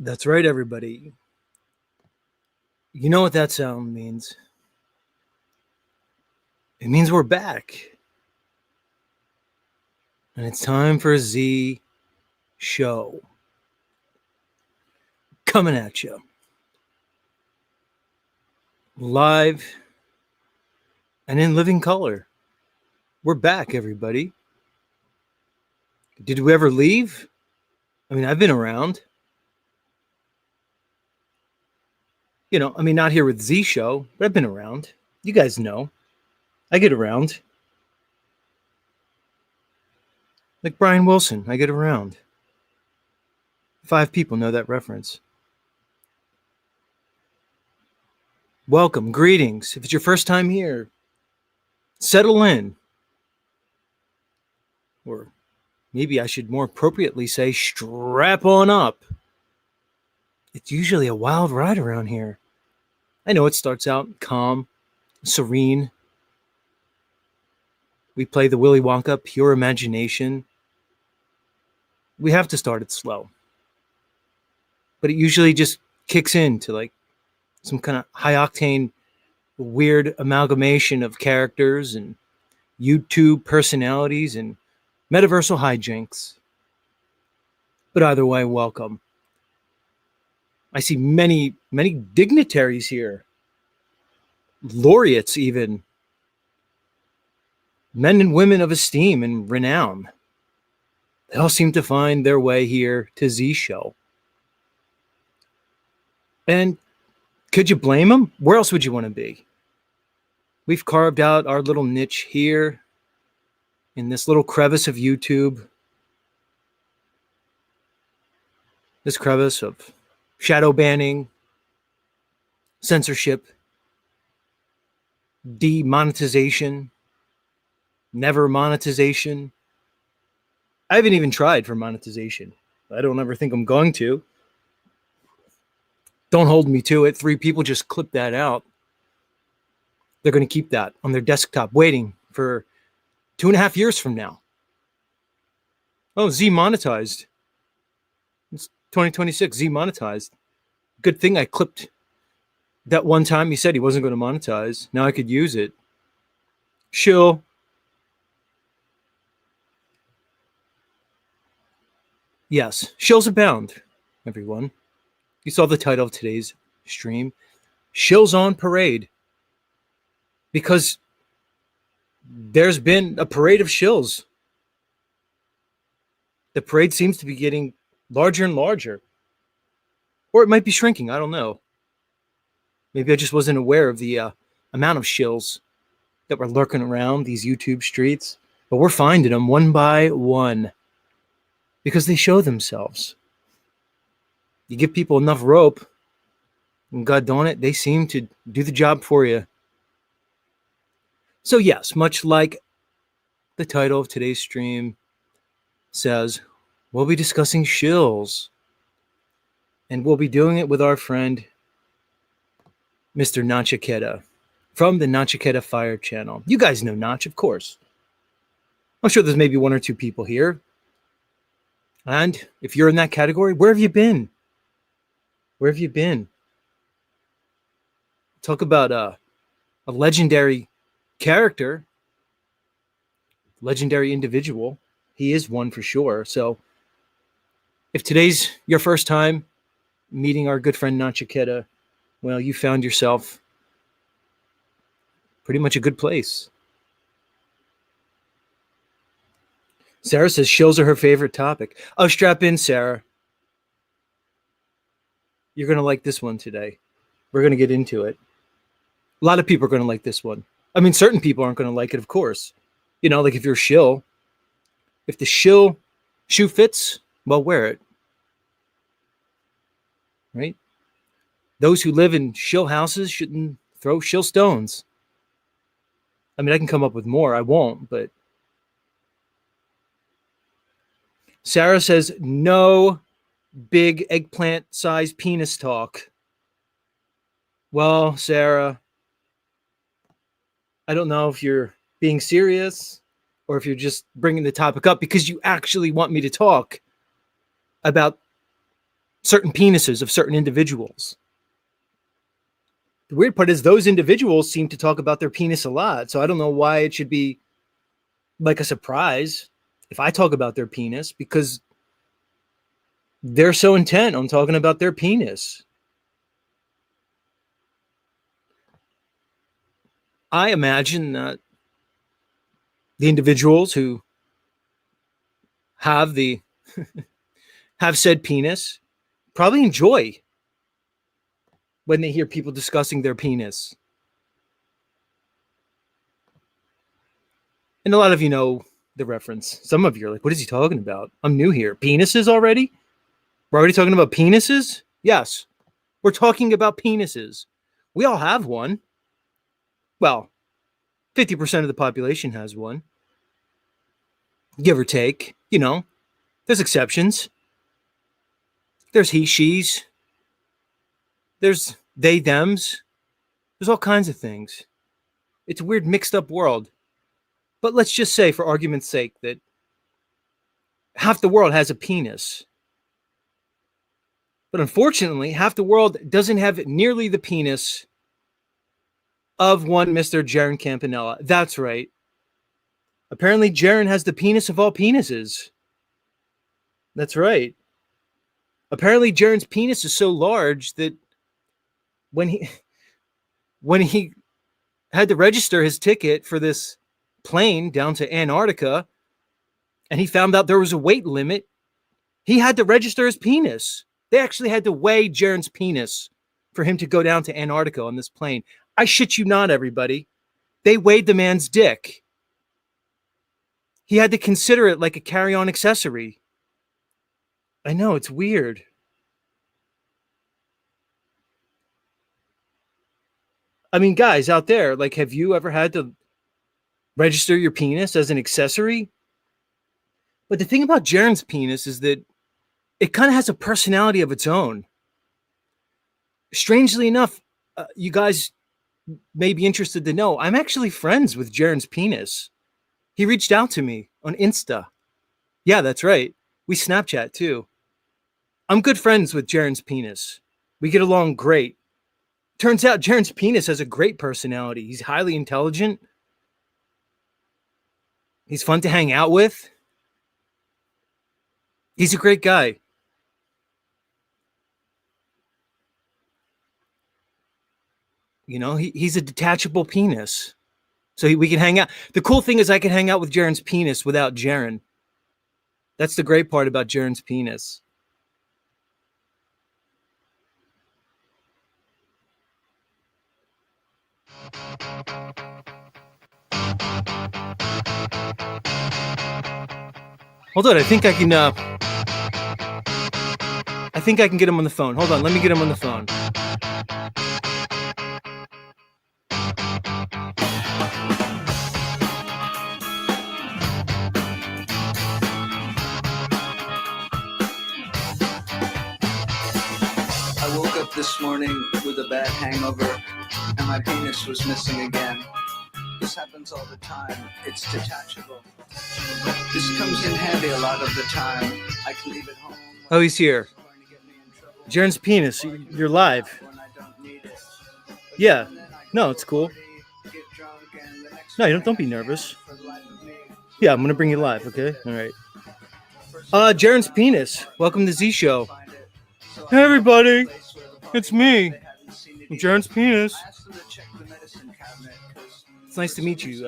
That's right, everybody. You know what that sound means? It means we're back. And it's time for Z Show. Coming at you. Live and in living color. We're back, everybody. Did we ever leave? I mean, I've been around. Not here with Z Show, but I've been around. You guys know. I get around. Like Brian Wilson, I get around. 5 people know that reference. Welcome, greetings. If it's your first time here, settle in. Or maybe I should more appropriately say, strap on up. It's usually a wild ride around here. I know it starts out calm, serene. We play the Willy Wonka pure imagination. We have to start it slow. But it usually just kicks into like some kind of high octane, weird amalgamation of characters and YouTube personalities and metaversal hijinks. But either way, welcome. I see many dignitaries here. Laureates even. Men and women of esteem and renown. They all seem to find their way here to Z Show. And could you blame them? Where else would you want to be? We've carved out our little niche here in this little crevice of YouTube. This crevice of shadow banning, censorship, demonetization, never monetization. I haven't even tried for monetization. I don't ever think I'm going to. Don't hold me to it. 3 people just clip that out. They're going to keep that on their desktop waiting for 2.5 years from now. Oh, Z monetized. It's 2026, Z monetized. Good thing I clipped that one time he said he wasn't going to monetize. Now I could use it. Shill. Yes, shills abound, everyone. You saw the title of today's stream. Shills on parade. Because there's been a parade of shills. The parade seems to be getting larger and larger. Or it might be shrinking. I don't know. Maybe I just wasn't aware of the amount of shills that were lurking around these YouTube streets. But we're finding them one by one. Because they show themselves. You give people enough rope, and God darn it, they seem to do the job for you. So yes, much like the title of today's stream says, we'll be discussing shills. And we'll be doing it with our friend, Mr. Nachiketa, from the Nachiketa Fire channel. You guys know Nach, of course. I'm sure there's maybe 1 or 2 people here. And if you're in that category, where have you been? Where have you been? Talk about a legendary character, legendary individual. He is one for sure. So if today's your first time meeting our good friend Nachiketa, well, you found yourself pretty much a good place. Sarah says shills are her favorite topic. Oh, strap in, Sarah. You're going to like this one today. We're going to get into it. A lot of people are going to like this one. I mean, certain people aren't going to like it, of course. You know, like if you're a shill, if the shill shoe fits, well, wear it. Right? Those who live in shill houses shouldn't throw shill stones. I mean, I can come up with more. I won't, but Sarah says, no big eggplant-sized penis talk. Well, Sarah, I don't know if you're being serious or if you're just bringing the topic up because you actually want me to talk about certain penises of certain individuals. The weird part is those individuals seem to talk about their penis a lot. So I don't know why it should be like a surprise if I talk about their penis, because they're so intent on talking about their penis. I imagine that the individuals who have the have said penis probably enjoy when they hear people discussing their penis. And a lot of you know the reference. Some of you are like, what is he talking about? I'm new here. Penises already? We're already talking about penises? Yes, we're talking about penises. We all have one. Well, 50% of the population has one, give or take. You know, there's exceptions. There's he, she's. There's they, thems. There's all kinds of things. It's a weird mixed up world. But let's just say, for argument's sake, that half the world has a penis. But unfortunately, half the world doesn't have nearly the penis of one Mr. Jaron Campanella. That's right. Apparently, Jaron has the penis of all penises. That's right. Apparently, Jaron's penis is so large that when he had to register his ticket for this plane down to Antarctica, and he found out there was a weight limit, he had to register his penis. They actually had to weigh Jaron's penis for him to go down to Antarctica on this plane. I shit you not, everybody. They weighed the man's dick. He had to consider it like a carry-on accessory. I know, it's weird. I mean, guys out there, like, have you ever had to register your penis as an accessory? But the thing about Jaron's penis is that it kind of has a personality of its own. Strangely enough, you guys may be interested to know, I'm actually friends with Jaron's penis. He reached out to me on Insta. Yeah, that's right. We Snapchat too. I'm good friends with Jaron's penis. We get along great. Turns out Jaron's penis has a great personality. He's highly intelligent. He's fun to hang out with. He's a great guy. You know, he's a detachable penis. So we can hang out. The cool thing is I can hang out with Jaron's penis without Jaron. That's the great part about Jaron's penis. Hold on, I think I can get him on the phone. Hold on, let me get him on the phone. I woke up this morning with a bad hangover and my penis was missing again. This happens all the time. It's detachable. This comes in handy a lot of the time. I can leave it home. Oh, he's here. Jaron's penis, you're live. Yeah. No, it's cool. No, you don't be nervous. Yeah, I'm going to bring you live, okay? All right. Jaron's penis. Welcome to Z Show. Hey, everybody. It's me. I'm Jaron's penis. It's nice to meet you,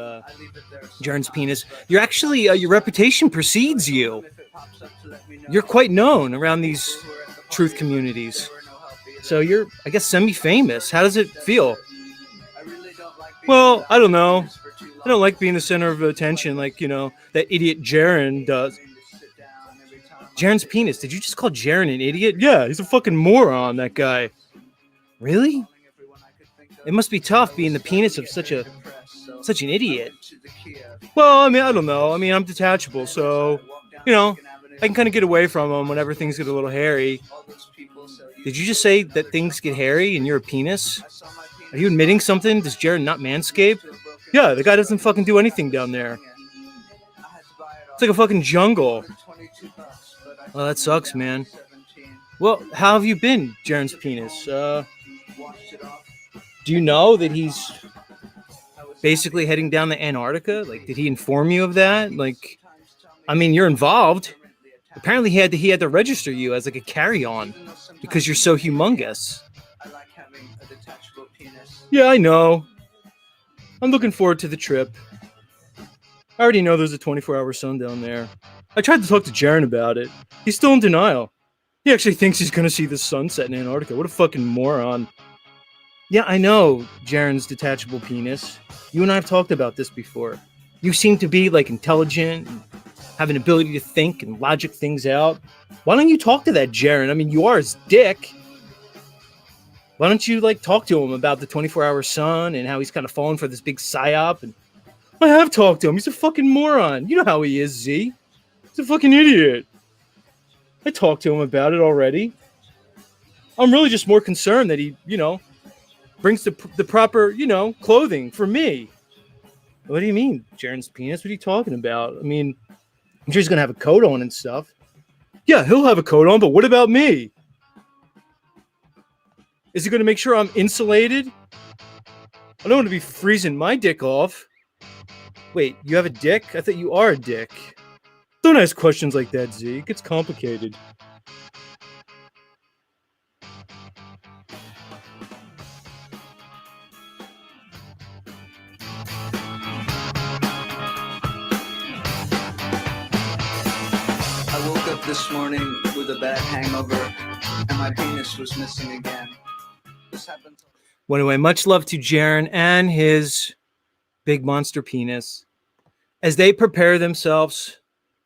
Jaron's penis. You're actually, your reputation precedes you. You're quite known around these truth communities. So you're, I guess, semi-famous. How does it feel? Well, I don't know. I don't like being the center of attention like, you know, that idiot Jaron does. Jaron's penis. Did you just call Jaron an idiot? Yeah, he's a fucking moron, that guy. Really? It must be tough being the penis of such an idiot. Well, I mean, I don't know. I mean, I'm detachable, so, you know, I can kind of get away from them whenever things get a little hairy. Did you just say that things get hairy and you're a penis? Are you admitting something? Does Jaron not manscape? Yeah, the guy doesn't fucking do anything down there. It's like a fucking jungle. Well, that sucks, man. Well, how have you been, Jaren's penis? Washed it off. Do you know that he's basically heading down to Antarctica? Like, did he inform you of that? Like, I mean, you're involved. Apparently, he had to register you as like a carry-on because you're so humongous. I like having a detachable penis. Yeah, I know. I'm looking forward to the trip. I already know there's a 24-hour sun down there. I tried to talk to Jaren about it. He's still in denial. He actually thinks he's gonna see the sunset in Antarctica. What a fucking moron. Yeah, I know, Jaren's detachable penis. You and I have talked about this before. You seem to be like intelligent and have an ability to think and logic things out. Why don't you talk to that Jaren? I mean, you are his dick. Why don't you like talk to him about the 24-hour sun and how he's kind of fallen for this big psyop? And I have talked to him. He's a fucking moron. You know how he is, Z. He's a fucking idiot. I talked to him about it already. I'm really just more concerned that he, brings the proper, clothing for me. What do you mean, Jaren's penis? What are you talking about? I mean, I'm sure he's going to have a coat on and stuff. Yeah, he'll have a coat on, but what about me? Is he going to make sure I'm insulated? I don't want to be freezing my dick off. Wait, you have a dick? I thought you are a dick. Don't ask questions like that, Z. It gets complicated. I woke up this morning with a bad hangover, and my penis was missing again. This happens. Well, anyway, much love to Jaren and his big monster penis as they prepare themselves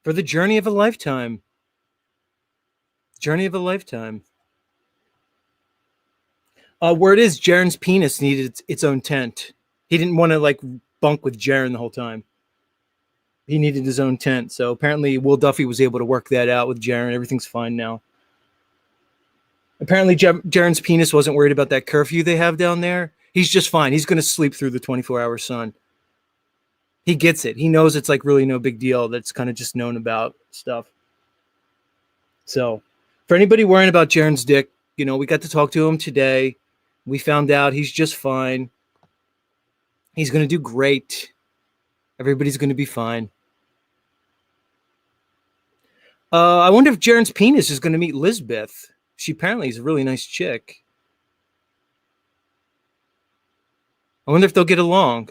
for the journey of a lifetime. Journey of a lifetime. Word is Jaren's penis needed its own tent. He didn't want to like bunk with Jaren the whole time. He needed his own tent. So apparently Will Duffy was able to work that out with Jaren. Everything's fine now. Apparently Jaren's penis wasn't worried about that curfew they have down there. He's just fine. He's going to sleep through the 24-hour sun. He gets it. He knows it's like really no big deal. That's kind of just known about stuff. So for anybody worrying about Jaren's dick, we got to talk to him today. We found out he's just fine. He's going to do great. Everybody's going to be fine. I wonder if Jaren's penis is going to meet Lisbeth. She apparently is a really nice chick. I wonder if they'll get along.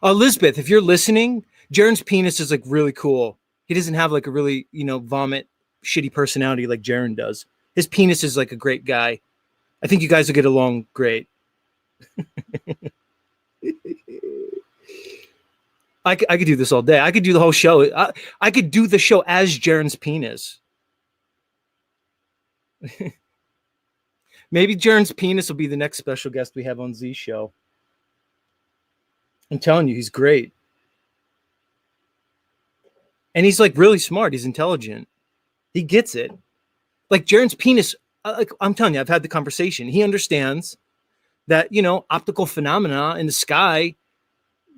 Lisbeth, if you're listening, Jaren's penis is like really cool. He doesn't have like a really, vomit, shitty personality like Jaren does. His penis is like a great guy. I think you guys will get along great. I could do this all day. I could do the whole show. I could do the show as Jaren's penis. Maybe Jaren's penis will be the next special guest we have on Z's show. I'm telling you, he's great. And he's like really smart. He's intelligent. He gets it. Like Jaren's penis, I'm telling you, I've had the conversation. He understands that, optical phenomena in the sky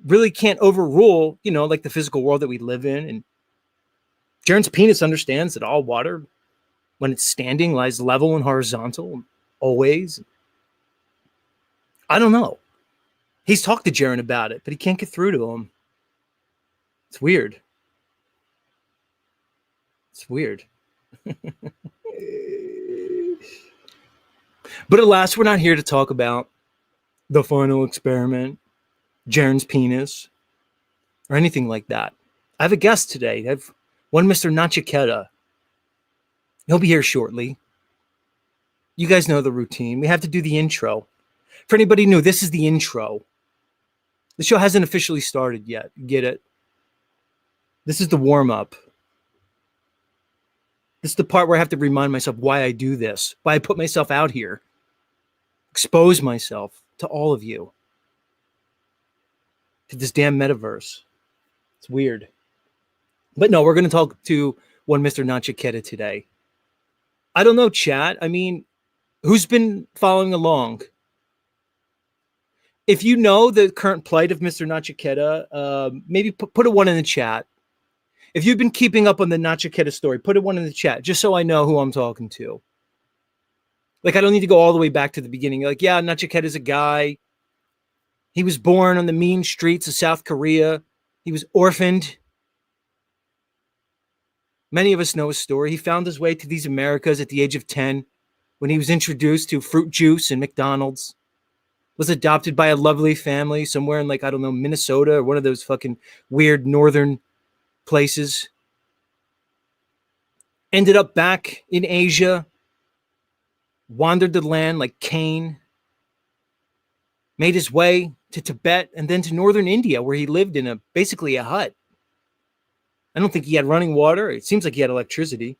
really can't overrule, like the physical world that we live in. And Jaren's penis understands that all water, when it's standing, lies level and horizontal, always. I don't know. He's talked to Jaren about it, but he can't get through to him. It's weird. It's weird. But alas, we're not here to talk about the final experiment, Jaren's penis, or anything like that. I have a guest today. I have one Mr. Nachiketa. He'll be here shortly. You guys know the routine. We have to do the intro. For anybody new, this is the intro. The show hasn't officially started yet. Get it? This is the warm-up. This is the part where I have to remind myself why I do this, why I put myself out here, expose myself to all of you, to this damn metaverse. It's weird. But no, we're going to talk to one Mr. Nachiketa today. I don't know, chat. I mean, who's been following along? If you know the current plight of Mr. Nachiketa, maybe put a one in the chat. If you've been keeping up on the Nachiketa story, put a one in the chat, just so I know who I'm talking to. Like, I don't need to go all the way back to the beginning. Like, yeah, Nachiketa is a guy. He was born on the mean streets of South Korea. He was orphaned. Many of us know his story. He found his way to these Americas at the age of 10 when he was introduced to fruit juice and McDonald's. Was adopted by a lovely family somewhere in, like, I don't know, Minnesota or one of those fucking weird northern places. Ended up back in Asia, wandered the land like Cain, made his way to Tibet and then to northern India, where he lived in basically a hut. I don't think he had running water. It seems like he had electricity.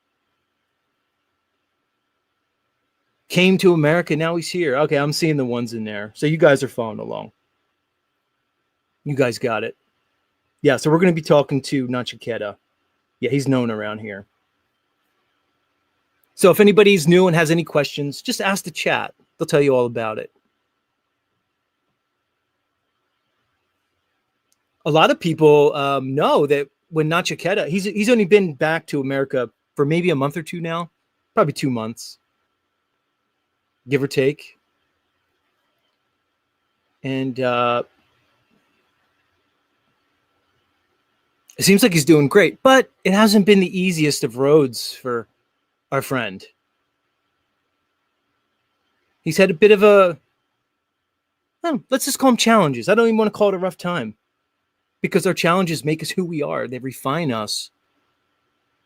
Came to America, now he's here. Okay, I'm seeing the ones in there. So you guys are following along. You guys got it. Yeah, so we're going to be talking to Nachiketa. Yeah, he's known around here. So if anybody's new and has any questions, just ask the chat. They'll tell you all about it. A lot of people know that when Nachiketa, he's only been back to America for maybe a month or two now, probably 2 months, give or take. And it seems like he's doing great, but it hasn't been the easiest of roads for our friend. He's had a bit of let's just call them challenges. I don't even want to call it a rough time, because our challenges make us who we are. They refine us.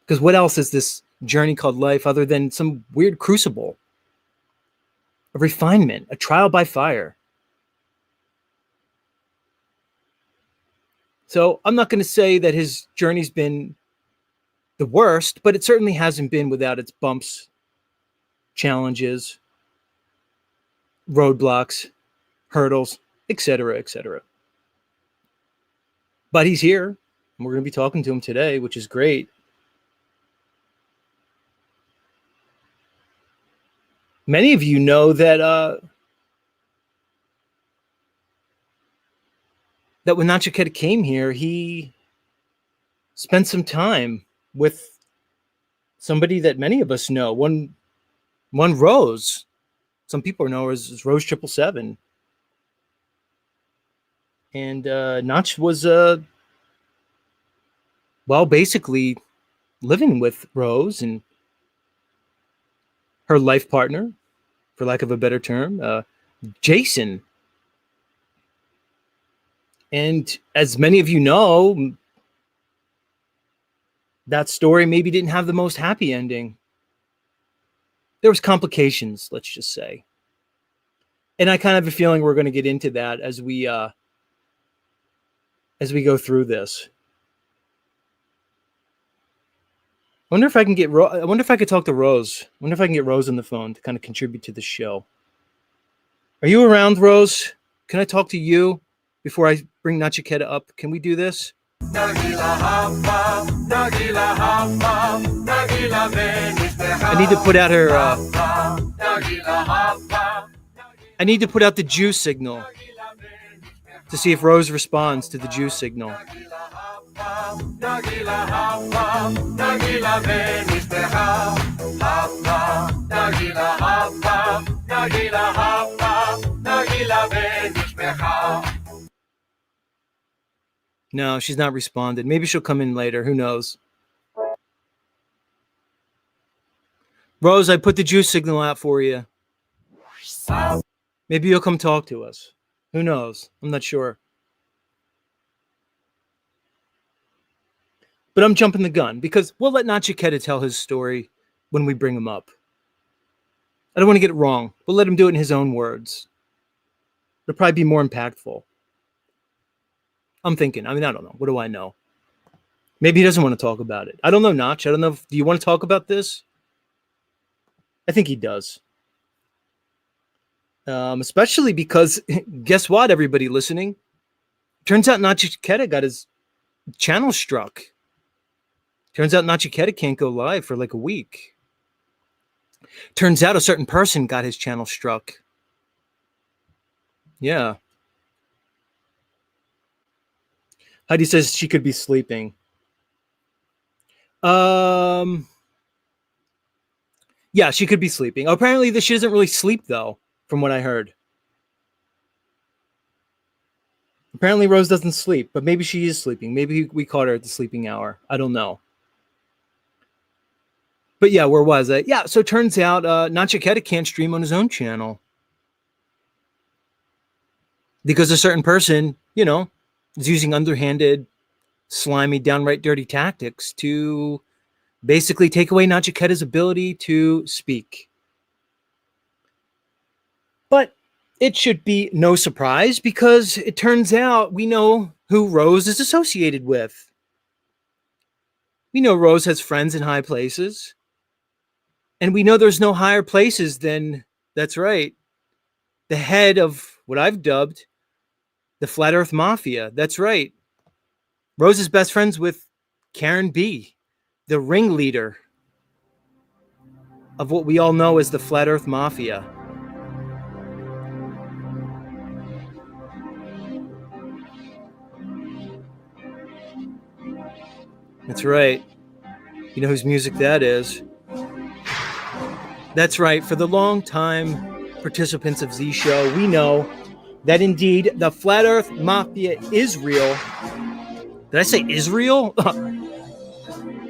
Because what else is this journey called life other than some weird crucible, a refinement, a trial by fire? So I'm not going to say that his journey's been the worst, but it certainly hasn't been without its bumps, challenges, roadblocks, hurdles, etc., etc. But he's here, and we're going to be talking to him today, which is great. Many of you know that that when Nachiketa came here, he spent some time with somebody that many of us know. One Rose. Some people know her as Rose 777. And Nach was basically living with Rose and her life partner, for lack of a better term, Jason. And as many of you know, that story maybe didn't have the most happy ending. There was complications, let's just say. And I kind of have a feeling we're going to get into that as we go through this. I wonder if I could talk to Rose. I wonder if I can get Rose on the phone to kind of contribute to the show. Are you around, Rose? Can I talk to you before I bring Nachiketa up? Can we do this? I need to put out her. I need to put out the juice signal to see if Rose responds to the juice signal. No, she's not responded. Maybe she'll come in later. Who knows? Rose, I put the juice signal out for you. Maybe you'll come talk to us. Who knows? I'm not sure. But I'm jumping the gun because we'll let Nachiketa tell his story when we bring him up. I don't want to get it wrong. We'll let him do it in his own words. It'll probably be more impactful. I'm thinking. I don't know. What do I know? Maybe he doesn't want to talk about it. I don't know, Nach. I don't know. Do you want to talk about this? I think he does. Especially because, guess what, everybody listening? Turns out Nachiketa got his channel struck. Turns out Nachiketa can't go live for like a week. Turns out a certain person got his channel struck. Yeah. Heidi says she could be sleeping. Yeah, Yeah, she could be sleeping. Apparently, she doesn't really sleep, though, from what I heard. Apparently, Rose doesn't sleep, but maybe she is sleeping. Maybe we caught her at the sleeping hour. I don't know. But yeah, where was I? Yeah, so it turns out Nachiketa can't stream on his own channel because a certain person, is using underhanded, slimy, downright dirty tactics to basically take away Nachiketa's ability to speak. But it should be no surprise because it turns out we know who Rose is associated with. We know Rose has friends in high places. And we know there's no higher places than, that's right, the head of what I've dubbed the Flat Earth Mafia. That's right. Rose is best friends with Karen B, the ringleader of what we all know as the Flat Earth Mafia. That's right. You know whose music that is? That's right. For the long-time participants of Z Show, we know that indeed the Flat Earth Mafia is real. Did I say Israel?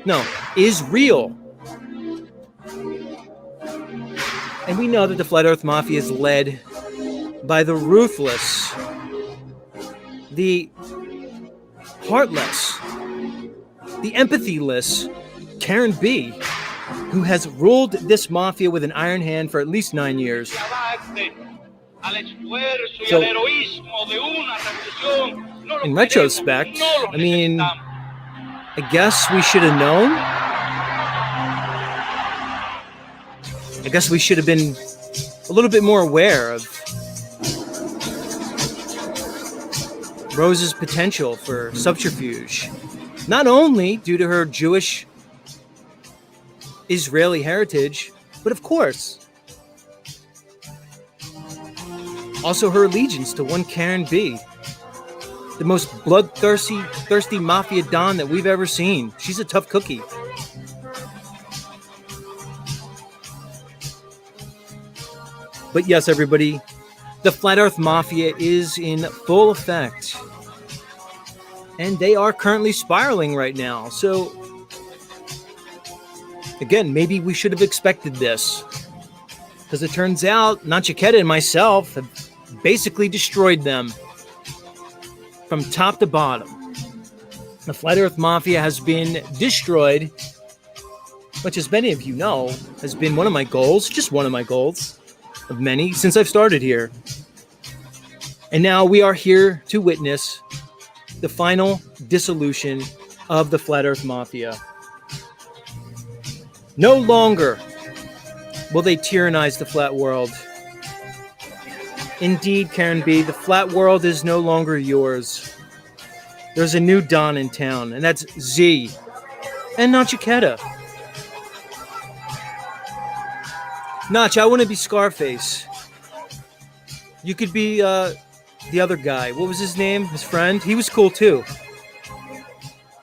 No, is real. And we know that the Flat Earth Mafia is led by the ruthless, the heartless, the empathyless Karen B, who has ruled this mafia with an iron hand for at least 9 years. So, in retrospect, I mean, I guess we should have known. I guess we should have been a little bit more aware of Rose's potential for subterfuge, not only due to her Jewish Israeli heritage, but of course, also her allegiance to one Karen B, the most bloodthirsty mafia don that we've ever seen. She's a tough cookie. But yes, everybody, the Flat Earth Mafia is in full effect. And they are currently spiraling right now. So, again, maybe we should have expected this. Because it turns out Nachiketa and myself have basically destroyed them from top to bottom. The Flat Earth Mafia has been destroyed, which, as many of you know, has been one of my goals, just one of my goals of many since I've started here. And now we are here to witness the final dissolution of the Flat Earth Mafia. No longer will they tyrannize the flat world. Indeed, Karen B, the flat world is no longer yours. There's a new Don in town, and that's Z and Nachiketa. Nach, I want to be Scarface. You could be the other guy. What was his name? His friend? He was cool too.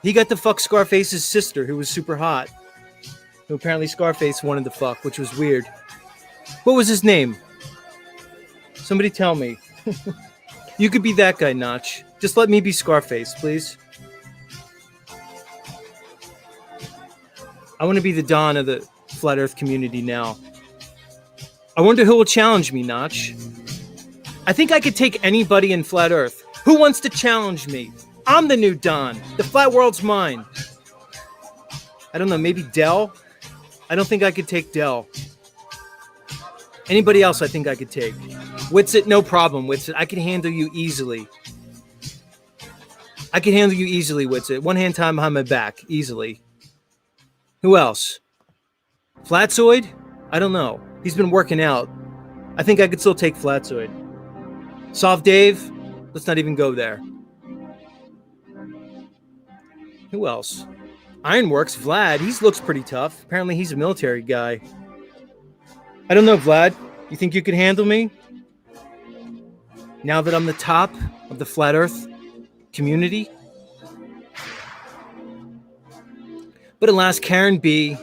He got to fuck Scarface's sister, who was super hot. Who apparently Scarface wanted to fuck, which was weird. What was his name? Somebody tell me. You could be that guy, Nach. Just let me be Scarface, please. I want to be the Don of the Flat Earth community now. I wonder who will challenge me, Nach. I think I could take anybody in Flat Earth. Who wants to challenge me? I'm the new Don. The flat world's mine. I don't know, maybe Dell? I don't think I could take Dell. Anybody else I think I could take? Witzit, no problem, Witzit. I can handle you easily. I can handle you easily, Witzit. One hand time behind my back, easily. Who else? Flatzoid? I don't know. He's been working out. I think I could still take Flatzoid. Soft Dave? Let's not even go there. Who else? Ironworks, Vlad. He looks pretty tough. Apparently he's a military guy. I don't know, Vlad. You think you could handle me? Now that I'm the top of the Flat Earth community? But alas, Karen B,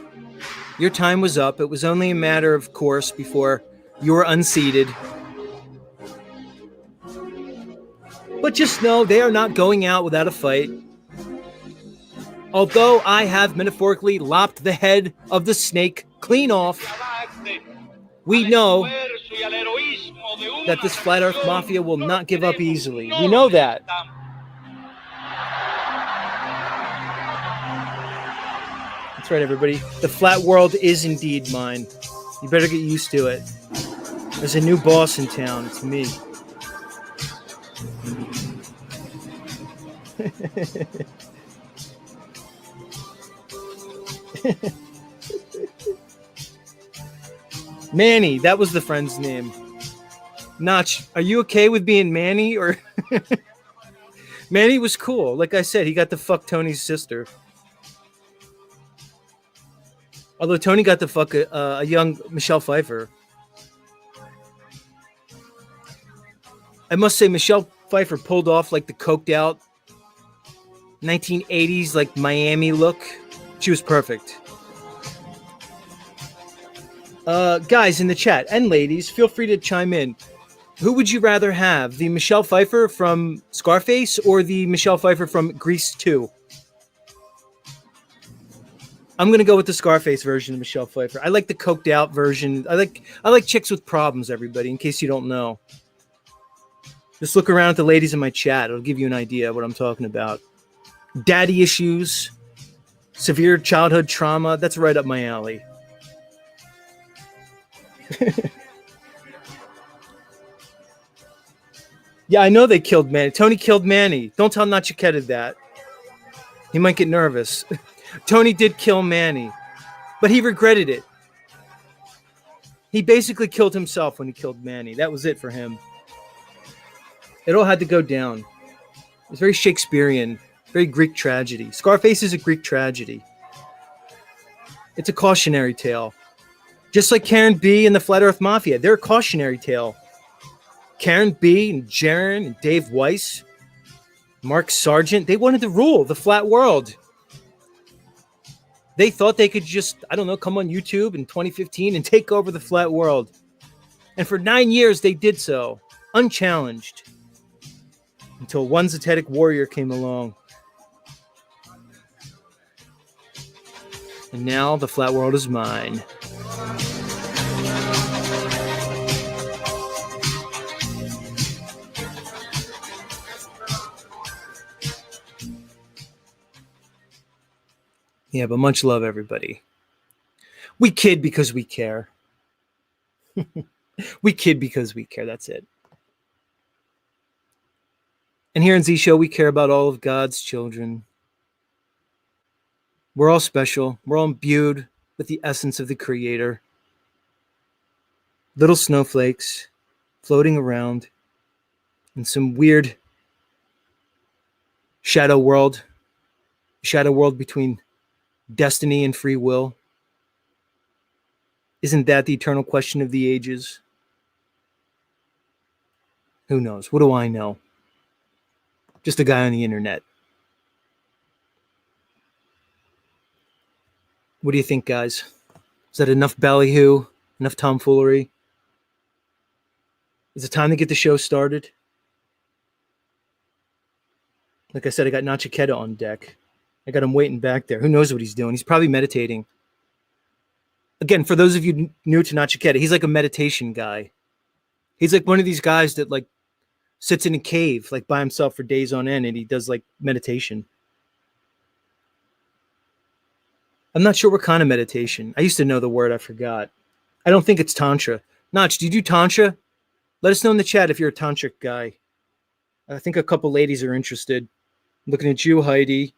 Your time was up. It was only a matter of course before you were unseated. But just know they are not going out without a fight. Although I have metaphorically lopped the head of the snake clean off, we know that this flat earth mafia will not give up easily. We know that. That's right, everybody. The flat world is indeed mine. You better get used to it. There's a new boss in town. It's me. Manny, that was the friend's name. Notch, are you okay with being Manny? Or Manny was cool. Like I said, he got to fuck Tony's sister. Although Tony got to fuck a young Michelle Pfeiffer. I must say, Michelle Pfeiffer pulled off like the coked out 1980s like Miami look. She was perfect. Guys in the chat and ladies, feel free to chime in. Who would you rather have? The Michelle Pfeiffer from Scarface or the Michelle Pfeiffer from Grease 2? I'm gonna go with the Scarface version of Michelle Pfeiffer. I like the coked out version. I like chicks with problems, everybody, in case you don't know. Just look around at the ladies in my chat. It'll give you an idea of what I'm talking about. Daddy issues, severe childhood trauma. That's right up my alley. Yeah, I know they killed Manny. Tony killed Manny. Don't tell Nachiketa that. He might get nervous. Tony did kill Manny, but he regretted it. He basically killed himself when he killed Manny. That was it for him. It all had to go down. It was very Shakespearean, very Greek tragedy. Scarface is a Greek tragedy. It's a cautionary tale. Just like Karen B and the Flat Earth Mafia, they're a cautionary tale. Karen B and Jaron and Dave Weiss, Mark Sargent, they wanted to rule the flat world. They thought they could just, I don't know, come on YouTube in 2015 and take over the flat world. And for 9 years, they did so, unchallenged, until one Zetetic warrior came along. And now the flat world is mine. Yeah, but much love, everybody. We kid because we care. We kid because we care. That's it. And here in Z Show, we care about all of God's children. We're all special. We're all imbued with the essence of the Creator. Little snowflakes floating around in some weird shadow world between destiny and free will. Isn't that the eternal question of the ages? Who knows? What do I know? Just a guy on the internet. What do you think, guys? Is that enough ballyhoo? Enough tomfoolery? Is it time to get the show started? Like I said, I got Nachiketa on deck. I got him waiting back there. Who knows what he's doing? He's probably meditating. Again, for those of you new to Nachiketa, he's like a meditation guy. He's like one of these guys that like sits in a cave like by himself for days on end and he does like meditation. I'm not sure what kind of meditation. I used to know the word. I forgot. I don't think it's Tantra. Notch, do you do Tantra? Let us know in the chat if you're a Tantric guy. I think a couple ladies are interested. I'm looking at you, Heidi.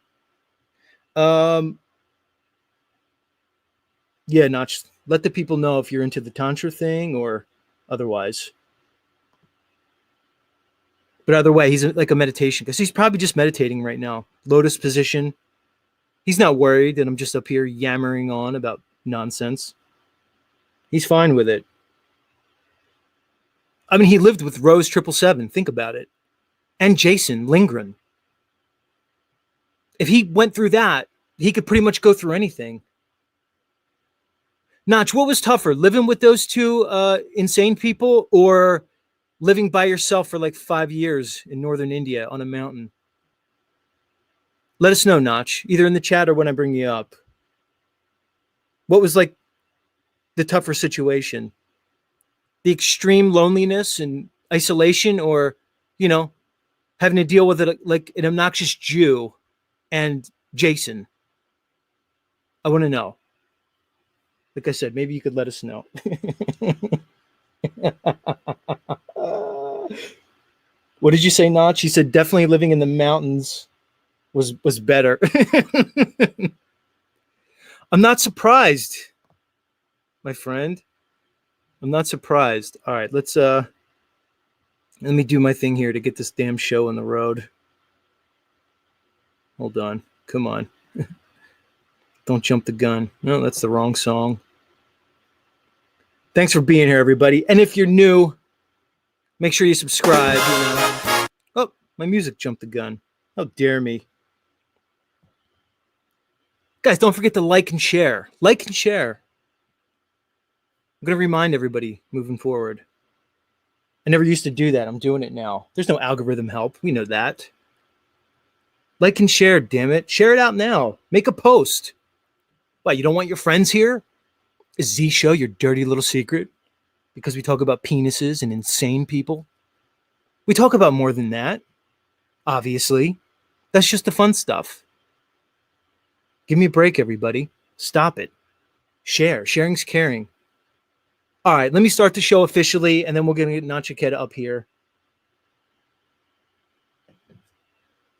Yeah, Notch, let the people know if you're into the Tantra thing or otherwise. But either way, he's like a meditation because he's probably just meditating right now. Lotus position. He's not worried that I'm just up here yammering on about nonsense. He's fine with it. I mean, he lived with Rose 777. Think about it. And Jason Lindgren. If he went through that, he could pretty much go through anything. Notch, what was tougher, living with those two insane people or living by yourself for like 5 years in northern India on a mountain? Let us know, Notch, either in the chat or when I bring you up. What was like the tougher situation? The extreme loneliness and isolation, or, you know, having to deal with it like an obnoxious Jew and Jason? I want to know. Like I said, maybe you could let us know. What did you say, Notch? He said definitely living in the mountains was better. I'm not surprised, my friend. I'm not surprised. All right, let me do my thing here to get this damn show on the road. Hold on. Come on. Don't jump the gun. No, that's the wrong song. Thanks for being here, everybody. And if you're new, make sure you subscribe. Oh, my music jumped the gun. How dare me. Guys, don't forget to like and share. Like and share. I'm going to remind everybody moving forward. I never used to do that. I'm doing it now. There's no algorithm help. We know that. Like and share, damn it. Share it out now. Make a post. Why, you don't want your friends here? Is Z Show your dirty little secret? Because we talk about penises and insane people? We talk about more than that. Obviously. That's just the fun stuff. Give me a break, everybody. Stop it. Share. Sharing's caring. All right, let me start the show officially, and then we're going to get Nachiketa up here.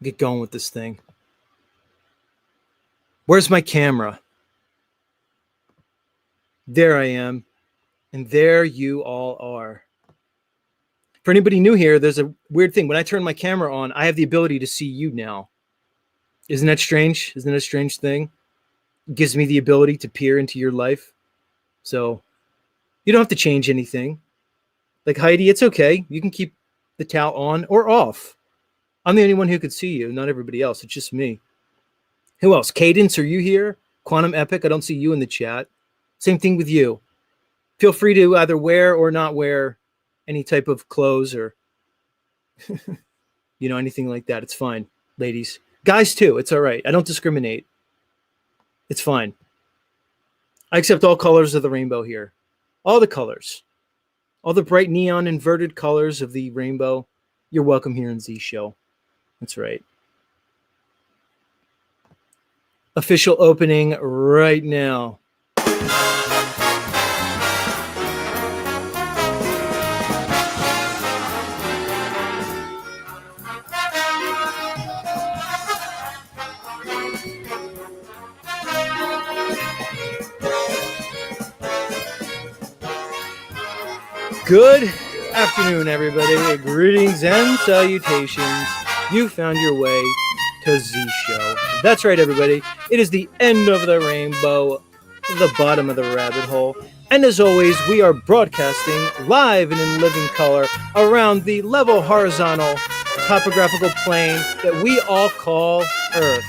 Get going with this thing. Where's my camera? There I am. And there you all are. For anybody new here, there's a weird thing. When I turn my camera on, I have the ability to see you now. Isn't that strange? Isn't that a strange thing? It gives me the ability to peer into your life. So you don't have to change anything. Like Heidi, it's okay. You can keep the towel on or off. I'm the only one who could see you, not everybody else. It's just me. Who else? Cadence, are you here? Quantum Epic, I don't see you in the chat. Same thing with you. Feel free to either wear or not wear any type of clothes or, anything like that. It's fine, ladies. Guys, too. It's all right. I don't discriminate. It's fine. I accept all colors of the rainbow here. All the colors. All the bright neon inverted colors of the rainbow. You're welcome here in Z Show. That's right. Official opening right now. Good afternoon, everybody. Greetings and salutations. You found your way to Z Show. That's right, everybody. It is the end of the rainbow, the bottom of the rabbit hole. And as always, we are broadcasting live and in living color around the level horizontal topographical plane that we all call Earth.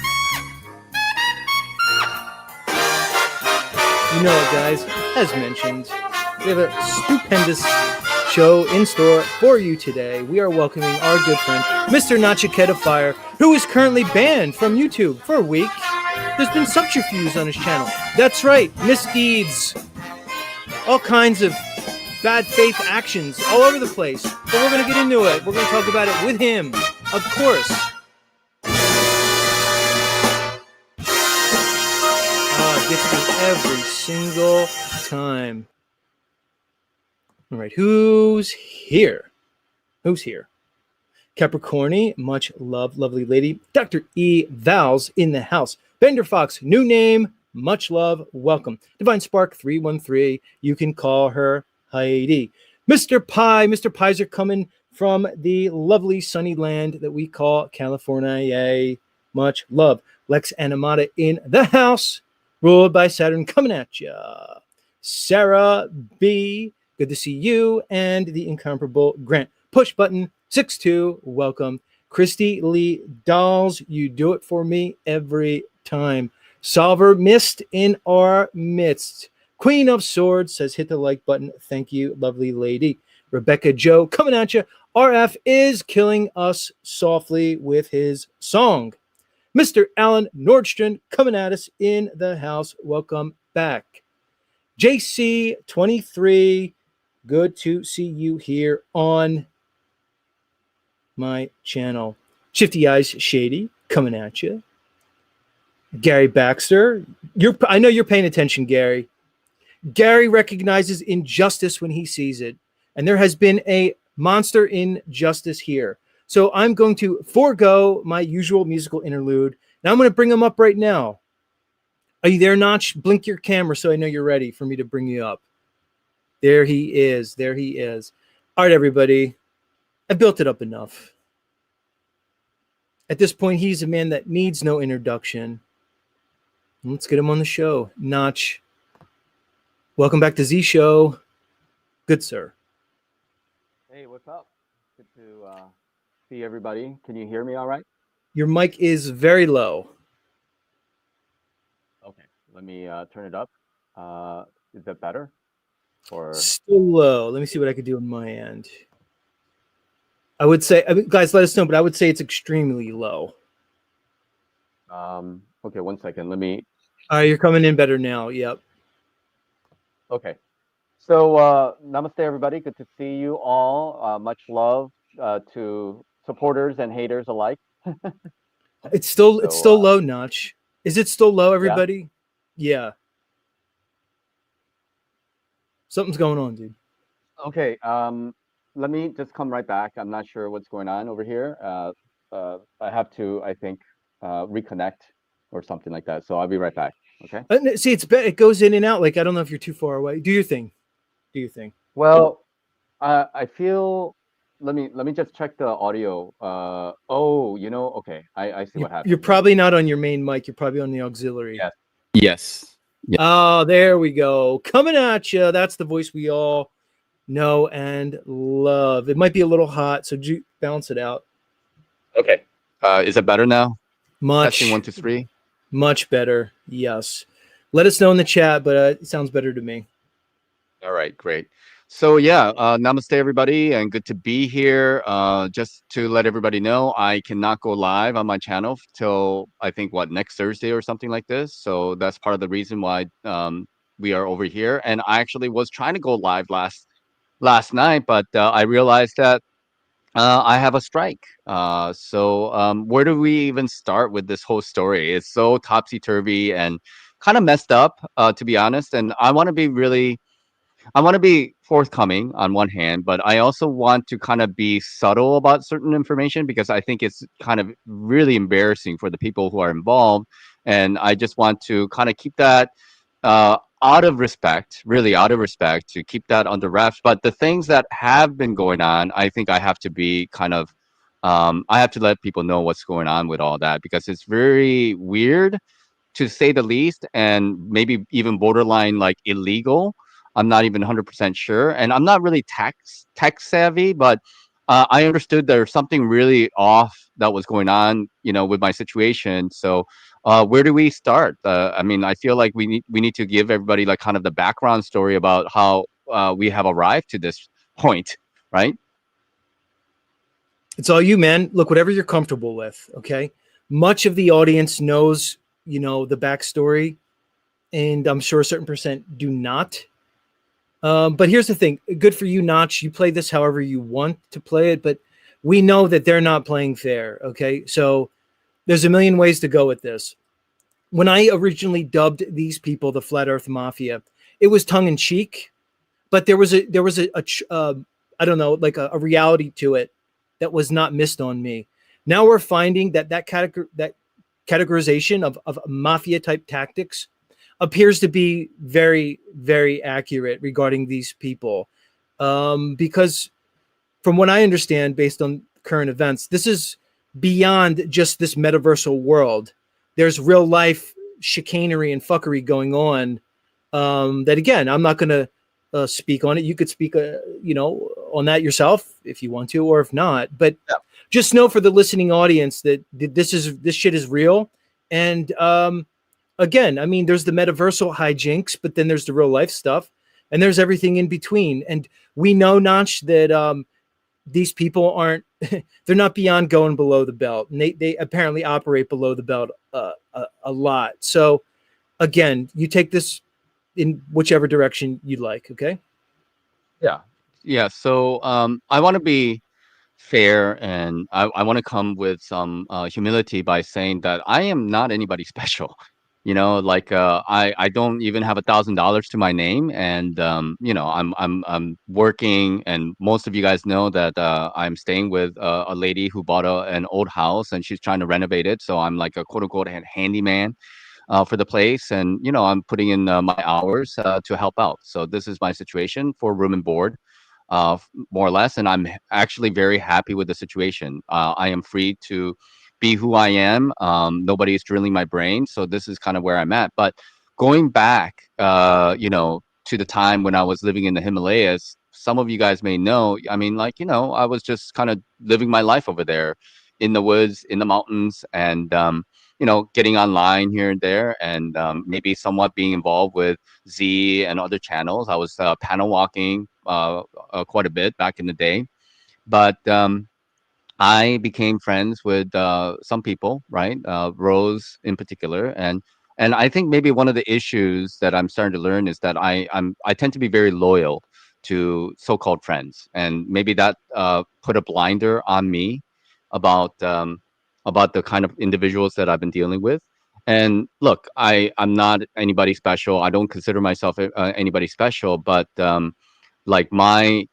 You know it, guys. As mentioned, we have a stupendous show in store for you today. We are welcoming our good friend, Mr. Nachiketa Fire, who is currently banned from YouTube for a week. There's been subterfuge on his channel. That's right, misdeeds. All kinds of bad faith actions all over the place. But we're going to get into it. We're going to talk about it with him, of course. It gets me every single time. All right, who's here? Who's here? Capricorni, much love, lovely lady. Dr. E. Vals in the house. Bender Fox, new name, much love, welcome. Divine Spark 313, you can call her Heidi. Mr. Pies are coming from the lovely sunny land that we call California. Yay, much love. Lex Animata in the house, ruled by Saturn, coming at ya. Sarah B., good to see you, and the incomparable Grant. Push button 62, welcome. Christy Lee Dolls, you do it for me every time. Solver missed in our midst. Queen of Swords says, hit the like button. Thank you, lovely lady. Rebecca Joe coming at you. RF is killing us softly with his song. Mr. Alan Nordstrom coming at us in the house. Welcome back. JC23, good to see you here on my channel. Shifty Eyes Shady coming at you. Gary Baxter, I know you're paying attention, Gary. Gary recognizes injustice when he sees it, and there has been a monster injustice here. So I'm going to forego my usual musical interlude, and I'm going to bring him up right now. Are you there, Notch? Blink your camera so I know you're ready for me to bring you up. There he is. There he is. All right, everybody. I built it up enough. At this point, he's a man that needs no introduction. Let's get him on the show. Notch, welcome back to Z Show. Good, sir. Hey, what's up? Good to see everybody. Can you hear me all right? Your mic is very low. Okay, let me turn it up. Is that better? Or still low? Let me see what I could do on my end. I would say, guys, let us know, but I would say it's extremely low. okay, 1 second. Let me. All right, you're coming in better now. Yep. Okay. So, namaste, everybody. Good to see you all. Much love to supporters and haters alike. It's still low, Notch. Is it still low, everybody? Yeah. Something's going on, dude. Okay. Let me just come right back. I'm not sure what's going on over here. I have to, I think, reconnect or something like that. So I'll be right back. Okay. See, it goes in and out. Like, I don't know if you're too far away. Do your thing. Do your thing. Well, I feel. Let me just check the audio. Oh, okay. I see what happened. You're probably not on your main mic. You're probably on the auxiliary. Yes. Oh, there we go. Coming at you. That's the voice we all know and love. It might be a little hot, so balance it out. Okay. Is it better now? Much. Testing 1, 2, 3. Much better. Yes. Let us know in the chat, but it sounds better to me. All right, great. So yeah, namaste everybody, and good to be here. Just to let everybody know, I cannot go live on my channel till I think next Thursday or something like this. So that's part of the reason why we are over here. And I actually was trying to go live last night, but I realized that I have a strike. So where do we even start with this whole story? It's so topsy-turvy and kind of messed up, to be honest. And I want to be forthcoming on one hand, but I also want to kind of be subtle about certain information because I think it's kind of really embarrassing for the people who are involved. And I just want to kind of keep that out of respect, really out of respect, to keep that under wraps. But the things that have been going on, I think I have to be kind of, I have to let people know what's going on with all that because it's very weird to say the least, and maybe even borderline like illegal. I'm not even 100% sure, and I'm not really tech savvy, but I understood there's something really off that was going on, with my situation. So, where do we start? I mean, I feel like we need to give everybody like kind of the background story about how we have arrived to this point, right? It's all you, man. Look, whatever you're comfortable with. Okay. Much of the audience knows, the backstory, and I'm sure a certain percent do not. But here's the thing. Good for you, Notch. You play this however you want to play it, but we know that they're not playing fair. Okay. So there's a million ways to go with this. When I originally dubbed these people the Flat Earth Mafia, it was tongue in cheek, but there was a I don't know, like a reality to it that was not missed on me. Now we're finding that categorization of mafia type tactics appears to be very, very accurate regarding these people. Because from what I understand, based on current events, this is beyond just this metaversal world. There's real life chicanery and fuckery going on. That again, I'm not going to speak on it. You could speak, on that yourself if you want to, or if not. But just know for the listening audience that this shit is real, and again, I mean, there's the metaversal hijinks, but then there's the real life stuff, and there's everything in between. And we know, Notch, that these people aren't they're not beyond going below the belt, and they apparently operate below the belt a lot. So again, you take this in whichever direction you like. Okay. Yeah. Yeah. So I want to be fair, and I want to come with some humility by saying that I am not anybody special. Like I don't even have $1,000 to my name, and I'm working, and most of you guys know that I'm staying with a lady who bought an old house, and she's trying to renovate it. So I'm like a quote unquote handyman for the place, and I'm putting in my hours to help out. So this is my situation for room and board, more or less, and I'm actually very happy with the situation. I am free to be who I am. Nobody is drilling my brain, so this is kind of where I'm at. But going back, to the time when I was living in the Himalayas, some of you guys may know. I mean, like I was just kind of living my life over there in the woods, in the mountains, and getting online here and there, and maybe somewhat being involved with Z and other channels. I was panel walking quite a bit back in the day, but I became friends with some people, right? Rose in particular, and I think maybe one of the issues that I'm starting to learn is that I tend to be very loyal to so-called friends, and maybe that put a blinder on me about about the kind of individuals that I've been dealing with. And look, I'm not anybody special. I don't consider myself anybody special, but like my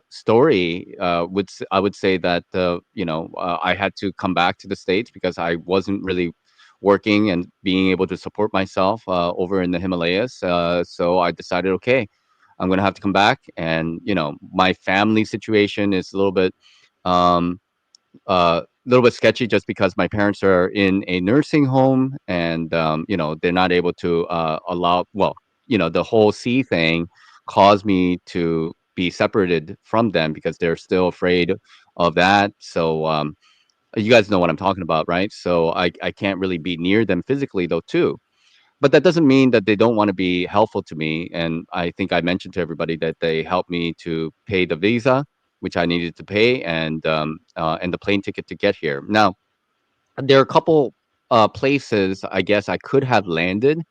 story I would say that I had to come back to the States because I wasn't really working and being able to support myself over in the Himalayas. So I decided, okay, I'm gonna have to come back, and my family situation is a little bit sketchy, just because my parents are in a nursing home, and they're not able to allow, well, the whole C thing caused me to be separated from them because they're still afraid of that. So you guys know what I'm talking about, right? So I can't really be near them physically, though, too. But that doesn't mean that they don't want to be helpful to me. And I think I mentioned to everybody that they helped me to pay the visa, which I needed to pay, and the plane ticket to get here. Now, there are a couple places I guess I could have landed,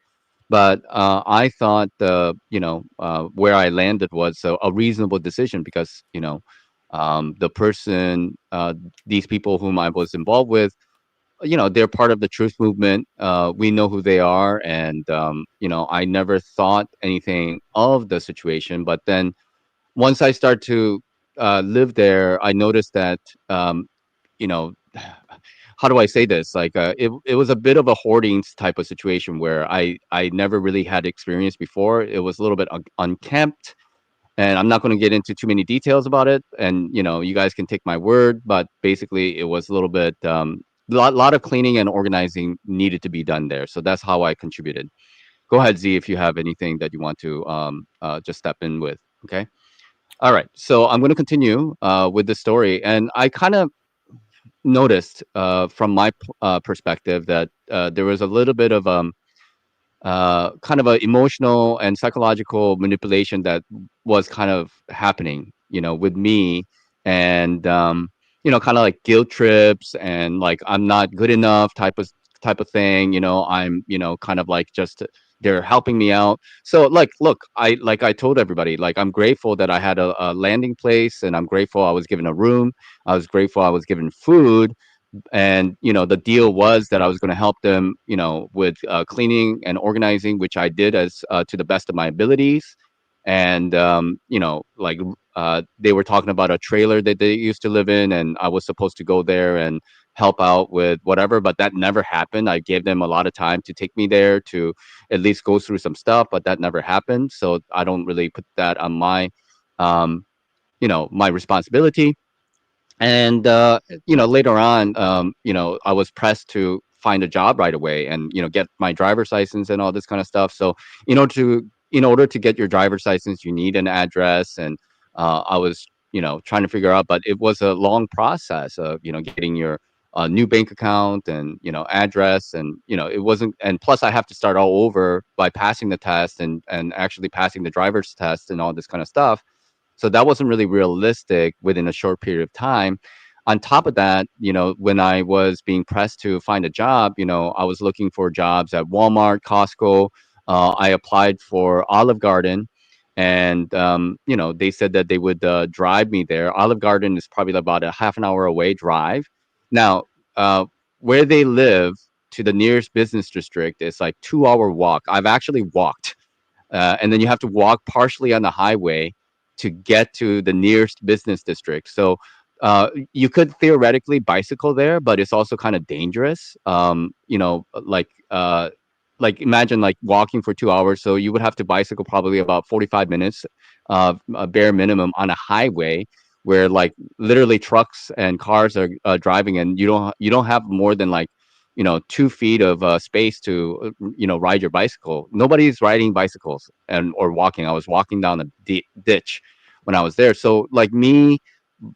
but I thought where I landed was a reasonable decision, because the person, these people whom I was involved with, they're part of the truth movement. We know who they are, and I never thought anything of the situation. But then once I start to live there, I noticed that you know how do I say this? Like it was a bit of a hoarding type of situation where I never really had experience before. It was a little bit unkempt, and I'm not going to get into too many details about it. And you guys can take my word, but basically it was a little bit lot of cleaning and organizing needed to be done there. So that's how I contributed. Go ahead, Z, if you have anything that you want to just step in with. Okay. All right. So I'm going to continue with the story, and I kind of noticed from my perspective that there was a little bit of kind of a emotional and psychological manipulation that was kind of happening, with me, and kind of like guilt trips, and like I'm not good enough type of thing. I'm kind of like just they're helping me out. So like, look, I told everybody, like, I'm grateful that I had a landing place, and I'm grateful I was given a room. I was grateful I was given food, and the deal was that I was going to help them, with cleaning and organizing, which I did as to the best of my abilities. And like they were talking about a trailer that they used to live in, and I was supposed to go there and help out with whatever, but that never happened. I gave them a lot of time to take me there to at least go through some stuff, but that never happened. So I don't really put that on my um my responsibility. And later on, I was pressed to find a job right away, and get my driver's license and all this kind of stuff. So in order to get your driver's license, you need an address. And I was trying to figure out, but it was a long process of getting your a new bank account and address, and it wasn't, and plus I have to start all over by passing the test and actually passing the driver's test and all this kind of stuff. So that wasn't really realistic within a short period of time. On top of that, when I was being pressed to find a job, I was looking for jobs at Walmart, Costco. I applied for Olive Garden, and they said that they would drive me there. Olive Garden is probably about a half an hour away drive. Now, uh, where they live to the nearest business district is like 2 hour walk. I've actually walked, and then you have to walk partially on the highway to get to the nearest business district. So you could theoretically bicycle there, but it's also kind of dangerous. Like imagine like walking for 2 hours. So you would have to bicycle probably about 45 minutes, a bare minimum on a highway where like literally trucks and cars are driving, and you don't have more than like 2 feet of space to ride your bicycle. Nobody's riding bicycles and or walking. I was walking down a ditch when I was there. So like me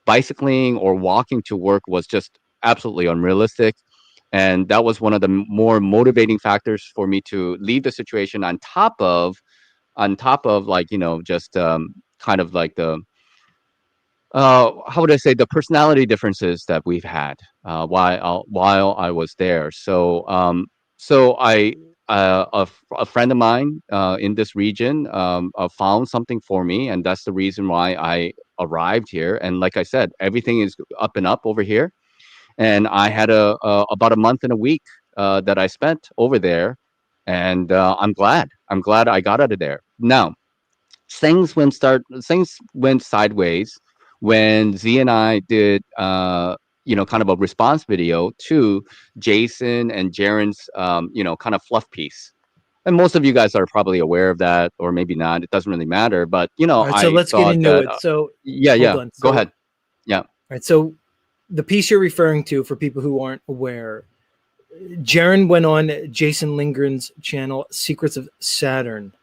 bicycling or walking to work was just absolutely unrealistic, and that was one of the more motivating factors for me to leave the situation. On top of like just kind of like the how would I say, the personality differences that we've had while I was there. So a friend of mine in this region found something for me, and that's the reason why I arrived here. And like I said, everything is up and up over here. And I had about a month and a week that I spent over there, and I'm glad. I'm glad I got out of there. Now, things went sideways when Z and I did kind of a response video to Jason and Jaren's kind of fluff piece. And most of you guys are probably aware of that, or maybe not. It doesn't really matter. But All right, so I let's get thought into that it. So yeah, hold yeah. on. Go So, all ahead. Yeah. right, so the piece you're referring to, for people who aren't aware, Jaren went on Jason Lindgren's channel, Secrets of Saturn,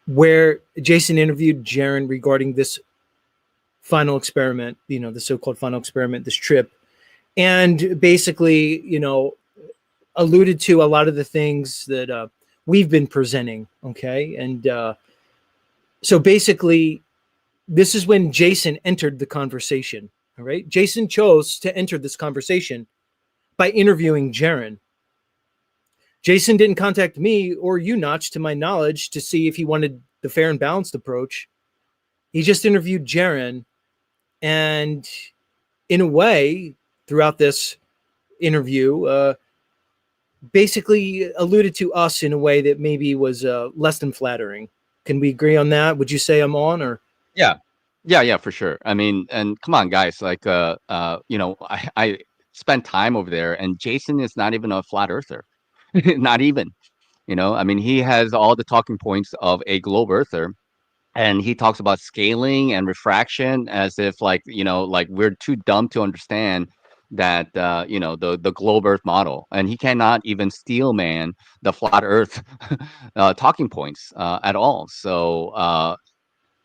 where Jason interviewed Jaren regarding this final experiment, the so-called final experiment, this trip, and basically, alluded to a lot of the things that we've been presenting. Okay. And so basically, this is when Jason entered the conversation. All right. Jason chose to enter this conversation by interviewing Jaren. Jason didn't contact me or you, Notch, to my knowledge, to see if he wanted the fair and balanced approach. He just interviewed Jaren, and in a way, throughout this interview, basically alluded to us in a way that maybe was less than flattering. Can we agree on that? Would you say I'm on, or? Yeah. Yeah, yeah, for sure. I mean, and come on, guys, like, I spent time over there, and Jason is not even a flat earther, not even. I mean, he has all the talking points of a globe earther, and he talks about scaling and refraction as if like we're too dumb to understand that the globe Earth model, and he cannot even steel man the flat Earth talking points at all. So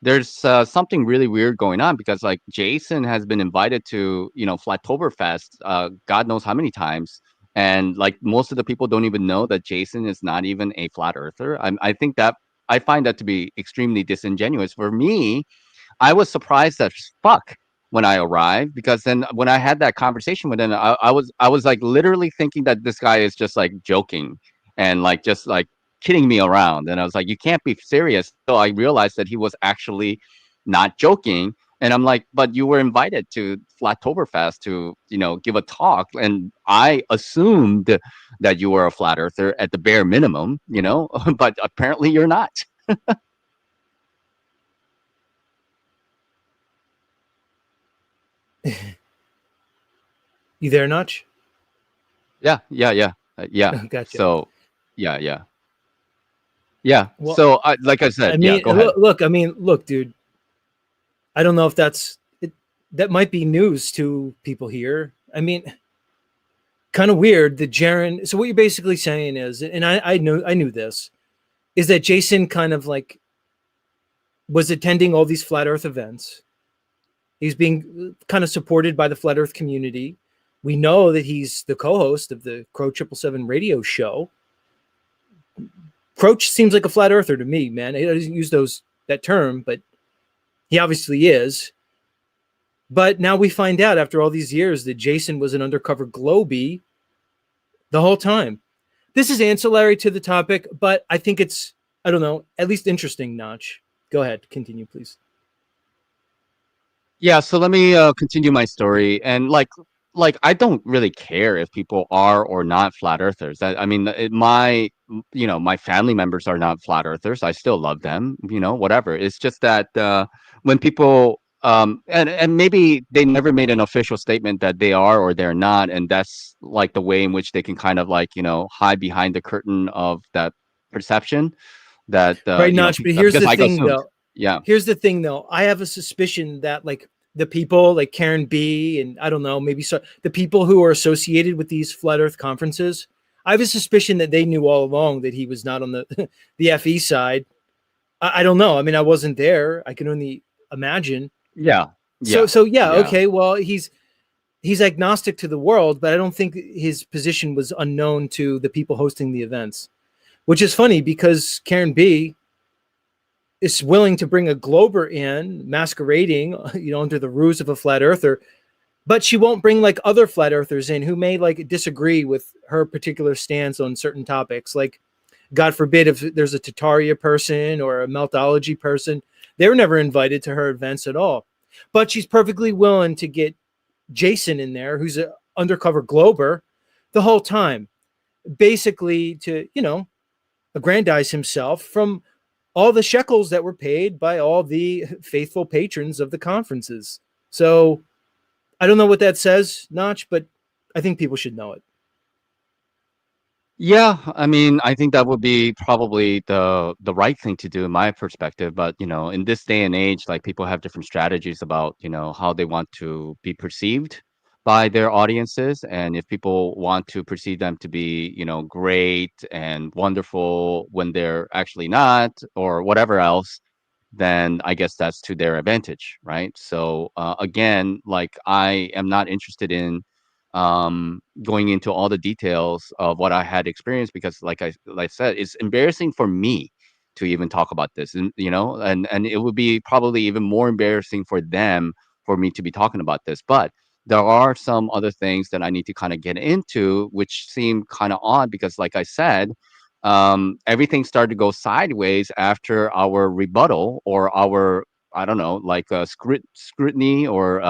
there's something really weird going on, because like Jason has been invited to Flattoberfest God knows how many times, and like most of the people don't even know that Jason is not even a flat earther. I find that to be extremely disingenuous. For me, I was surprised as fuck when I arrived, because then when I had that conversation with him, I was like literally thinking that this guy is just like joking and like just like kidding me around. And I was like, you can't be serious. So I realized that he was actually not joking. And I'm like, but you were invited to Flattoberfest to, give a talk. And I assumed that you were a flat earther at the bare minimum, but apparently you're not. You there, Notch? Yeah, yeah, yeah, yeah. Gotcha. So, yeah, yeah, yeah. Well, So, like I said, I yeah. mean, Go ahead. look, dude. I don't know if that's it. That might be news to people here. I mean, kind of weird that Jaren. So what you're basically saying is, and I knew this, is that Jason kind of like was attending all these flat Earth events. He's being kind of supported by the flat Earth community, We know that he's the co-host of the Crow 777 radio show. Croach seems like a flat earther to me, man. He doesn't use that term, but he obviously is. But now we find out after all these years that Jason was an undercover Globie the whole time. This is ancillary to the topic, but I think it's, I don't know, at least interesting, Notch. Go ahead, continue, please. Yeah, so let me continue my story. And like I don't really care if people are or not flat earthers. I mean, my family members are not flat earthers. I still love them, whatever. It's just that when people and maybe they never made an official statement that they are or they're not, and that's like the way in which they can kind of like, hide behind the curtain of that perception that Right, Notch. But here's because the I thing, assumed. though. Yeah. Here's the thing, though. I have a suspicion that, like, the people like Karen B and I don't know, maybe so the people who are associated with these flat Earth conferences, I have a suspicion that they knew all along that he was not on the the FE side. I don't know. I mean, I wasn't there. I can only imagine. Yeah. So Yeah. so yeah, Yeah. okay. Well, he's agnostic to the world, but I don't think his position was unknown to the people hosting the events. Which is funny because Karen B is willing to bring a Glober in, masquerading, under the ruse of a flat earther, but she won't bring like other flat earthers in who may like disagree with her particular stance on certain topics. Like, God forbid, if there's a Tataria person or a Meltology person, they were never invited to her events at all. But she's perfectly willing to get Jason in there, who's an undercover Glober, the whole time, basically to, aggrandize himself from all the shekels that were paid by all the faithful patrons of the conferences. So I don't know what that says, Notch, but I think people should know it. Yeah, I mean, I think that would be probably the right thing to do in my perspective. But in this day and age, like people have different strategies about how they want to be perceived by their audiences, and if people want to perceive them to be great and wonderful when they're actually not, or whatever else, then I guess that's to their advantage, right? So again, like I am not interested in going into all the details of what I had experienced because, like I said, it's embarrassing for me to even talk about this, and and it would be probably even more embarrassing for them for me to be talking about this. But there are some other things that I need to kind of get into, which seem kind of odd because, like I said, everything started to go sideways after our rebuttal or our I don't know, like scrutiny or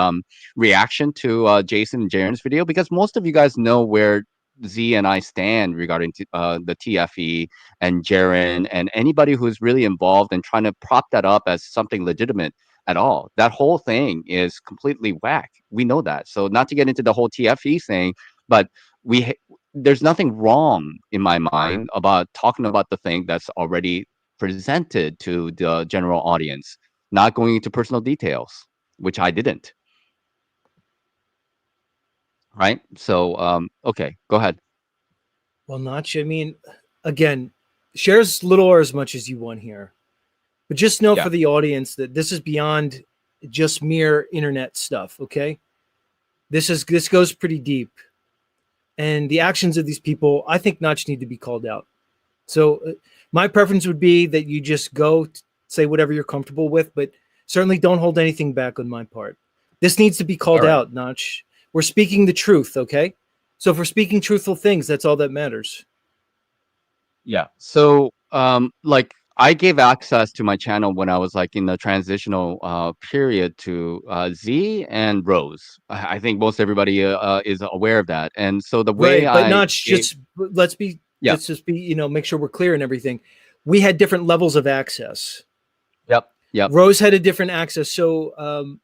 reaction to Jason and Jaren's video because most of you guys know where Z and I stand regarding the TFE and Jaren and anybody who's really involved and trying to prop that up as something legitimate at all. That whole thing is completely whack. We know that. So not to get into the whole TFE thing, but we there's nothing wrong in my mind about talking about the thing that's already presented to the general audience, not going into personal details, which I didn't. Right. So, okay, go ahead. Well, Notch, I mean, again, share as little or as much as you want here. But just know Yeah. for the audience that this is beyond just mere internet stuff, okay? This goes pretty deep. And the actions of these people, I think Notch need to be called out. So my preference would be that you just go say whatever you're comfortable with, but certainly don't hold anything back on my part. This needs to be All called right. out, Notch. We're speaking the truth, okay? So if we're speaking truthful things, that's all that matters. Yeah. So, like I gave access to my channel when I was like in the transitional period to Z and Rose. I think most everybody is aware of that. And so the way Right, but I Notch, gave, just let's be yeah, let's just be, make sure we're clear and everything. We had different levels of access. yep, yep, Rose had a different access. So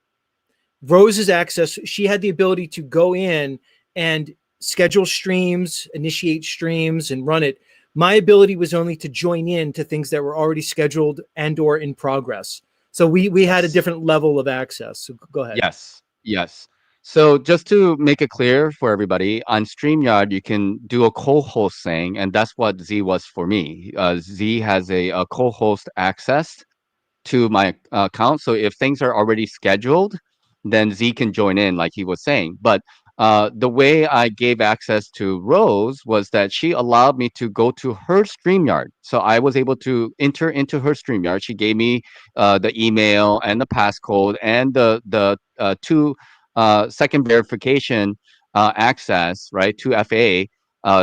Rose's access, she had the ability to go in and schedule streams, initiate streams, and run it. My ability was only to join in to things that were already scheduled and or in progress. So we had a yes. different level of access. So go ahead. Yes, yes. So just to make it clear for everybody, on StreamYard, you can do a co-host thing, and that's what Z was for me. Z has a co-host access to my account. So if things are already scheduled, then Z can join in, like he was saying. But the way I gave access to Rose was that she allowed me to go to her StreamYard. So I was able to enter into her StreamYard. She gave me the email and the passcode and the two second verification access, right, to FA,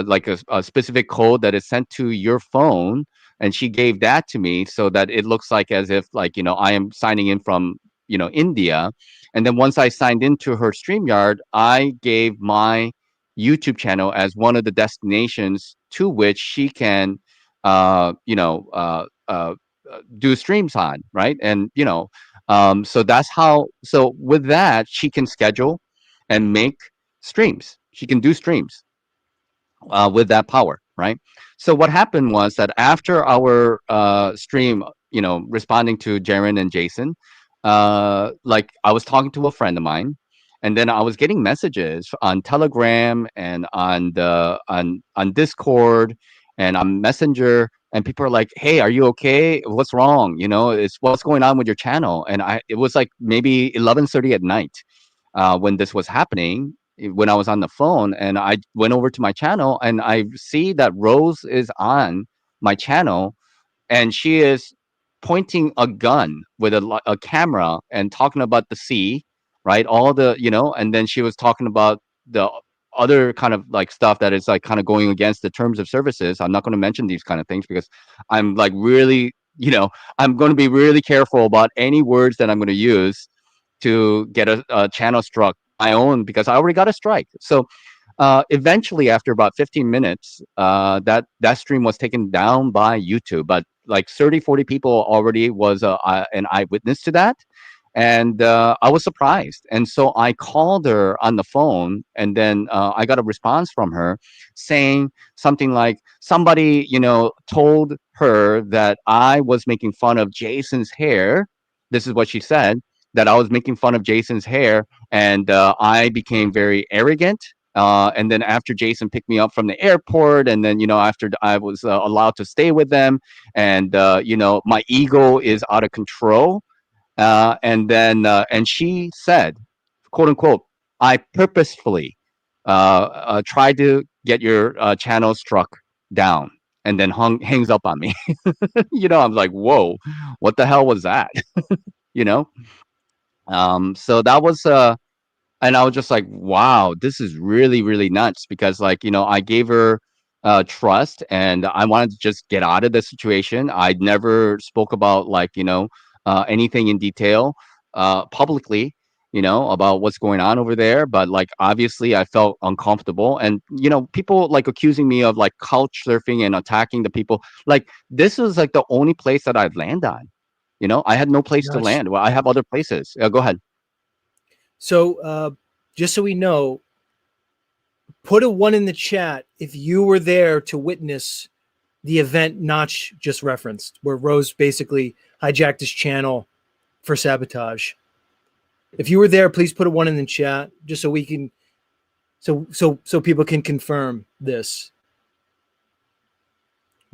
like a specific code that is sent to your phone. And she gave that to me so that it looks like as if like I am signing in from India. And then once I signed into her StreamYard, I gave my YouTube channel as one of the destinations to which she can, uh, you know, uh, uh, do streams on, right? And so that's how. So with that, she can schedule and make streams. She can do streams with that power, right? So what happened was that after our stream, responding to Jaren and Jason, like I was talking to a friend of mine, and then I was getting messages on Telegram and on Discord and on Messenger, and people are like, "Hey, are you okay? What's wrong? It's what's going on with your channel?" And it was like maybe 11:30 at night when this was happening, when I was on the phone, and I went over to my channel and I see that Rose is on my channel, and she is pointing a gun with a camera and talking about the sea, right? All the, and then she was talking about the other kind of like stuff that is like kind of going against the terms of services. I'm not going to mention these kind of things because I'm like really, I'm going to be really careful about any words that I'm going to use to get a channel struck my own, because I already got a strike. So eventually, after about 15 minutes, that stream was taken down by YouTube. But like 30, 40 people already was an eyewitness to that. And I was surprised. And so I called her on the phone, and then I got a response from her saying something like, somebody, told her that I was making fun of Jason's hair. This is what she said, that I was making fun of Jason's hair, and I became very arrogant. And then after Jason picked me up from the airport, and then after I was allowed to stay with them, and my ego is out of control. And she said, quote unquote, I purposefully tried to get your channel struck down, and then hangs up on me. I'm like, whoa, what the hell was that? you know. So that was and I was just like, wow, this is really, really nuts, because like, I gave her trust, and I wanted to just get out of the situation. I never spoke about like, anything in detail publicly, about what's going on over there. But like, obviously I felt uncomfortable, and people like accusing me of like couch surfing and attacking the people. Like, this was like the only place that I'd land on. I had no place to Gosh. land. Well, I have other places. Go ahead. So, just so we know, put a one in the chat if you were there to witness the event Notch just referenced, where Rose basically hijacked his channel for sabotage. If you were there, please put a one in the chat, just so we can, so people can confirm this.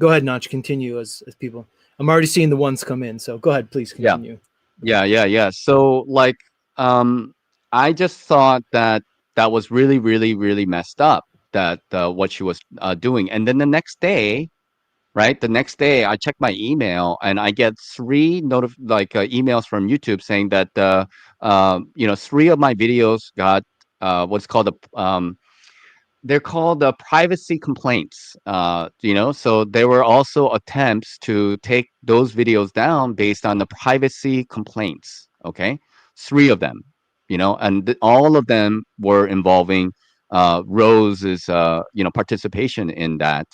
Go ahead, Notch. Continue as people. I'm already seeing the ones come in, so go ahead, please Yeah. continue. Yeah. So like, I just thought that that was really, really, really messed up. That what she was doing, and then the next day, right? The next day, I check my email, and I get three emails from YouTube saying that three of my videos got what's called they're called privacy complaints. So there were also attempts to take those videos down based on the privacy complaints. Okay, three of them. And all of them were involving Rose's participation in that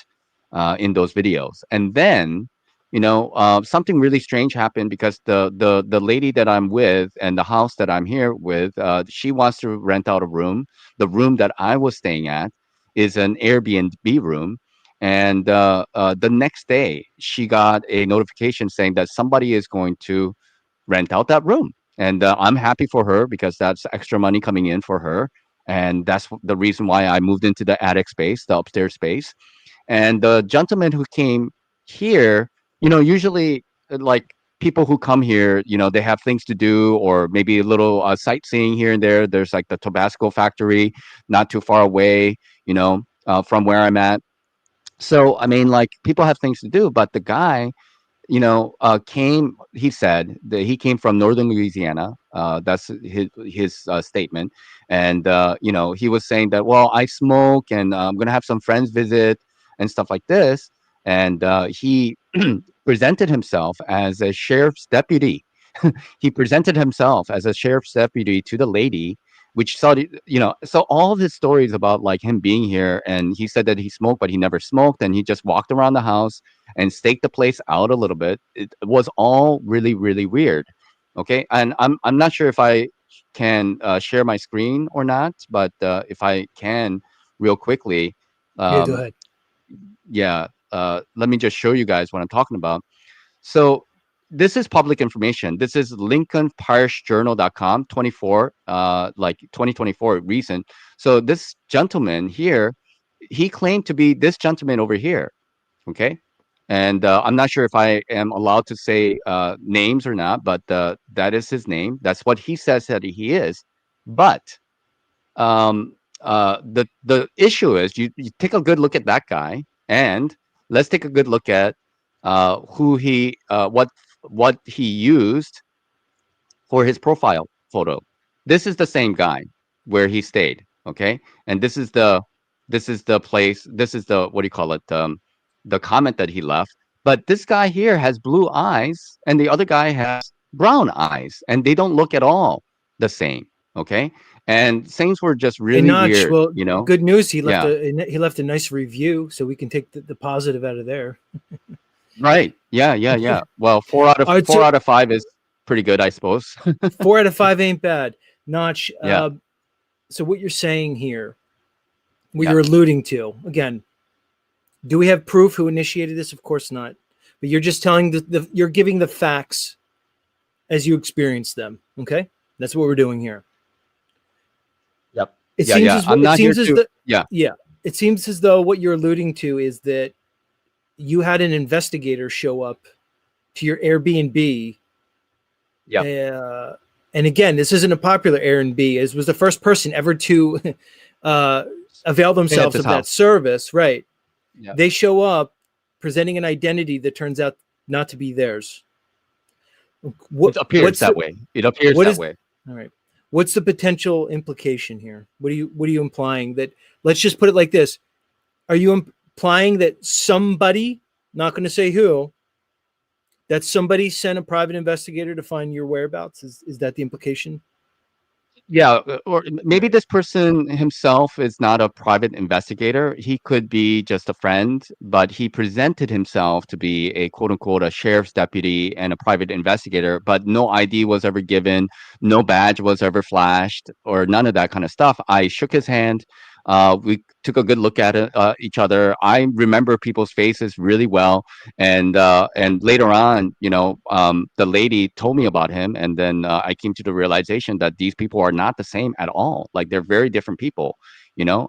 in those videos. And then something really strange happened, because the lady that I'm with and the house that I'm here with, she wants to rent out a room. The room that I was staying at is an Airbnb room. And the next day, she got a notification saying that somebody is going to rent out that room. And I'm happy for her, because that's extra money coming in for her. And that's the reason why I moved into the attic space, the upstairs space. And the gentleman who came here, usually like people who come here, they have things to do, or maybe a little sightseeing here and there. There's like the Tabasco factory not too far away, from where I'm at. So I mean, like, people have things to do, but the guy, came. He said that he came from northern Louisiana. That's his statement, and he was saying that, well, I smoke, and I'm gonna have some friends visit and stuff like this, and he presented himself as a sheriff's deputy. He presented himself as a sheriff's deputy to the lady, which so all of his stories about like him being here, and he said that he smoked, but he never smoked, and he just walked around the house and staked the place out a little bit. It was all really, really weird. Okay, and I'm not sure if I can share my screen or not, but if I can, real quickly, Yeah, go um, ahead. yeah, let me just show you guys what I'm talking about. So this is public information. This is lincolnparishjournal.com, 24, like 2024 recent. So this gentleman here, he claimed to be this gentleman over here. Okay. And I'm not sure if I am allowed to say names or not, but that is his name. That's what he says that he is. But the issue is, you take a good look at that guy, and let's take a good look at who he what he used for his profile photo. This is the same guy where he stayed. Okay, and this is the place. This is the, what do you call it? The comment that he left. But this guy here has blue eyes, and the other guy has brown eyes, and they don't look at all the same. Okay, and things were just Hey, really Notch. weird. Well, good news. He left Yeah. a nice review, so we can take the positive out of there. Right. Yeah. Yeah. Yeah. Well, four out of All right, four so out of five is pretty good, I suppose. 4 out of 5 ain't bad. Notch. Yeah. So what you're saying here, what Yeah. you're alluding to, again, do we have proof who initiated this? Of course not. But you're just telling you're giving the facts as you experience them. Okay, that's what we're doing here. Yep. It Yeah. seems Yeah. as I'm it not here seems as to. the Yeah. yeah. It seems as though what you're alluding to is that you had an investigator show up to your Airbnb. Yep. Uh, and again, this isn't a popular Airbnb. It was the first person ever to uh, avail Stay at themselves this of that house. service. Right? Yeah. They show up presenting an identity that turns out not to be theirs. It What appears what's that the way. It appears what that is way. all right? What's the potential implication here? What are you implying? That, let's just put it like this: are you implying that somebody, not going to say who, that somebody sent a private investigator to find your whereabouts? Is that the implication? Yeah, or All maybe right. this person himself is not a private investigator. He could be just a friend, but he presented himself to be a quote unquote a sheriff's deputy and a private investigator, but no ID was ever given, no badge was ever flashed, or none of that kind of stuff. I shook his hand. We took a good look at each other. I remember people's faces really well, and later on, the lady told me about him, and then I came to the realization that these people are not the same at all. Like, they're very different people,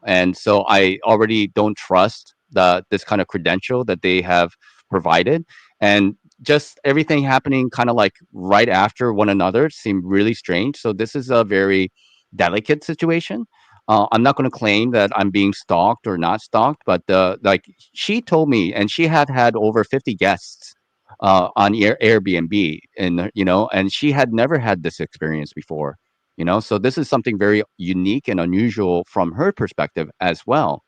and so I already don't trust this kind of credential that they have provided. And just everything happening kind of like right after one another seemed really strange. So this is a very delicate situation. I'm not going to claim that I'm being stalked or not stalked, but like, she told me, and she had over 50 guests on Airbnb, and and she had never had this experience before. So this is something very unique and unusual from her perspective as well.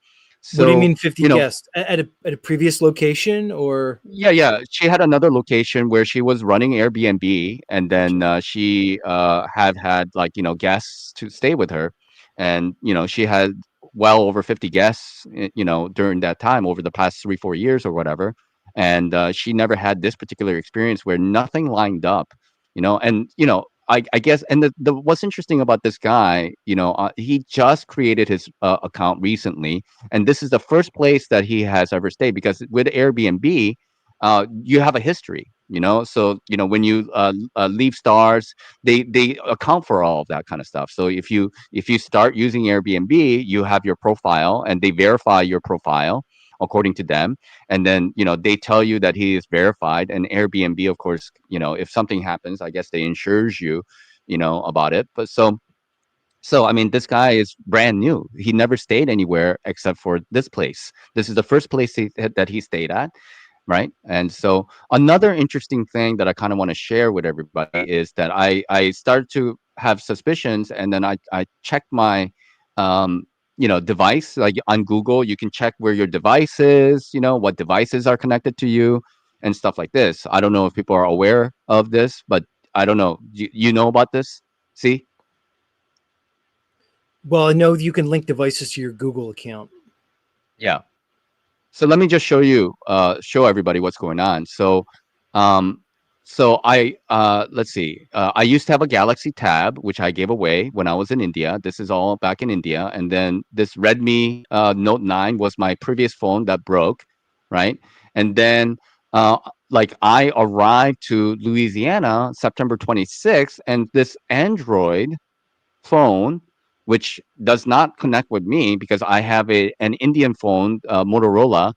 What do you So mean 50 guests at a previous location or? yeah, yeah. She had another location where she was running Airbnb, and then Gotcha. she had like guests to stay with her, and she had well over 50 guests, during that time over the past 3 4 years or whatever, and she never had this particular experience where nothing lined up, and I guess, and the what's interesting about this guy, he just created his account recently, and this is the first place that he has ever stayed, because with Airbnb, you have a history, so when you leave stars, they account for all of that kind of stuff. So if you start using Airbnb, you have your profile, and they verify your profile. according to them. And then, they tell you that he is verified. And Airbnb, of course, if something happens, I guess they insures you, about it. But so, I mean, this guy is brand new. He never stayed anywhere except for this place. This is the first place that he stayed at, right? And so another interesting thing that I kind of want to share with everybody is that I started to have suspicions, and then I checked my device. Like on Google, you can check where your device is, what devices are connected to you and stuff like this. I don't know if people are aware of this, but I don't know. You know about this? See? Well, I know you can link devices to your Google account. Yeah. So let me just show everybody what's going on. Um, let's see. I used to have a Galaxy Tab, which I gave away when I was in India. This is all back in India, and then this Redmi Note 9 was my previous phone that broke, right? And then, uh, like, I arrived to Louisiana September 26th, and this Android phone, which does not connect with me because I have an Indian phone, Motorola.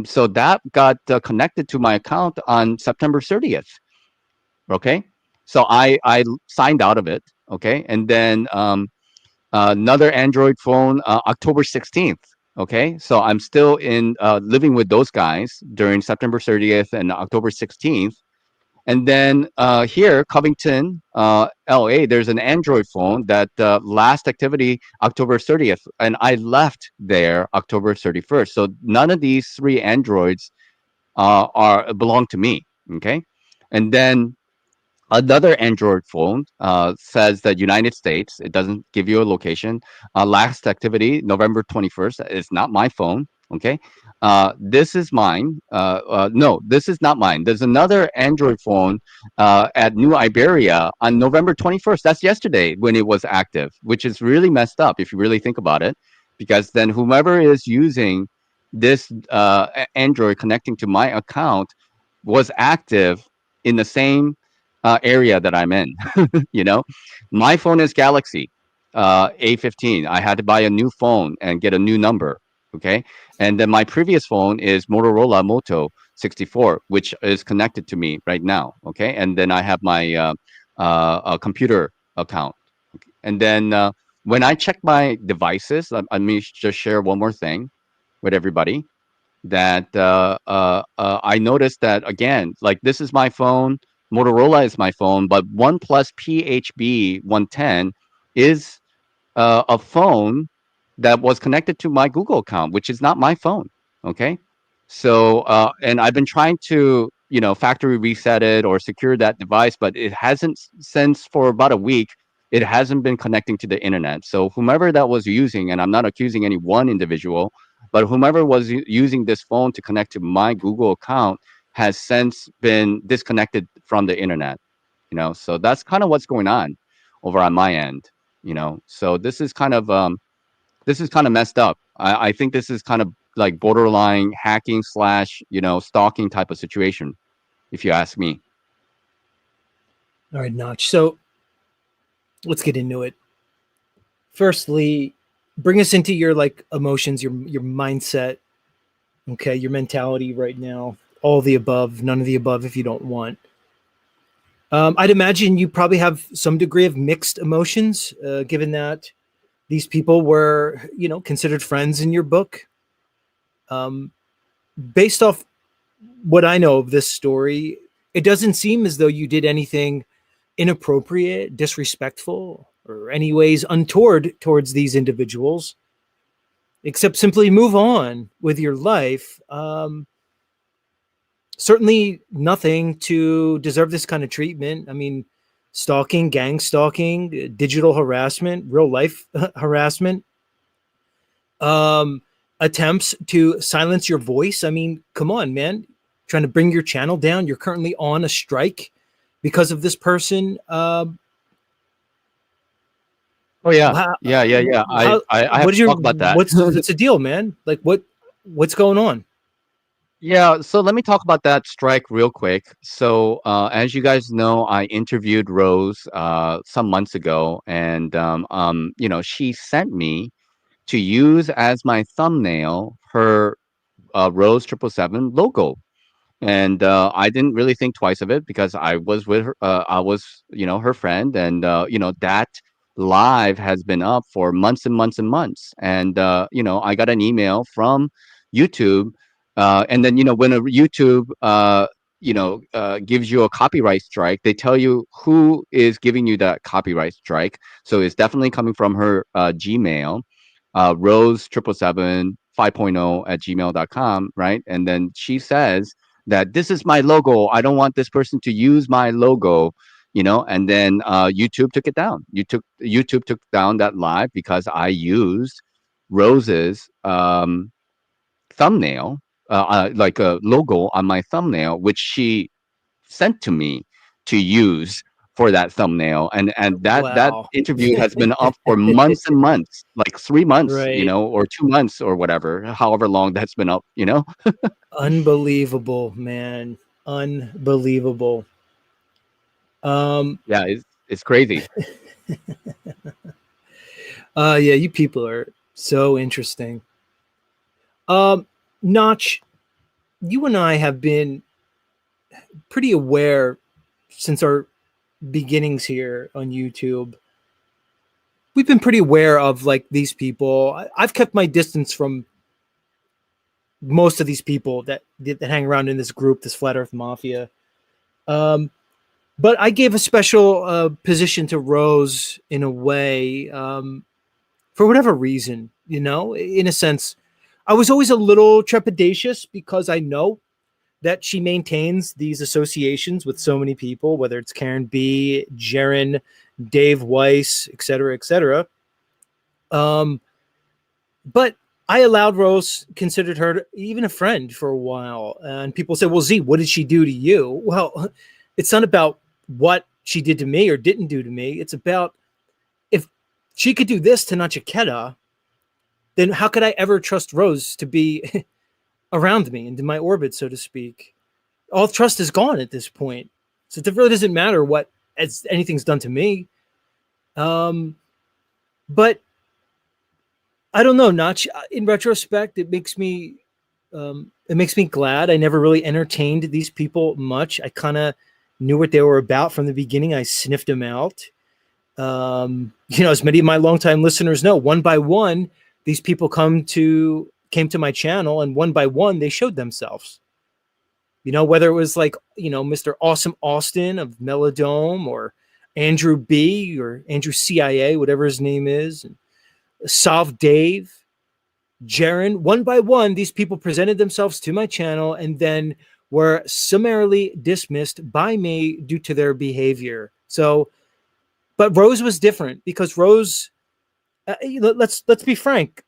So that got connected to my account on September 30th. Okay, so I signed out of it. Okay, and then another Android phone, October 16th. Okay, so I'm still in living with those guys during September 30th and October 16th. And then here, Covington, LA, there's an Android phone that last activity October 30th, and I left there October 31st. So none of these three Androids are belong to me. Okay, and then another Android phone says that United States. It doesn't give you a location. Last activity, November 21st. It's not my phone. Okay. This is mine. No, this is not mine. There's another Android phone at New Iberia on November 21st. That's yesterday when it was active, which is really messed up if you really think about it. Because then whomever is using this Android connecting to my account was active in the same area that I'm in. you know, my phone is Galaxy A15. I had to buy a new phone and get a new number. Okay, and then my previous phone is Motorola Moto 64, which is connected to me right now. Okay, and then I have my computer account. Okay. And then when I check my devices, let me just share one more thing with everybody that I noticed that again, like this is my phone, Motorola is my phone, but OnePlus PHB 110 is a phone that was connected to my Google account, which is not my phone. Okay, so and I've been trying to factory reset it or secure that device, but it hasn't since for about a week. It hasn't been connecting to the internet. So whomever that was using, and I'm not accusing any one individual, but whomever was using this phone to connect to my Google account has since been disconnected from the internet. So that's kind of what's going on over on my end. So this is kind of messed up. I think this is kind of like borderline hacking slash stalking type of situation, if you ask me. All right, Notch. So let's get into it. Firstly, bring us into your like emotions, your mindset, okay, your mentality right now. All the above, none of the above if you don't want. I'd imagine you probably have some degree of mixed emotions, given that these people were, considered friends in your book. Um, Based off what I know of this story, it doesn't seem as though you did anything inappropriate, disrespectful, or anyways untoward towards these individuals, except simply move on with your life. Certainly nothing to deserve this kind of treatment. I mean, stalking, gang stalking, digital harassment, real life harassment, um, attempts to silence your voice. I mean, come on, man. Trying to bring your channel down. You're currently on a strike because of this person. Oh yeah, How, yeah. I have what is to your, talk about that. what's the deal, man? Like what's going on? Yeah, so let me talk about that strike real quick. So, as you guys know, I interviewed Rose some months ago, and she sent me to use as my thumbnail her Rose 777 logo. And I didn't really think twice of it because I was with her. I was, her friend, and that live has been up for months and months and months. And I got an email from YouTube, and then when a YouTube gives you a copyright strike, they tell you who is giving you that copyright strike. So it's definitely coming from her Gmail, Rose 777 5.0 at gmail.com, right? And then she says that this is my logo. I don't want this person to use my logo, and then YouTube took it down. YouTube took down that live because I used Rose's thumbnail, like a logo on my thumbnail, which she sent to me to use for that thumbnail. And that Wow. interview has been up for months and months, like 3 months, Right. or 2 months or whatever, however long that's been up. Unbelievable, man. Unbelievable. Um, Yeah, it's crazy. yeah, you people are so interesting. Um, Notch, you and I have been pretty aware since our beginnings here on YouTube. We've been pretty aware of like these people. I've kept my distance from most of these people that hang around in this group, this Flat Earth Mafia. Um, but I gave a special position to Rose in a way, for whatever reason. In a sense, I was always a little trepidatious because I know that she maintains these associations with so many people, whether it's Karen B, Jaron, Dave Weiss, et cetera, et cetera. But I allowed Rose, considered her even a friend for a while. And people said, well, Z, what did she do to you? Well, it's not about what she did to me or didn't do to me. It's about if she could do this to Nachiketa, then how could I ever trust Rose to be around me into my orbit, so to speak? All trust is gone at this point. So it really doesn't matter what anything's done to me. But I don't know, Notch. In retrospect, it makes me glad. I never really entertained these people much. I kind of knew what they were about from the beginning. I sniffed them out. As many of my longtime listeners know, one by one, these people came to my channel, and one by one, they showed themselves. Whether it was like, Mr. Awesome Austin of Melodome, or Andrew B, or Andrew CIA, whatever his name is, and Solve Dave, Jaron. One by one, these people presented themselves to my channel and then were summarily dismissed by me due to their behavior. So, but Rose was different because Rose, let's be frank,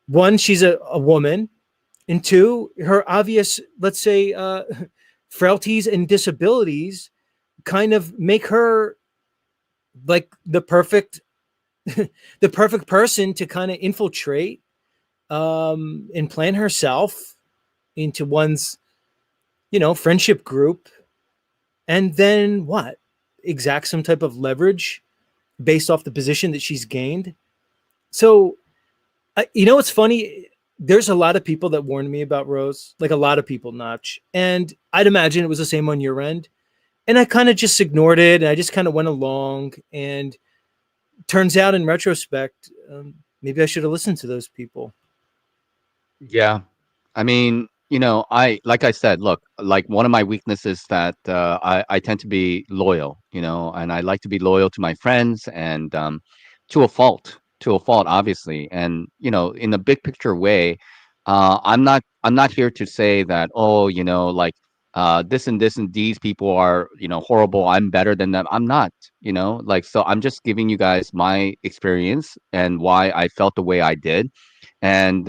one, she's a woman, and two, her obvious, let's say, frailties and disabilities kind of make her like the perfect person to kind of infiltrate and plan herself into one's friendship group, and then what, exact some type of leverage based off the position that she's gained. So it's funny, there's a lot of people that warned me about Rose, like a lot of people, Notch, and I'd imagine it was the same on your end, and I kind of just ignored it, and I just kind of went along. And turns out in retrospect, maybe I should have listened to those people. Yeah. I mean, like I said, look, like one of my weaknesses that I tend to be loyal, and I like to be loyal to my friends, and to a fault, obviously. And, in a big picture way, I'm not here to say that, oh, like this and this and these people are, horrible. I'm better than them. I'm not, like, so I'm just giving you guys my experience and why I felt the way I did. And,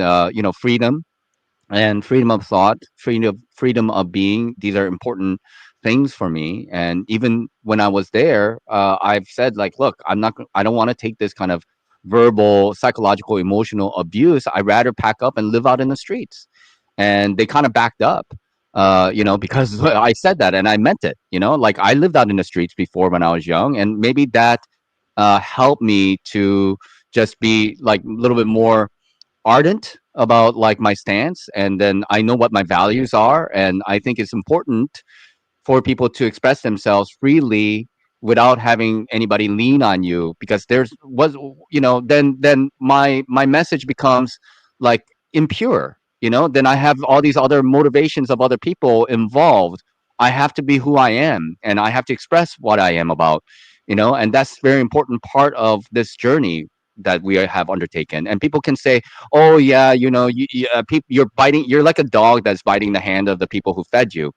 freedom of thought, freedom of being. These are important things for me. And even when I was there, I've said like, look, I don't want to take this kind of verbal, psychological, emotional abuse. I rather pack up and live out in the streets. And they kind of backed up, because I said that and I meant it. Like I lived out in the streets before when I was young, and maybe that helped me to just be like a little bit more ardent about like my stance, and then I know what my values are, and I think it's important for people to express themselves freely without having anybody lean on you, because there's was then my message becomes like impure. Then I have all these other motivations of other people involved. I have to be who I am, and I have to express what I am about. And that's very important part of this journey that we have undertaken. And people can say, oh yeah, you're like a dog that's biting the hand of the people who fed you.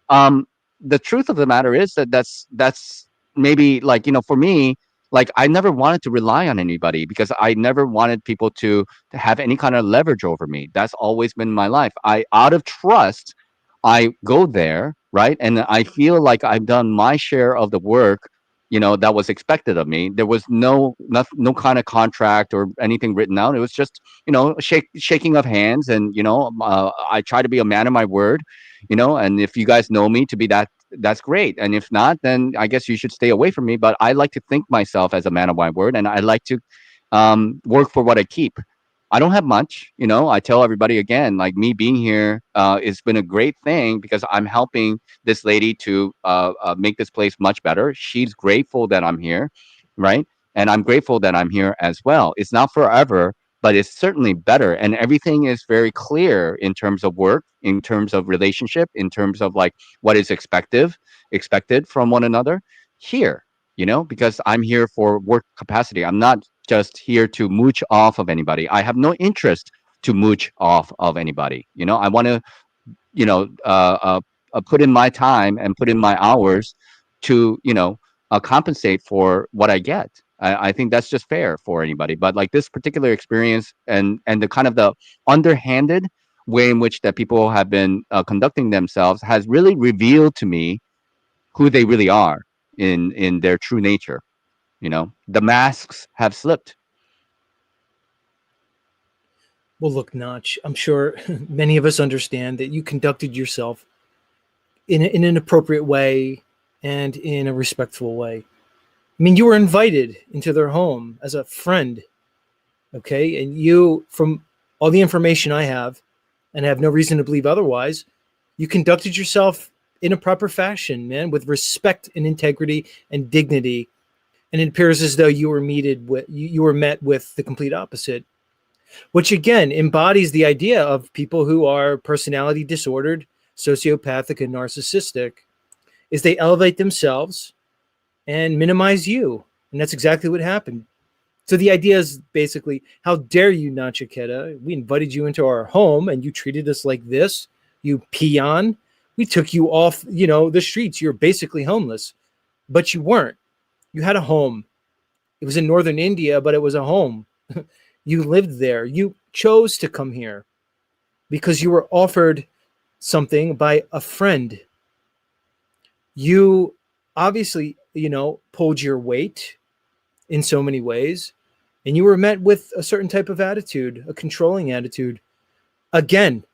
um the truth of the matter is that that's maybe, like, for me, like, I never wanted to rely on anybody, because I never wanted people to have any kind of leverage over me. That's always been my life. I Out of trust, I go there, right, and I feel like I've done my share of the work, that was expected of me. There was no kind of contract or anything written out. It was just, shaking of hands, and I try to be a man of my word. And if you guys know me to be that, that's great. And if not, then I guess you should stay away from me. But I like to think myself as a man of my word, and I like to work for what I keep. I don't have much. I tell everybody again, like, me being here, it's been a great thing, because I'm helping this lady to make this place much better. She's grateful that I'm here, right? And I'm grateful that I'm here as well. It's not forever, but it's certainly better. And everything is very clear in terms of work, in terms of relationship, in terms of like what is expected from one another here, because I'm here for work capacity. I'm not just here to mooch off of anybody. I have no interest to mooch off of anybody. I want to, you know, uh, uh, put in my time and put in my hours to, compensate for what I get. I think that's just fair for anybody. But like this particular experience, and the kind of the underhanded way in which that people have been conducting themselves, has really revealed to me who they really are in their true nature. The masks have slipped. Well, look, Notch, I'm sure many of us understand that you conducted yourself in an appropriate way and in a respectful way. I mean, you were invited into their home as a friend, okay? And you, from all the information I have, and I have no reason to believe otherwise, you conducted yourself in a proper fashion, man, with respect and integrity and dignity. And it appears as though you were met with the complete opposite, which again embodies the idea of people who are personality disordered, sociopathic, and narcissistic, is they elevate themselves and minimize you. And that's exactly what happened. So the idea is basically, how dare you, Nachiketa? We invited you into our home and you treated us like this, you peon. We took you off, the streets. You're basically homeless, but you weren't. You had a home. It was in northern India, but it was a home. You lived there. You chose to come here because you were offered something by a friend. You obviously, pulled your weight in so many ways, and you were met with a certain type of attitude, a controlling attitude. Again,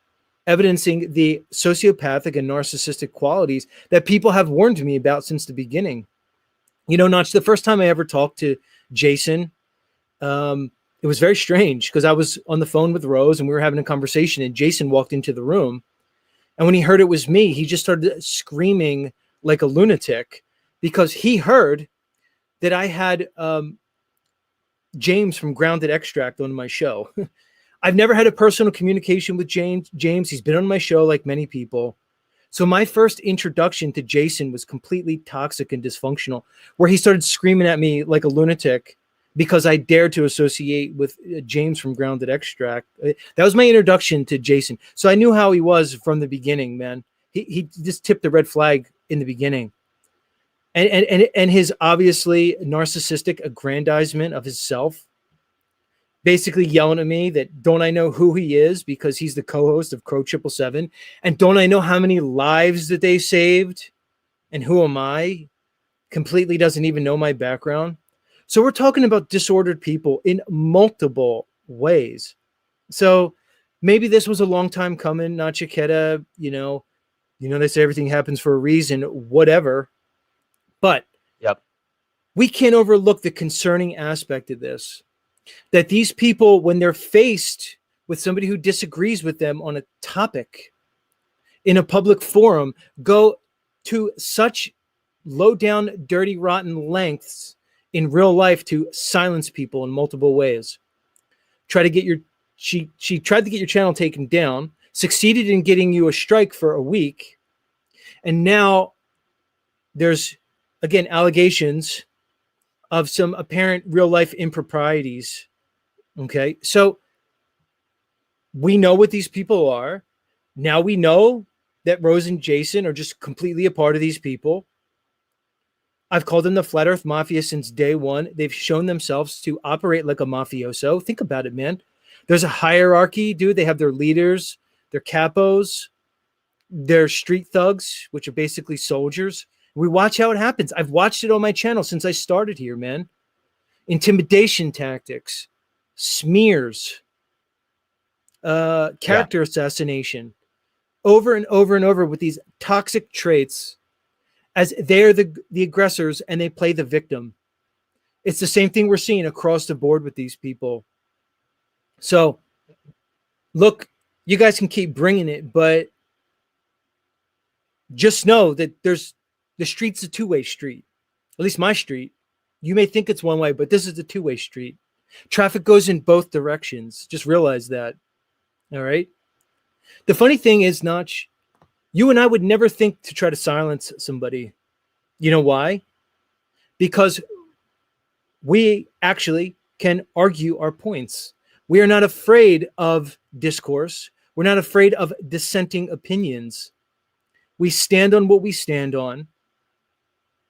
evidencing the sociopathic and narcissistic qualities that people have warned me about since the beginning. Notch, the first time I ever talked to Jason, it was very strange because I was on the phone with Rose and we were having a conversation, and Jason walked into the room. And when he heard it was me, he just started screaming like a lunatic because he heard that I had James from Grounded Extract on my show. I've never had a personal communication with James. He's been on my show like many people. So my first introduction to Jason was completely toxic and dysfunctional, where he started screaming at me like a lunatic because I dared to associate with James from Grounded Extract. That was my introduction to Jason. So I knew how he was from the beginning, man. He just tipped the red flag in the beginning. And his obviously narcissistic aggrandizement of himself, basically yelling at me that don't I know who he is because he's the co-host of Crow 777, and don't I know how many lives that they saved, and who am I? Completely doesn't even know my background. So we're talking about disordered people in multiple ways. So maybe this was a long time coming, Nachiketa. They say everything happens for a reason, whatever. But Yep. we can't overlook the concerning aspect of this, that these people, when they're faced with somebody who disagrees with them on a topic in a public forum go to such low down, dirty, rotten lengths in real life to silence people in multiple ways. Try to get your she tried to get your channel taken down, succeeded in getting you a strike for a week, and now there's again allegations of some apparent real life improprieties. Okay, so we know what these people are. Now we know that Rose and Jason are just completely a part of these people. I've called them the Flat Earth Mafia since day one. They've shown themselves to operate like a mafioso. Think about it, man. There's a hierarchy, dude. They have their leaders, their capos, their street thugs, which are basically soldiers. We watch how it happens. I've watched it on my channel since I started here, man. Intimidation tactics, smears, Yeah. character assassination, over and over and over with these toxic traits as they're the aggressors and they play the victim. It's the same thing we're seeing across the board with these people. So, look, you guys can keep bringing it, but just know that the street's a two-way street. At least my street. You may think it's one way, but this is a two-way street. Traffic goes in both directions. Just realize that. All right. The funny thing is, Notch, you and I would never think to try to silence somebody. You know why? Because we actually can argue our points. We are not afraid of discourse. We're not afraid of dissenting opinions. We stand on what we stand on,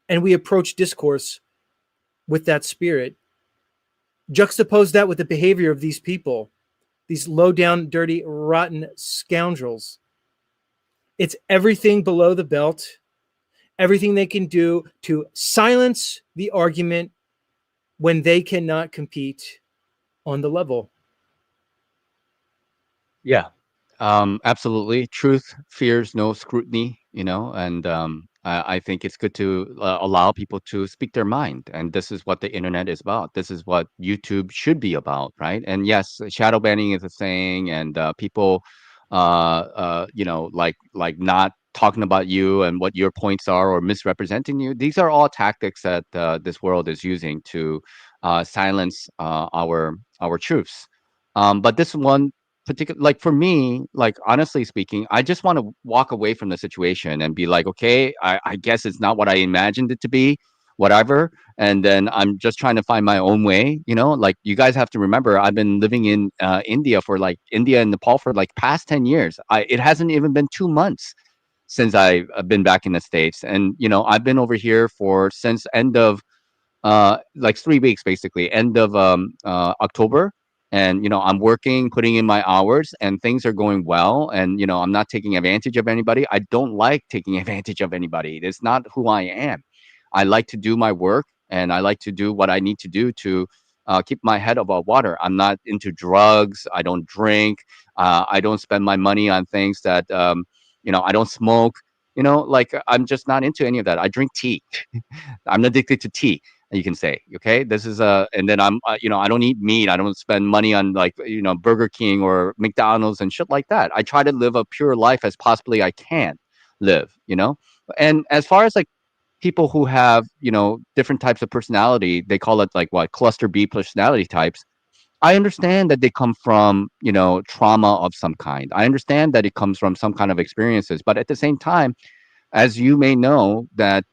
and we approach discourse with that spirit. Juxtapose that with the behavior of these people, these low down, dirty, rotten scoundrels. It's everything below the belt, everything they can do to silence the argument when they cannot compete on the level. Yeah, absolutely. Truth fears no scrutiny, and I think it's good to allow people to speak their mind. And this is what the internet is about. This is what YouTube should be about, right? And yes, shadow banning is a thing, and people, like not talking about you and what your points are or misrepresenting you. These are all tactics that this world is using to silence our truths. But this one particular, like for me, like honestly speaking, I just want to walk away from the situation and be like, okay, I guess it's not what I imagined it to be, whatever. And then I'm just trying to find my own way. Like you guys have to remember, I've been living in India and Nepal for like past 10 years. It hasn't even been 2 months since I've been back in the States. And I've been over here for since end of like 3 weeks, basically end of October. And I'm working, putting in my hours, and things are going well. And I'm not taking advantage of anybody. I don't like taking advantage of anybody. It's not who I am. I like to do my work, and I like to do what I need to do to keep my head above water. I'm not into drugs. I don't drink. I don't spend my money on things that I don't smoke. Like I'm just not into any of that. I drink tea. I'm addicted to tea, you can say. Okay, this is and then I'm I don't eat meat. I don't spend money on like Burger King or McDonald's and shit like that. I try to live a pure life as possibly I can live. And as far as like people who have different types of personality, they call it like what, cluster B personality types. I understand that they come from trauma of some kind. I understand that it comes from some kind of experiences, but at the same time, as you may know, that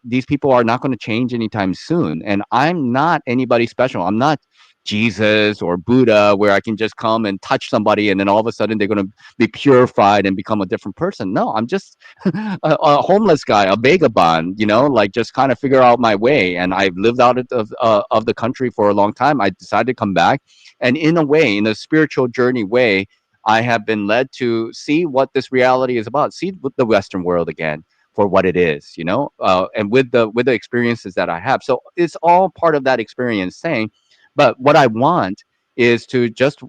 these people are not going to change anytime soon. And I'm not anybody special. I'm not Jesus or Buddha, where I can just come and touch somebody and then all of a sudden they're going to be purified and become a different person. No, I'm just a homeless guy, a vagabond, like just kind of figure out my way. And I've lived out of the country for a long time. I decided to come back. And in a way, in a spiritual journey way, I have been led to see what this reality is about, see the Western world again for what it is, and with the experiences that I have. So it's all part of that experience saying, but what I want is to just,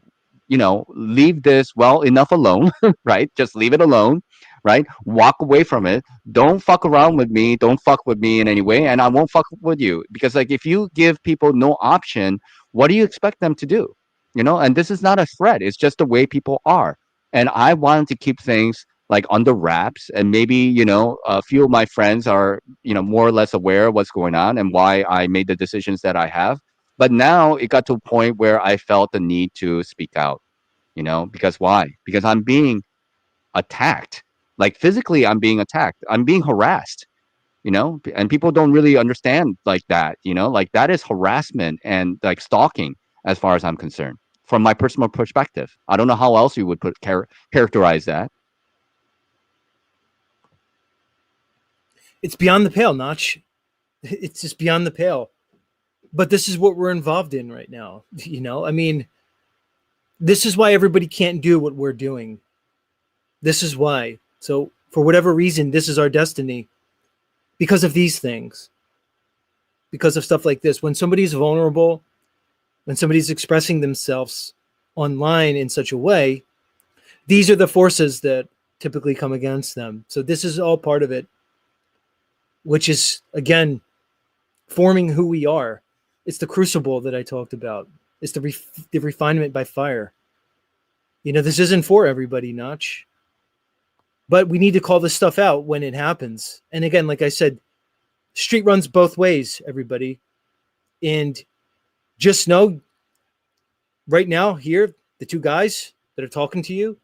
leave this well enough alone, right? Just leave it alone, right? Walk away from it. Don't fuck around with me. Don't fuck with me in any way. And I won't fuck with you because like, if you give people no option, what do you expect them to do? And this is not a threat. It's just the way people are. And I wanted to keep things like under wraps, and maybe, a few of my friends are, more or less aware of what's going on and why I made the decisions that I have. But now it got to a point where I felt the need to speak out, because why? Because I'm being attacked. Like physically, I'm being attacked. I'm being harassed, and people don't really understand like that, like that is harassment and like stalking as far as I'm concerned from my personal perspective. I don't know how else you would characterize that. It's beyond the pale, Notch. It's just beyond the pale. But this is what we're involved in right now. I mean, this is why everybody can't do what we're doing. This is why. So, for whatever reason, this is our destiny because of these things, because of stuff like this. When somebody's vulnerable, when somebody's expressing themselves online in such a way, these are the forces that typically come against them. So, this is all part of it, which is, again, forming who we are. It's the crucible that I talked about. It's the refinement by fire. This isn't for everybody, Notch. But we need to call this stuff out when it happens. And again, like I said, street runs both ways, everybody. And just know right now, here, the two guys that are talking to you,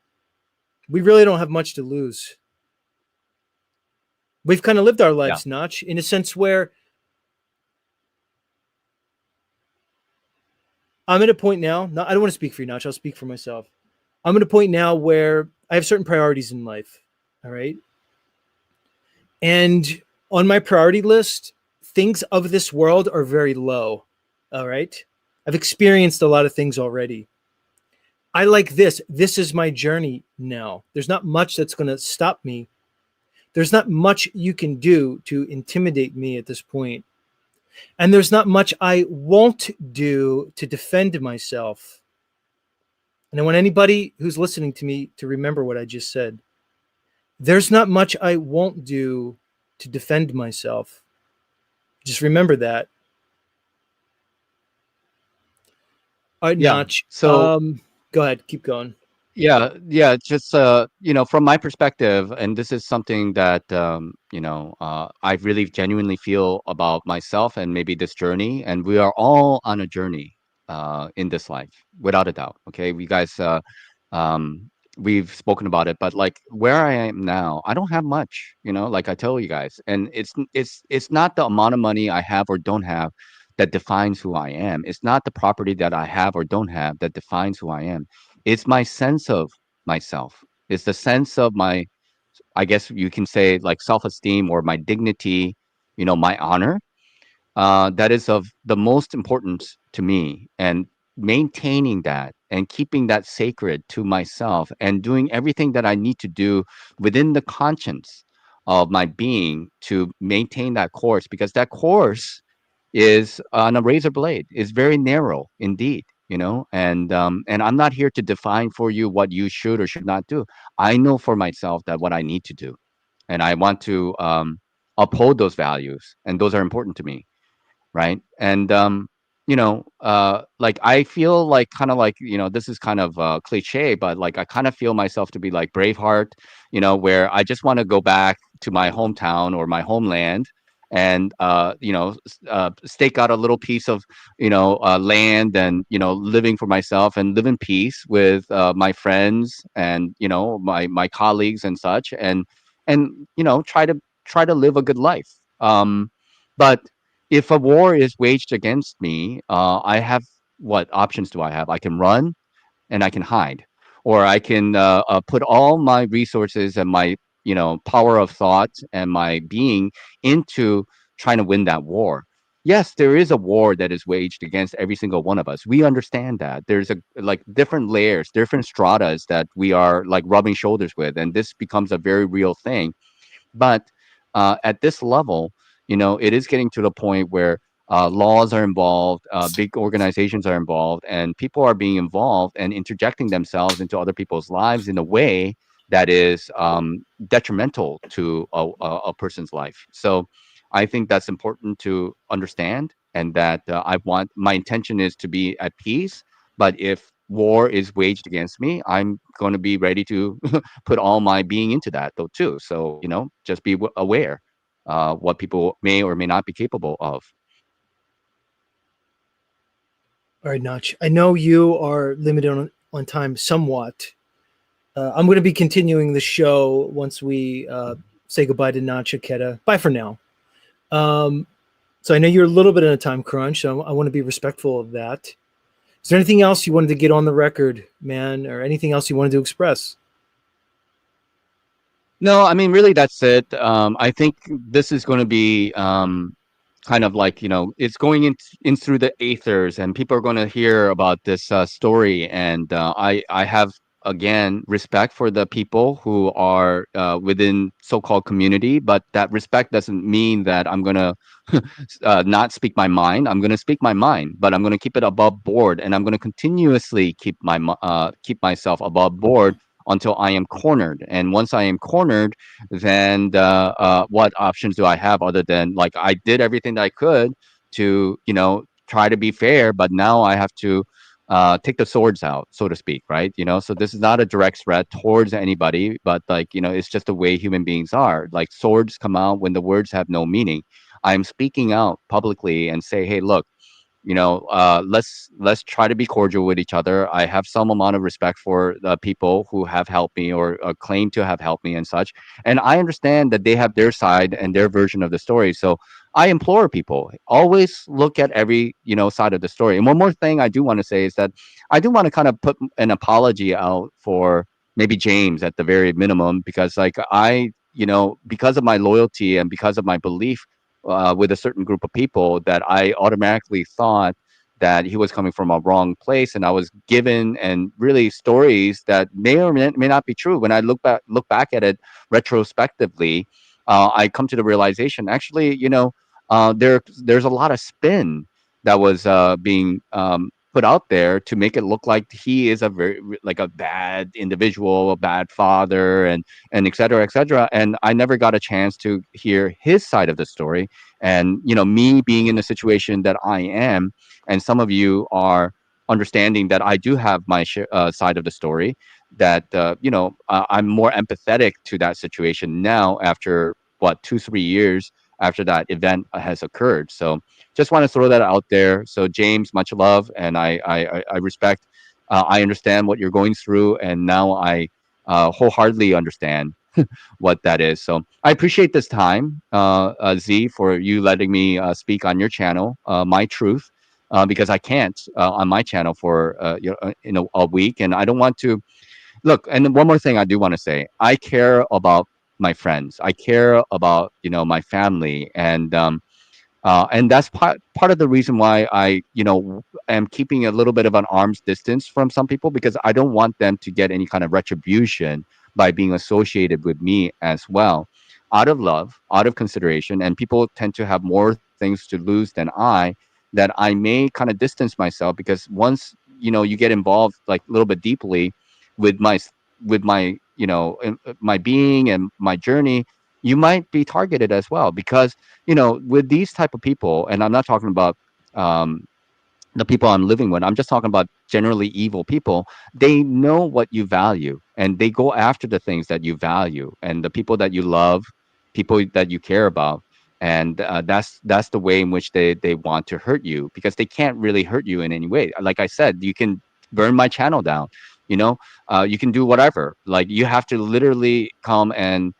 we really don't have much to lose. We've kind of lived our Yeah. lives, Notch, in a sense where I'm at a point now. I don't want to speak for you, Notch. I'll speak for myself. I'm at a point now where I have certain priorities in life. All right. And on my priority list, things of this world are very low. All right. I've experienced a lot of things already. I like this. This is my journey now. There's not much that's going to stop me. There's not much you can do to intimidate me at this point. And there's not much I won't do to defend myself. And I want anybody who's listening to me to remember what I just said. There's not much I won't do to defend myself. Just remember that. All right, Yeah. Notch. So Go ahead. Keep going. yeah, yeah, just from my perspective, and this is something that I really genuinely feel about myself and maybe this journey, and we are all on a journey in this life, without a doubt. Okay, we guys, um, we've spoken about it, but like where I am now, I don't have much, like I tell you guys, and it's not the amount of money I have or don't have that defines who I am. It's not the property that I have or don't have that defines who I am. It's my sense of myself. It's the sense of my, I guess you can say, like self-esteem or my dignity, my honor. That is of the most importance to me. And maintaining that and keeping that sacred to myself and doing everything that I need to do within the conscience of my being to maintain that course, because that course is on a razor blade, is very narrow indeed, and I'm not here to define for you what you should or should not do. I know for myself that what I need to do, and I want to uphold those values, and those are important to me, right? And like I feel like kind of like, this is kind of cliche, but like I kind of feel myself to be like Braveheart, where I just want to go back to my hometown or my homeland and stake out a little piece of land, and living for myself and live in peace with my friends and my colleagues and such, and try to live a good life. But if a war is waged against me, I have, what options do I have? I can run and I can hide, or I can put all my resources and my power of thought and my being into trying to win that war. Yes, there is a war that is waged against every single one of us. We understand that there's a like different layers, different stratas that we are like rubbing shoulders with, and this becomes a very real thing. But at this level, it is getting to the point where laws are involved, big organizations are involved, and people are being involved and interjecting themselves into other people's lives in a way that is detrimental to a person's life. So I think that's important to understand, and that my intention is to be at peace. But if war is waged against me, I'm going to be ready to put all my being into that though too. So just be aware what people may or may not be capable of. All right, Notch. I know you are limited on time somewhat. I'm going to be continuing the show once we say goodbye to Nachiketa. Bye for now. Um, so I know you're a little bit in a time crunch, so I want to be respectful of that. Is there anything else you wanted to get on the record, man, or anything else you wanted to express? No, I mean, really, that's it. I think this is going to be kind of like, it's going in through the aethers, and people are going to hear about this story. And I have, again, respect for the people who are within so-called community, but that respect doesn't mean that I'm going to not speak my mind. I'm going to speak my mind, but I'm going to keep it above board, and I'm going to continuously keep myself above board until I am cornered. And once I am cornered, then what options do I have other than, like, I did everything that I could to try to be fair, but now I have to take the swords out, so to speak, right? So this is not a direct threat towards anybody, but, like, it's just the way human beings are. Like, swords come out when the words have no meaning. I'm speaking out publicly and say, hey, look, let's try to be cordial with each other. I have some amount of respect for the people who have helped me, or claim to have helped me and such, and I understand that they have their side and their version of the story. So I implore people, always look at every side of the story. And one more thing I do want to say is that I do want to kind of put an apology out for maybe James at the very minimum, because, like, because of my loyalty and because of my belief with a certain group of people, that I automatically thought that he was coming from a wrong place, and I was given and really stories that may or may not be true. When I look back at it retrospectively, I come to the realization, actually, there's a lot of spin that was being put out there to make it look like he is a very, like, a bad individual, a bad father, and et cetera, et cetera. And I never got a chance to hear his side of the story. And me being in the situation that I am, and some of you are understanding that I do have my side of the story, that I'm more empathetic to that situation now, after what, 2-3 years after that event has occurred. So just want to throw that out there. So James, much love, and I respect. I understand what you're going through, and now I wholeheartedly understand what that is. So I appreciate this time, Z, for you letting me speak on your channel, My Truth, because I can't on my channel for a week, and I don't want to look. And one more thing I do want to say: I care about my friends. I care about my family, and that's part of the reason why I am keeping a little bit of an arm's distance from some people, because I don't want them to get any kind of retribution by being associated with me as well, out of love, out of consideration. And people tend to have more things to lose than that I may kind of distance myself, because once you get involved, like, a little bit deeply with my my being and my journey, you might be targeted as well. Because with these type of people, and I'm not talking about um, the people I'm living with, I'm just talking about generally evil people. They know what you value, and they go after the things that you value, and the people that you love, people that you care about. And that's the way in which they want to hurt you, because they can't really hurt you in any way. Like I said, you can burn my channel down, you know you can do whatever. Like, you have to literally come and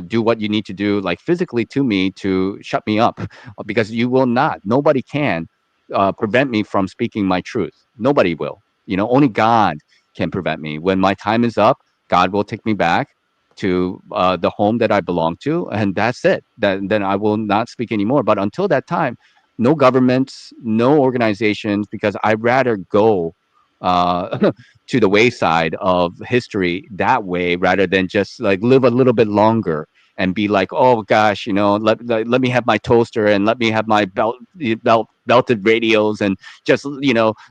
do what you need to do, like, physically to me, to shut me up, because you will not, nobody can prevent me from speaking my truth. Nobody will. Only God can prevent me. When my time is up, God will take me back to the home that I belong to, and that's it. Then I will not speak anymore. But until that time, no governments, no organizations, because I'd rather go to the wayside of history that way, rather than just, like, live a little bit longer and be like, oh gosh, let me have my toaster, and let me have my belted radios, and just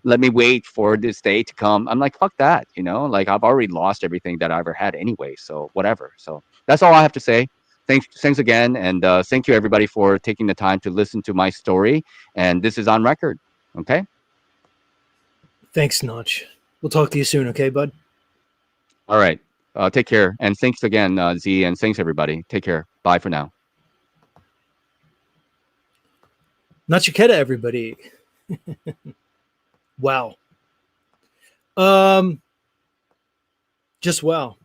let me wait for this day to come. I'm like, fuck that. Like, I've already lost everything that I ever had anyway, so whatever. So that's all I have to say. Thanks again, and thank you, everybody, for taking the time to listen to my story. And this is on record. Okay. Thanks, Notch. We'll talk to you soon, okay, bud? All right. Take care. And thanks again, Z, and thanks everybody. Take care. Bye for now. Nachiketa, everybody. Wow. Um, just wow.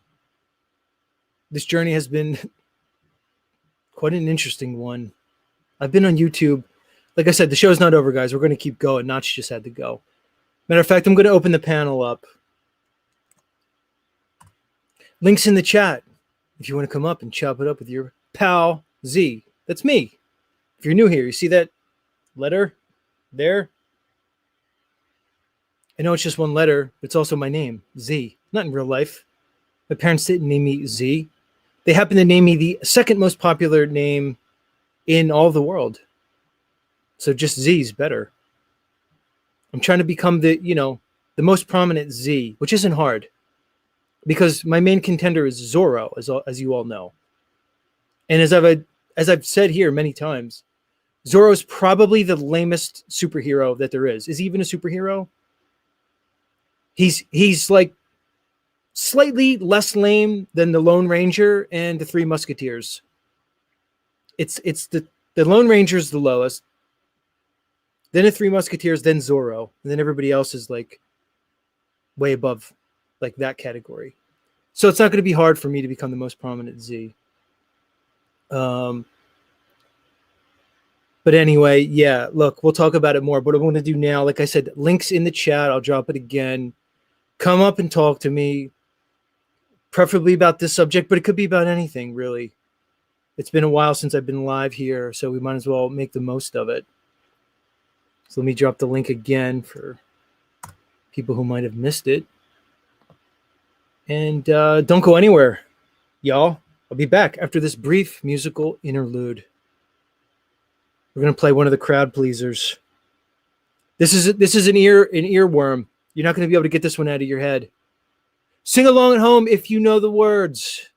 This journey has been quite an interesting one. I've been on YouTube. Like I said, the show's not over, guys. We're going to keep going. Notch just had to go. Matter of fact, I'm going to open the panel up. Links in the chat if you want to come up and chop it up with your pal Z. That's me. If you're new here, you see that letter there? I know it's just one letter, but it's also my name, Z. Not in real life. My parents didn't name me Z. They happened to name me the second most popular name in all the world. So just Z is better. I'm trying to become the most prominent Z, which isn't hard because my main contender is Zorro, as you all know. And as I've said here many times, Zorro is probably the lamest superhero that there is. Is he even a superhero? He's like slightly less lame than the Lone Ranger and the Three Musketeers. It's the Lone Ranger's the lowest, then the Three Musketeers, then Zorro, and then everybody else is like way above like that category. So it's not going to be hard for me to become the most prominent Z. But anyway, yeah, look, we'll talk about it more. What I'm going to do now, like I said, links in the chat. I'll drop it again. Come up and talk to me, preferably about this subject, but it could be about anything, really. It's been a while since I've been live here, so we might as well make the most of it. So let me drop the link again for people who might have missed it. And don't go anywhere, y'all. I'll be back after this brief musical interlude. We're going to play one of the crowd pleasers. This is an earworm. You're not going to be able to get this one out of your head. Sing along at home if you know the words.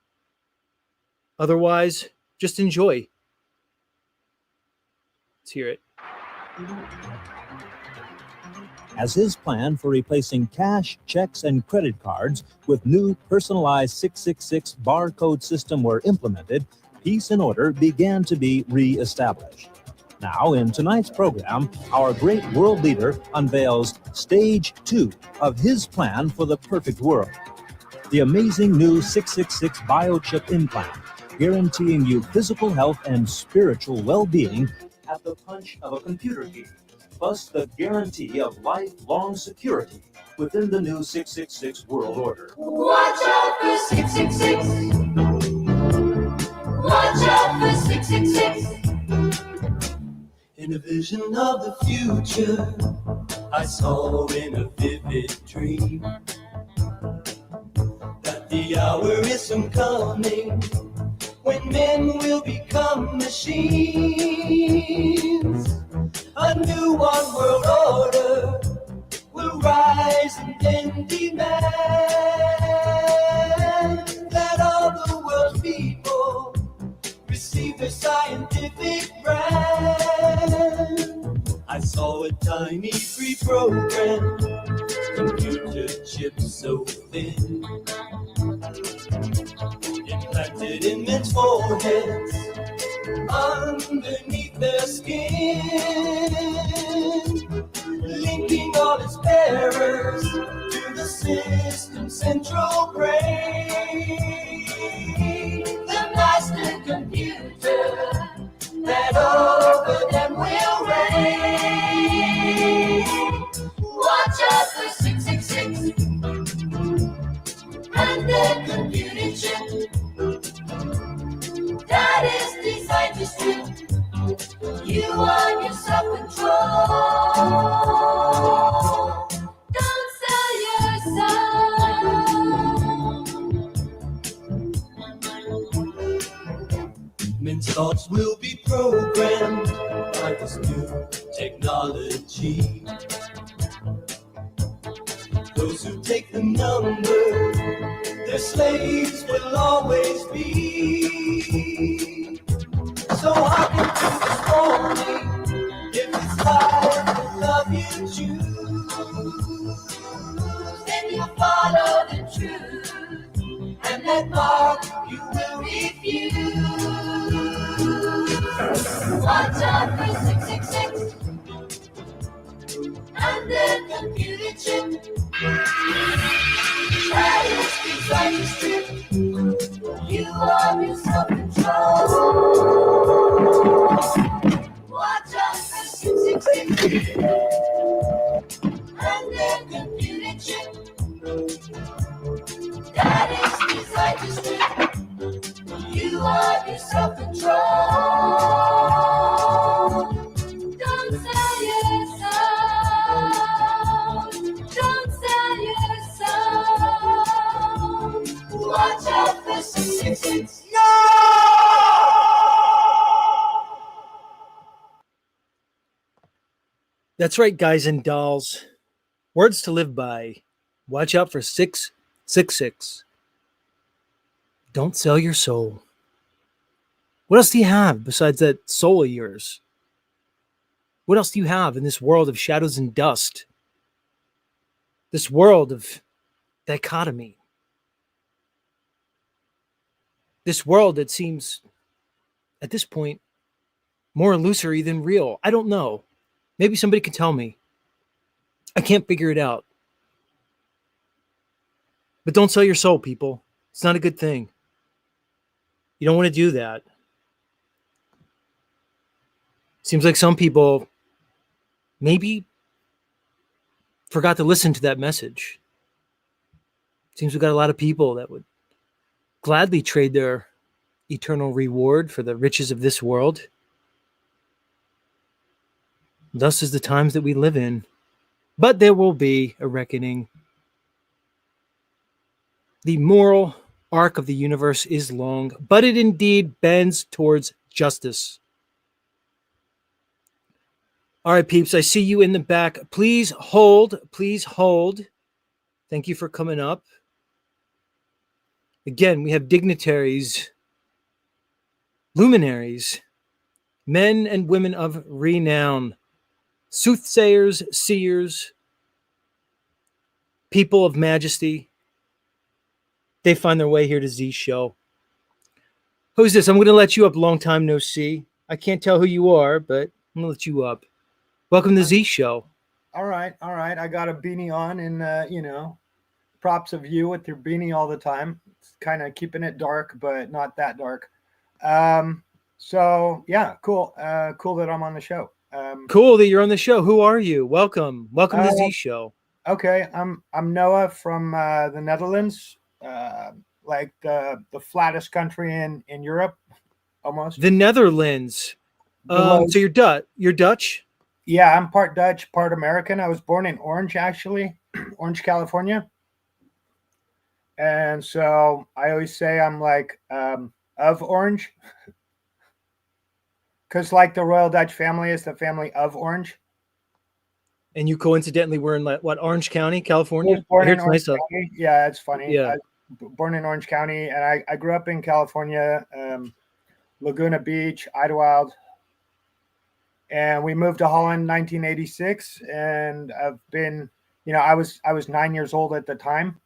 Otherwise, just enjoy. Let's hear it. As his plan for replacing cash, checks, and credit cards with new personalized 666 barcode system were implemented, peace and order began to be re-established. Now, in tonight's program, our great world leader unveils stage 2 of his plan for the perfect world. The amazing new 666 biochip implant, guaranteeing you physical health and spiritual well-being at the punch of a computer key, plus the guarantee of lifelong security within the new 666 world order. Watch out for 666. Watch out for 666. In a vision of the future, I saw in a vivid dream that the hour is soon coming when men will become machines. A new one world order will rise and then demand that all the world's people receive their scientific brand. I saw a tiny pre-programmed computer chip so thin, implanted in men's foreheads underneath their skin, linking all its bearers to the system's central brain. The master computer that over them will reign. Watch out for 666 and their computer chip that is designed to strip you on your self-control. Don't sell your soul. Men's thoughts will be programmed by this new technology. Those who take the number, their slaves will always be. So hop into this morning, if it's life and love you choose, Then you you. Watch out for 666 and the computer chip. That is beside the strip. You are your self-control. Watch out for 666 and the computer chip. That is beside the strip. You are your self-control. Don't sell your soul. Don't sell your soul. Watch out for 666. That's right, guys and dolls. Words to live by. Watch out for 666. Don't sell your soul. What else do you have besides that soul of yours? What else do you have in this world of shadows and dust? This world of dichotomy? This world that seems, at this point, more illusory than real. I don't know. Maybe somebody can tell me. I can't figure it out. But don't sell your soul, people. It's not a good thing. You don't want to do that. Seems like some people maybe forgot to listen to that message. Seems we've got a lot of people that would gladly trade their eternal reward for the riches of this world. Thus is the times that we live in. But there will be a reckoning. The moral arc of the universe is long, but it indeed bends towards justice. All right, peeps, I see you in the back. Please hold. Please hold. Thank you for coming up. Again, we have dignitaries, luminaries, men and women of renown, soothsayers, seers, people of majesty. They find their way here to Z Show. Who's this? I'm going to let you up. Long time no see. I can't tell who you are, but I'm going to let you up. Welcome to Z Show. All right. I got a beanie on, and props of you with your beanie all the time. It's kind of keeping it dark, but not that dark. So yeah, cool. Cool that I'm on the show. Cool that you're on the show. Who are you? Welcome to Z Show. Okay, I'm Noah from the Netherlands, like the flattest country in Europe, almost. The Netherlands. So you're Dutch? Yeah, I'm part Dutch, part American. I was born in Orange, actually, Orange, California. And so I always say I'm like of Orange, because like the Royal Dutch family is the family of Orange. And you coincidentally were in what, Orange County, California? Born in Orange County. Yeah, it's funny. Yeah. Born in Orange County, and I grew up in California, Laguna Beach, Idlewild. And we moved to Holland in 1986, and I've been, I was 9 years old at the time.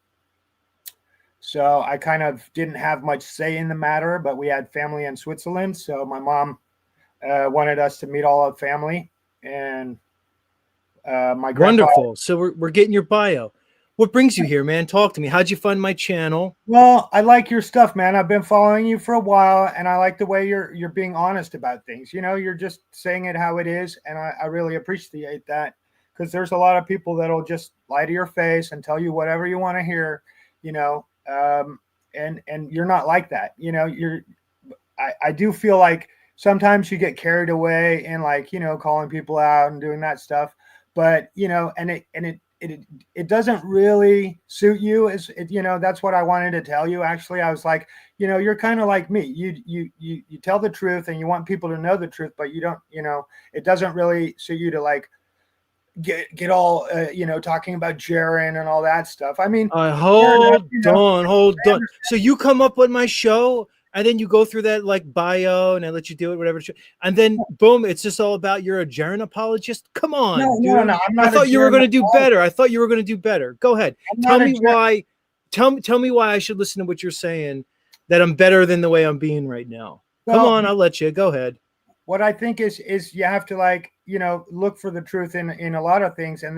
So I kind of didn't have much say in the matter, but we had family in Switzerland. So my mom wanted us to meet all our family, and my grandpa. Wonderful. So we're getting your bio. What brings you here, man? Talk to me. How'd you find my channel? Well, I like your stuff, man. I've been following you for a while, and I like the way you're being honest about things. You're just saying it how it is, and I really appreciate that, because there's a lot of people that'll just lie to your face and tell you whatever you want to hear, and you're not like that. I do feel like sometimes you get carried away in calling people out and doing that stuff, but it doesn't really suit you. That's what I wanted to tell you. Actually, I was like, you're kind of like me. You tell the truth and you want people to know the truth, but you don't, it doesn't really suit you to like get all, talking about Jaren and all that stuff. I mean, hold on. So you come up on my show and then you go through that like bio and I let you do it, whatever. And then boom, it's just all about you're a Jaren apologist. Come on, dude. No, I'm not. I thought you were going to do better. Go ahead. Tell me why I should listen to what you're saying that I'm better than the way I'm being right now. Come Well, on, I'll let you go ahead. what I think is you have to like, look for the truth in a lot of things, and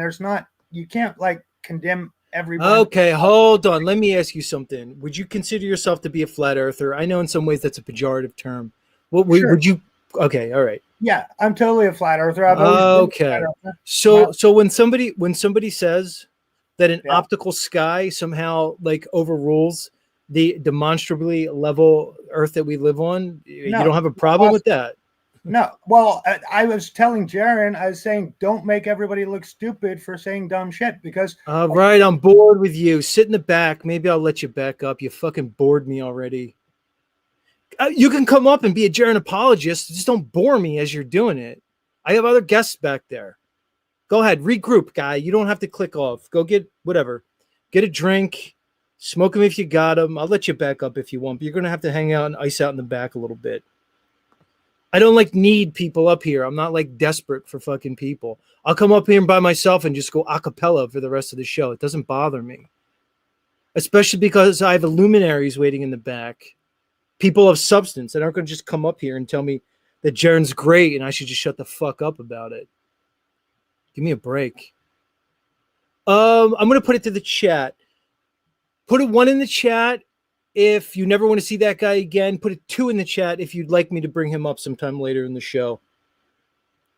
you can't like condemn everyone. Okay, hold on. Let me ask you something. Would you consider yourself to be a flat earther? I know in some ways that's a pejorative term. What Sure. would you? Okay, all right. Yeah, I'm totally a flat earther. I've always been a Okay. flat earther. So when somebody says that an Yeah. optical sky somehow like overrules the demonstrably level Earth that we live on, you No, don't have a problem with that. No, well, I was telling Jaron, I was saying, don't make everybody look stupid for saying dumb shit, because All right, I'm bored with you. Sit in the back. Maybe I'll let you back up. You fucking bored me already. You can come up and be a Jaron apologist. Just don't bore me as you're doing it. I have other guests back there. Go ahead, regroup, guy. You don't have to click off. Go get whatever. Get a drink. Smoke them if you got them. I'll let you back up if you want, but you're going to have to hang out and ice out in the back a little bit. I don't like need people up here. I'm not like desperate for fucking people. I'll come up here by myself and just go a cappella for the rest of the show. It doesn't bother me. Especially because I have luminaries waiting in the back. People of substance that aren't going to just come up here and tell me that Jaren's great and I should just shut the fuck up about it. Give me a break. I'm going to put it to the chat. Put a 1 in the chat if you never want to see that guy again. Put a 2 in the chat if you'd like me to bring him up sometime later in the show.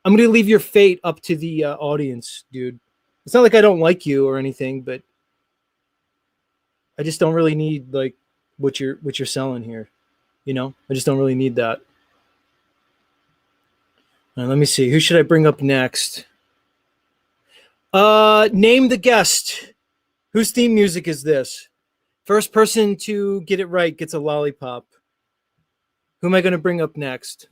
I'm going to leave your fate up to the audience, dude. It's not like I don't like you or anything, but I just don't really need like what you're selling here. You know, I just don't really need that. Let me see. Who should I bring up next? Name the guest. Whose theme music is this? First person to get it right gets a lollipop. Who am I going to bring up next?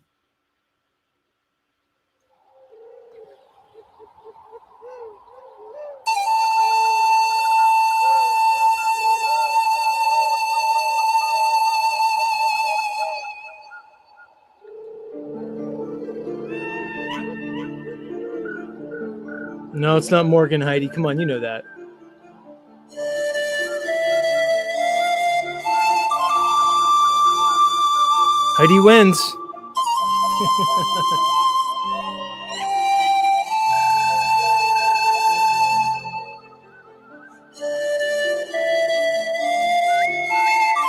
No, it's not Morgan Heidi. Come on, you know that. Heidi wins.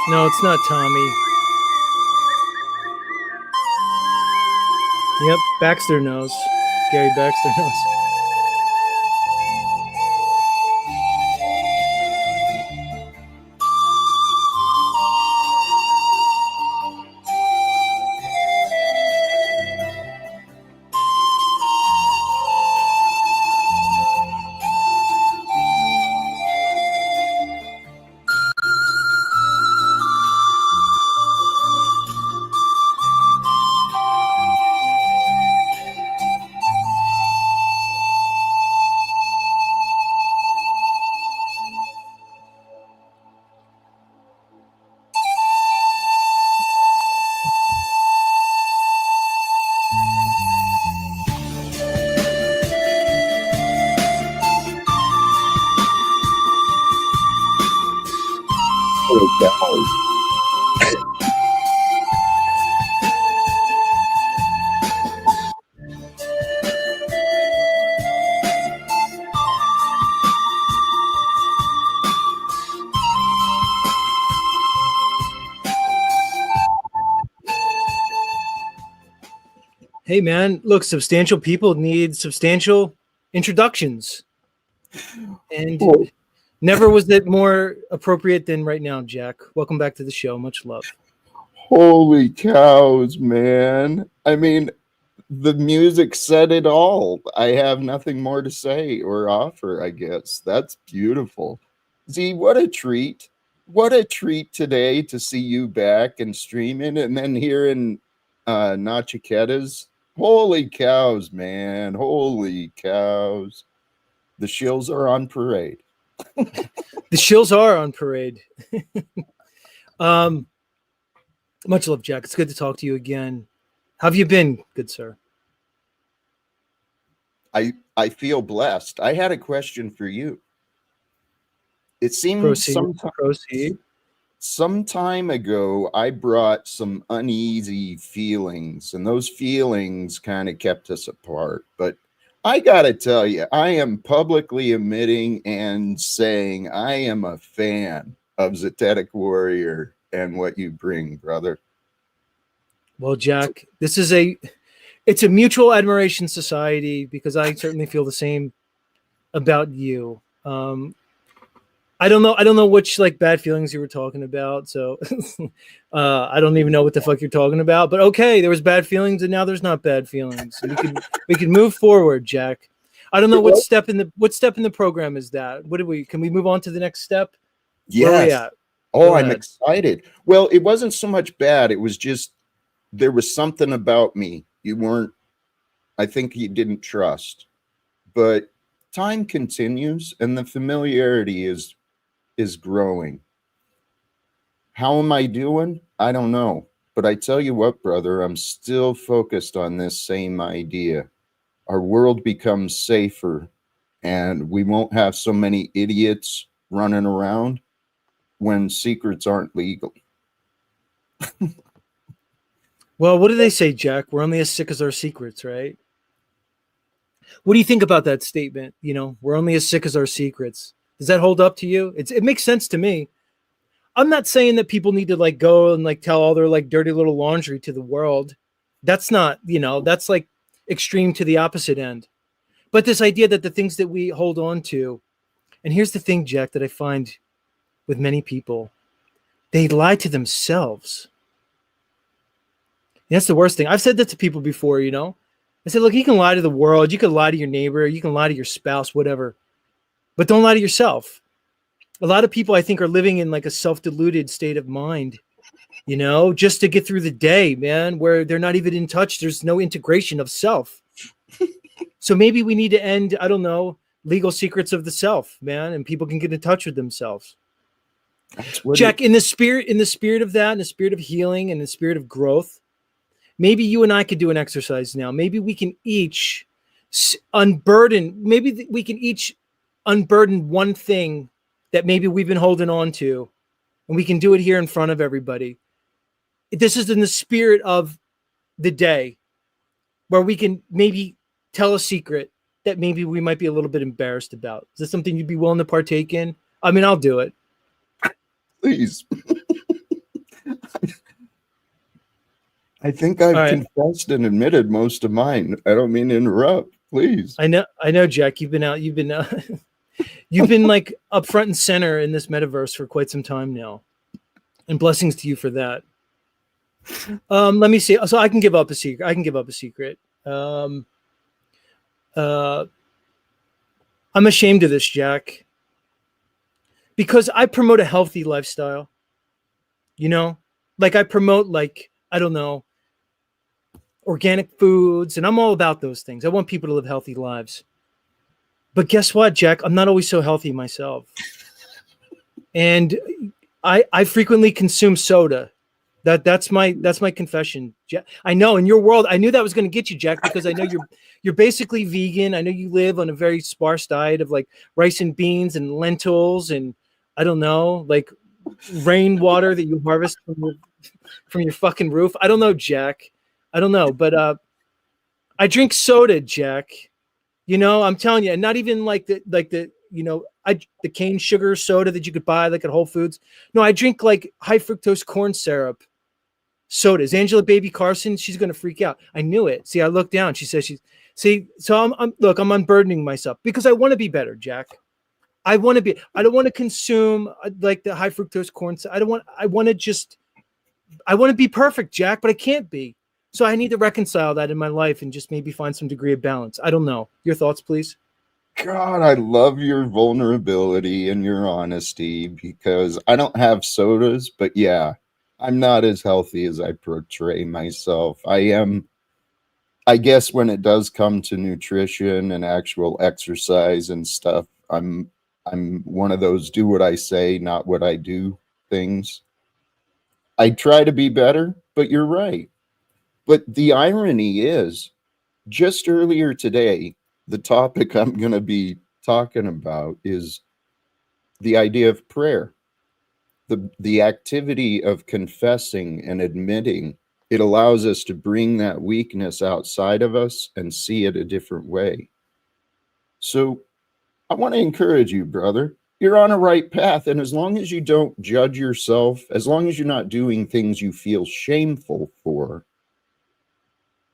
No, it's not Tommy. Yep, Baxter knows. Gary Baxter knows. Hey, man, look, substantial people need substantial introductions. And never was it more appropriate than right now, Jack. Welcome back to the show. Much love. Holy cows, man. I mean, the music said it all. I have nothing more to say or offer, I guess. That's beautiful. Z, what a treat. What a treat today to see you back and streaming, and then here in Nachiketa's. Holy cows, man. Holy cows. The Shills are on parade. The Shills are on parade. Much love, Jack. It's good to talk to you again. How have you been, good sir? I feel blessed. I had a question for you. It seems Proceed. sometimes Proceed. some time ago, I brought some uneasy feelings, and those feelings kind of kept us apart. But I got to tell you, I am publicly admitting and saying I am a fan of Zetetic Warrior and what you bring, brother. Well, Jack, it's a mutual admiration society because I certainly feel the same about you. I don't know which like bad feelings you were talking about, so I don't even know what the fuck you're talking about. But okay, there was bad feelings, and now there's not bad feelings. We can move forward, Jack. I don't know what step in the program is that. Can we move on to the next step? Where are we Yes. at? Oh, Go I'm ahead. excited. Well, it wasn't so much bad. It was just there was something about me you weren't, I think you didn't trust. But time continues and the familiarity is growing. How am I doing? I don't know. But I tell you what, brother, I'm still focused on this same idea. Our world becomes safer and we won't have so many idiots running around when secrets aren't legal. Well, what do they say, Jack? We're only as sick as our secrets, right? What do you think about that statement? You know, we're only as sick as our secrets. Does that hold up to you? It makes sense to me. I'm not saying that people need to like go and like tell all their like dirty little laundry to the world. That's not, that's like extreme to the opposite end. But this idea that the things that we hold on to, and here's the thing, Jack, that I find with many people, they lie to themselves. That's the worst thing. I've said that to people before, I said, look, you can lie to the world, you can lie to your neighbor, you can lie to your spouse, whatever, but don't lie to yourself. A lot of people, I think, are living in like a self-deluded state of mind, just to get through the day, man, where they're not even in touch. There's no integration of self. So maybe we need to end, I don't know, legal secrets of the self, man, and people can get in touch with themselves. Jack, in the spirit of that, in the spirit of healing, and the spirit of growth, maybe you and I could do an exercise now. Maybe we can each unburden one thing that maybe we've been holding on to, and we can do it here in front of everybody. This is in the spirit of the day where we can maybe tell a secret that maybe we might be a little bit embarrassed about. Is this something you'd be willing to partake in? I mean, I'll do it. Please. I think I've confessed and admitted most of mine. I don't mean to interrupt. Please. I know, Jack. You've been like up front and center in this metaverse for quite some time now, and blessings to you for that. Let me see. So I can give up a secret. I'm ashamed of this, Jack, because I promote a healthy lifestyle. Like I promote, like, I don't know, organic foods, and I'm all about those things. I want people to live healthy lives. But guess what, Jack? I'm not always so healthy myself. And I frequently consume soda. That's my confession, Jack. I know in your world, I knew that was going to get you, Jack, because I know you're basically vegan. I know you live on a very sparse diet of like rice and beans and lentils and I don't know, like rainwater that you harvest from your fucking roof. I don't know, Jack. I don't know, but I drink soda, Jack. I'm telling you, and not even like the the cane sugar soda that you could buy like at Whole Foods. No, I drink like high fructose corn syrup sodas. Angela Baby Carson, she's gonna freak out. I knew it. See, I looked down. She says so I'm unburdening myself because I want to be better, Jack. I don't want to consume like the high fructose corn. I want to be perfect, Jack, but I can't be. So I need to reconcile that in my life and just maybe find some degree of balance. I don't know. Your thoughts, please. God, I love your vulnerability and your honesty because I don't have sodas, but yeah, I'm not as healthy as I portray myself. I guess when it does come to nutrition and actual exercise and stuff, I'm one of those do what I say, not what I do things. I try to be better, but you're right. But the irony is, just earlier today, the topic I'm going to be talking about is the idea of prayer. the activity of confessing and admitting, it allows us to bring that weakness outside of us and see it a different way. So I want to encourage you, brother. You're on a right path. And as long as you don't judge yourself, as long as you're not doing things you feel shameful for,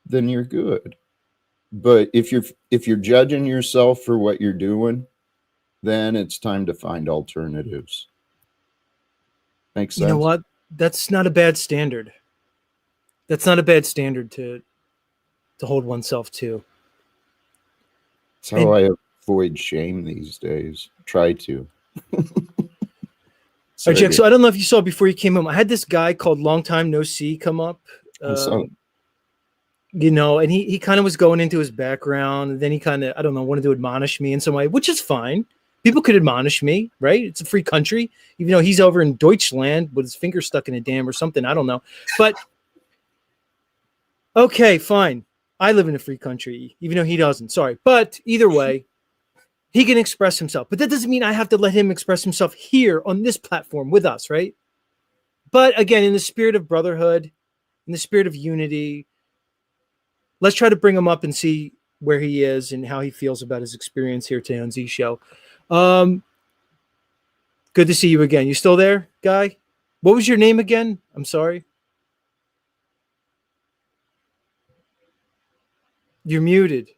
then you're good. But if you're judging yourself for what you're doing, then it's time to find alternatives. Makes sense? You know what? That's not a bad standard. That's not a bad standard to hold oneself to. That's how I avoid shame these days. Try to. All right, Jack, so I don't know if you saw before you came home, I had this guy called Long Time No See come up. You know, and he kind of was going into his background, and then he kind of, I don't know, wanted to admonish me in some way, which is fine. People could admonish me, right? It's a free country, even though he's over in Deutschland with his finger stuck in a dam or something. I don't know. But okay, fine. I live in a free country, even though he doesn't. Sorry. But either way, he can express himself. But that doesn't mean I have to let him express himself here on this platform with us, right? But again, in the spirit of brotherhood, in the spirit of unity, let's try to bring him up and see where he is and how he feels about his experience here today on Z Show. Good to see you again. You still there, guy? What was your name again? I'm sorry. You're muted.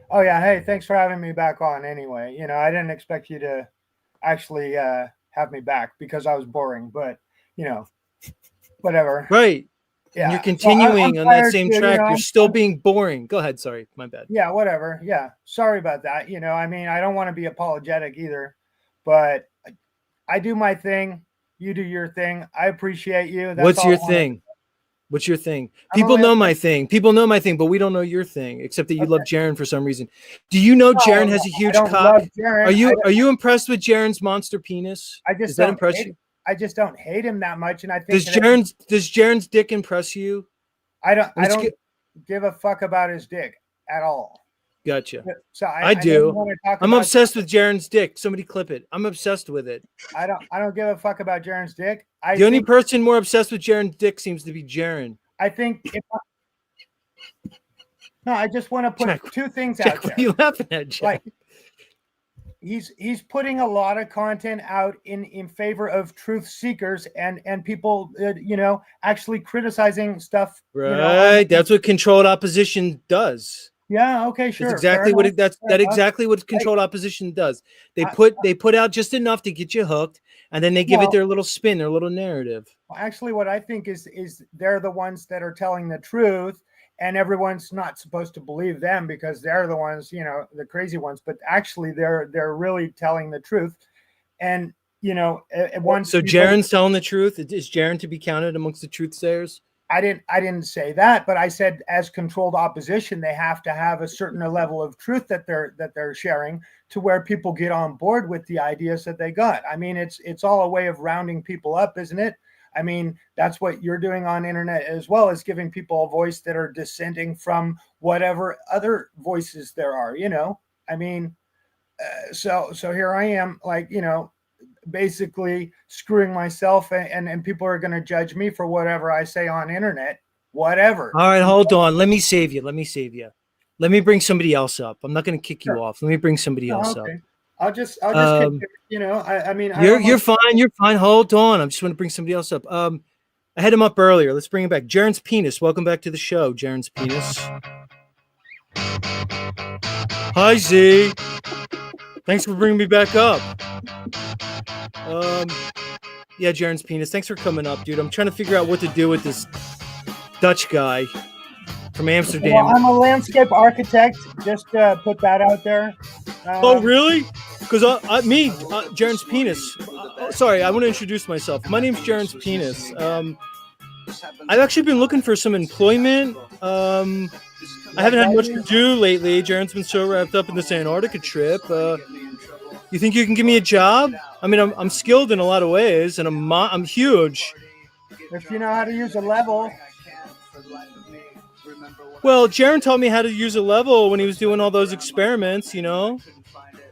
Oh yeah. Hey, thanks for having me back on anyway. You know, I didn't expect you to actually have me back because I was boring, but you know, whatever. Right. Yeah. And you're continuing on that same track. You know, you're still being boring. Go ahead. Sorry. My bad. Yeah, whatever. Yeah. Sorry about that. You know, I mean, I don't want to be apologetic either, but I do my thing. You do your thing. I appreciate you. That's What's all your I wanna- thing? What's your thing? I'm People only know a- my thing. People know my thing, but we don't know your thing, except that you Okay. love Jaren for some reason. Do you know Jaren has a I huge don't cock? love Jaren. Are you impressed with Jaren's monster penis? I just Does that don't impress hate, you? I just don't hate him that much, and I think Does Jaren's dick impress you? I don't Let's give a fuck about his dick at all. Gotcha. So I don't do. wanna talk I'm about- obsessed with Jaren's dick. Somebody clip it. I'm obsessed with it. I don't give a fuck about Jaren's dick. The only person more obsessed with Jaren's dick seems to be Jaren. I think no, I just want to put Jack, two things Jack, out what there. are you laughing at, Jack? Like he's putting a lot of content out in favor of truth seekers and people you know, actually criticizing stuff. Right. You know, That's what controlled opposition does. yeah. Okay. Sure. That's exactly what exactly what controlled opposition does. They put out just enough to get you hooked, and then they give it their little spin, their little narrative. Actually, what I think is they're the ones that are telling the truth, and everyone's not supposed to believe them because they're the ones, you know, the crazy ones. But actually, they're really telling the truth, and you know, So Jaren's telling the truth. Is Jaren to be counted amongst the truth sayers? I didn't say that, but I said as controlled opposition, they have to have a certain level of truth that they're sharing to where people get on board with the ideas that they got. I mean, it's all a way of rounding people up, isn't it? I mean, that's what you're doing on internet as well, as giving people a voice that are dissenting from whatever other voices there are, you know? I mean, so here I am, like, you know, basically screwing myself and people are going to judge me for whatever I say on internet, whatever. All right, hold on. Let me save you. Let me bring somebody else up. I'm not going to kick you off. Let me bring somebody else up. I'll just you know, I mean, you're fine. You're fine. Hold on. I just want to bring somebody else up. I had him up earlier. Let's bring him back. Jaren's penis. Welcome back to the show, Jaren's penis. Hi, Z. Thanks for bringing me back up. Yeah, Jaren's penis. Thanks for coming up, dude. I'm trying to figure out what to do with this Dutch guy from Amsterdam. Well, I'm a landscape architect. Just put that out there. Oh, really? Because Jaren's penis. Sorry, I want to introduce myself. My name's Jaren's penis. I've actually been looking for some employment. I haven't had much to do lately. Jaren's been so wrapped up in this Antarctica trip. You think you can give me a job? I mean, I'm skilled in a lot of ways, and I'm huge. If you know how to use a level. Well, Jaren taught me how to use a level when he was doing all those experiments, you know.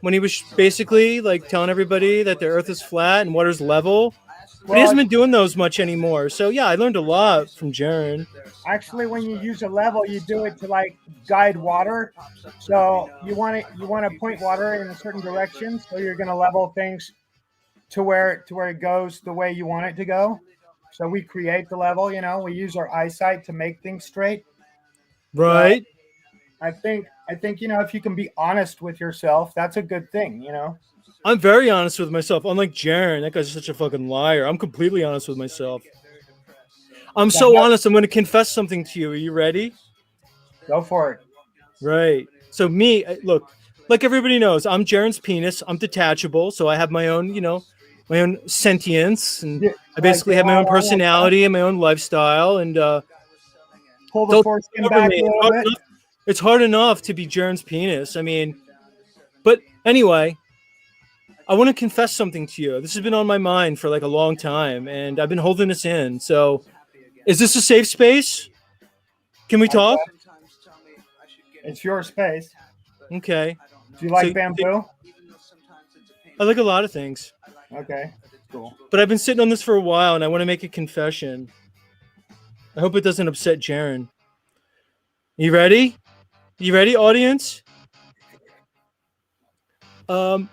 when he was basically like telling everybody that the Earth is flat and water's level. But he Well, hasn't been doing those much anymore. So yeah, I learned a lot from Jaren. actually, when you use a level, you do it to like guide water. So you want to point water in a certain direction. So you're going to level things to where it goes the way you want it to go. So we create the level. You know, we use our eyesight to make things straight. Right. I think you know, if you can be honest with yourself, that's a good thing. You know. I'm very honest with myself. Unlike Jaren, that guy's such a fucking liar. I'm completely honest with myself. I'm so honest. I'm going to confess something to you. Are you ready? Go for it. Right. So me, look, like everybody knows, I'm Jaren's penis. I'm detachable, so I have my own, you know, my own sentience, and Yeah, I basically like, have my own yeah, personality and my own lifestyle. And pull the don't foreskin over back me. a little bit. It's hard enough to be Jaren's penis. I mean, but anyway, I want to confess something to you. This has been on my mind for like a long time, and I've been holding this in. So, is this a safe space? Can we talk? It's your space. Okay. Do you like So- bamboo? I like a lot of things, Okay, cool. but I've been sitting on this for a while, and I want to make a confession. I hope it doesn't upset Jaren. You ready? You ready, audience? I've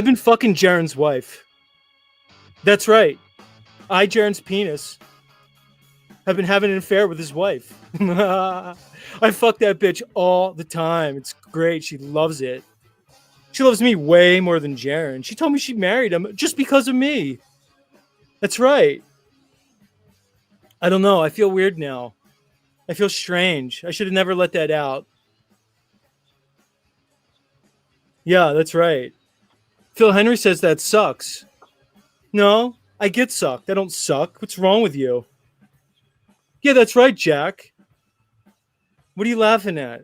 been fucking Jaren's wife. That's right. Jaren's penis, have been having an affair with his wife. I fuck that bitch all the time. It's great. She loves it. She loves me way more than Jaren. She told me she married him just because of me. That's right. I don't know. I feel weird now. I feel strange. I should have never let that out. Yeah, that's right. Phil Henry says that sucks. No, I get sucked. I don't suck. What's wrong with you? Yeah, that's right, Jack. What are you laughing at?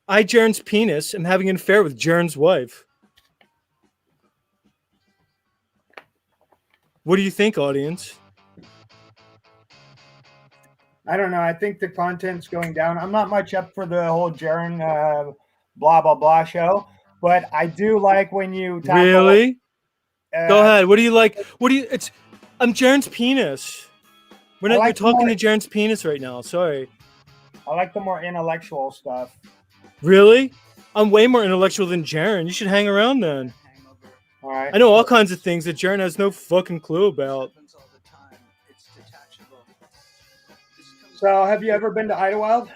Jaren's penis, am having an affair with Jaren's wife. What do you think, audience? I don't know. I think the content's going down. I'm not much up for the whole Jaren blah blah blah show, but I do like when you tackle, Really? Go ahead. What do you like? I'm Jaren's penis. We're like talking more- to Jaren's penis right now. Sorry. I like the more intellectual stuff. Really? I'm way more intellectual than Jaren. You should hang around then. All right. I know all kinds of things that Jaren has no fucking clue about. So, have you ever been to Idlewild?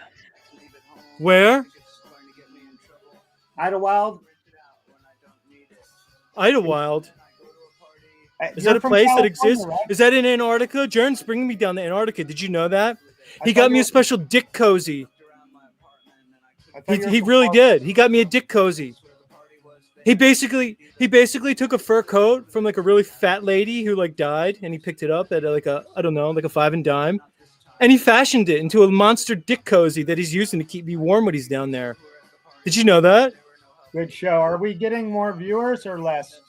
Where? Idlewild. Idlewild. Is You're that a from place that California, exists? right? Is that in Antarctica? Jaren's bringing me down to Antarctica. Did you know that? He thought got me you a special dick cozy. I thought you were He from really California. did. He got me a dick cozy. He basically took a fur coat from like a really fat lady who like died, and he picked it up at like a like a 5 and dime, and he fashioned it into a monster dick cozy that he's using to keep me warm when he's down there. Did you know that? Good show. Are we getting more viewers or less?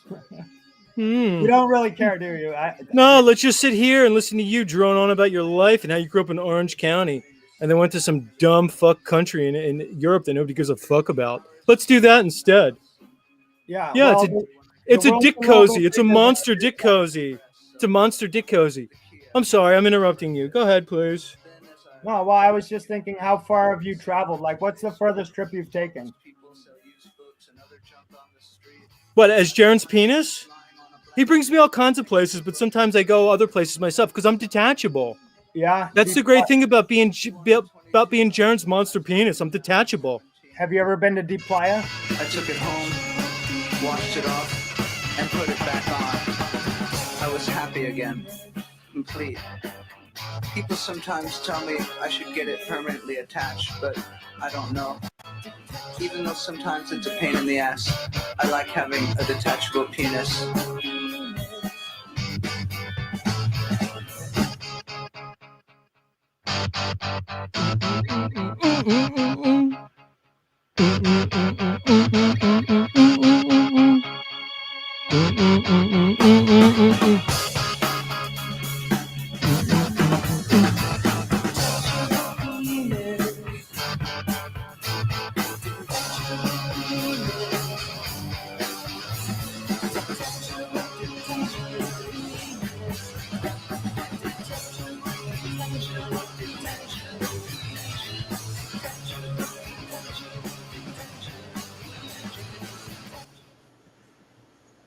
Hmm. You don't really care, do you? No, let's just sit here and listen to you drone on about your life and how you grew up in Orange County and then went to some dumb fuck country in Europe that nobody gives a fuck about. Let's do that instead. Yeah. Yeah, well, it's a world's dick a little cozy. bit It's a bigger monster dick cozy. It's a monster dick cozy. I'm sorry, I'm interrupting you. Go ahead, please. No, well, I was just thinking, how far have you traveled? Like, what's the furthest trip you've taken? What, as Jaren's penis? He brings me all kinds of places, but sometimes I go other places myself because I'm detachable. Yeah. That's the great thing about being Jaren's monster penis. I'm detachable. Have you ever been to Deep Playa? I took it home, washed it off, and put it back on. I was happy again, complete. People sometimes tell me I should get it permanently attached, but I don't know. Even though sometimes it's a pain in the ass, I like having a detachable penis.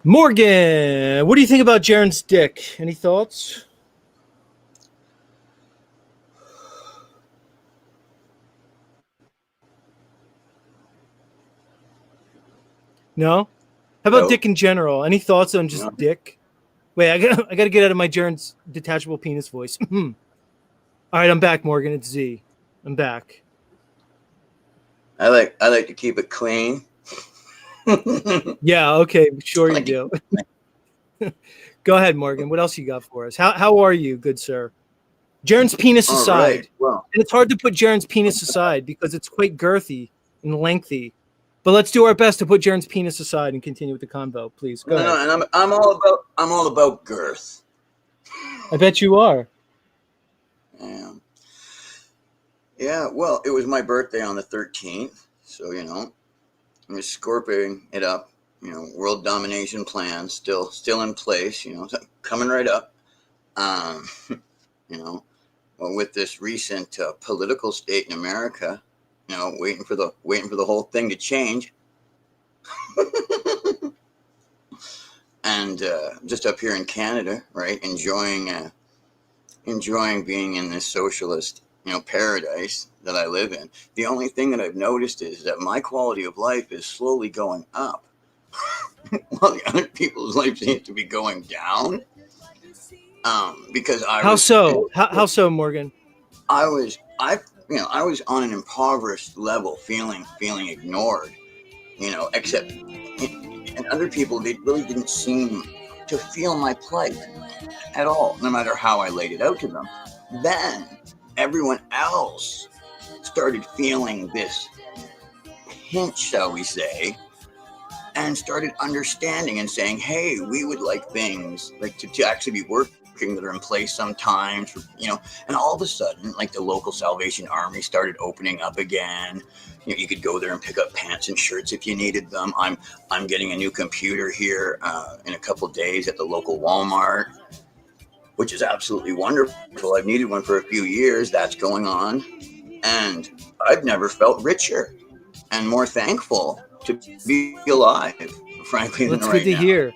Morgan, what do you think about Jaren's dick? Any thoughts? No? How about No. dick in general? Any thoughts on just No. dick? Wait, I got to get out of my Jaren's detachable penis voice. All right, I'm back, Morgan. It's Z. I'm back. I like to keep it clean. Yeah, okay, sure I you like to do. keep it clean. Go ahead, Morgan. What else you got for us? How are you, good sir? Jaren's penis All aside. right. Well, And it's hard to put Jaren's penis aside because it's quite girthy and lengthy. But let's do our best to put Jaren's penis aside and continue with the convo, please. Go ahead. no, and I'm all about girth. I bet you are. Yeah. Yeah. Well, it was my birthday on the 13th, so I'm just scorpioning it up. World domination plan still in place. Coming right up. Well, with this recent political state in America, waiting for the whole thing to change. And just up here in Canada, right, enjoying being in this socialist, paradise that I live in. The only thing that I've noticed is that my quality of life is slowly going up, while the other people's life seems to be going down. Because How so, Morgan? I was on an impoverished level, feeling ignored, except, and other people, they really didn't seem to feel my plight at all, no matter how I laid it out to them. Then everyone else started feeling this pinch, shall we say, and started understanding and saying, hey, we would like things like to actually be working that are in place sometimes, and all of a sudden, like, the local Salvation Army started opening up again. You could go there and pick up pants and shirts if you needed them. I'm getting a new computer here in a couple of days at the local Walmart, which is absolutely wonderful. I've needed one for a few years. That's going on. And I've never felt richer and more thankful to be alive, frankly, That's than good right to now. hear.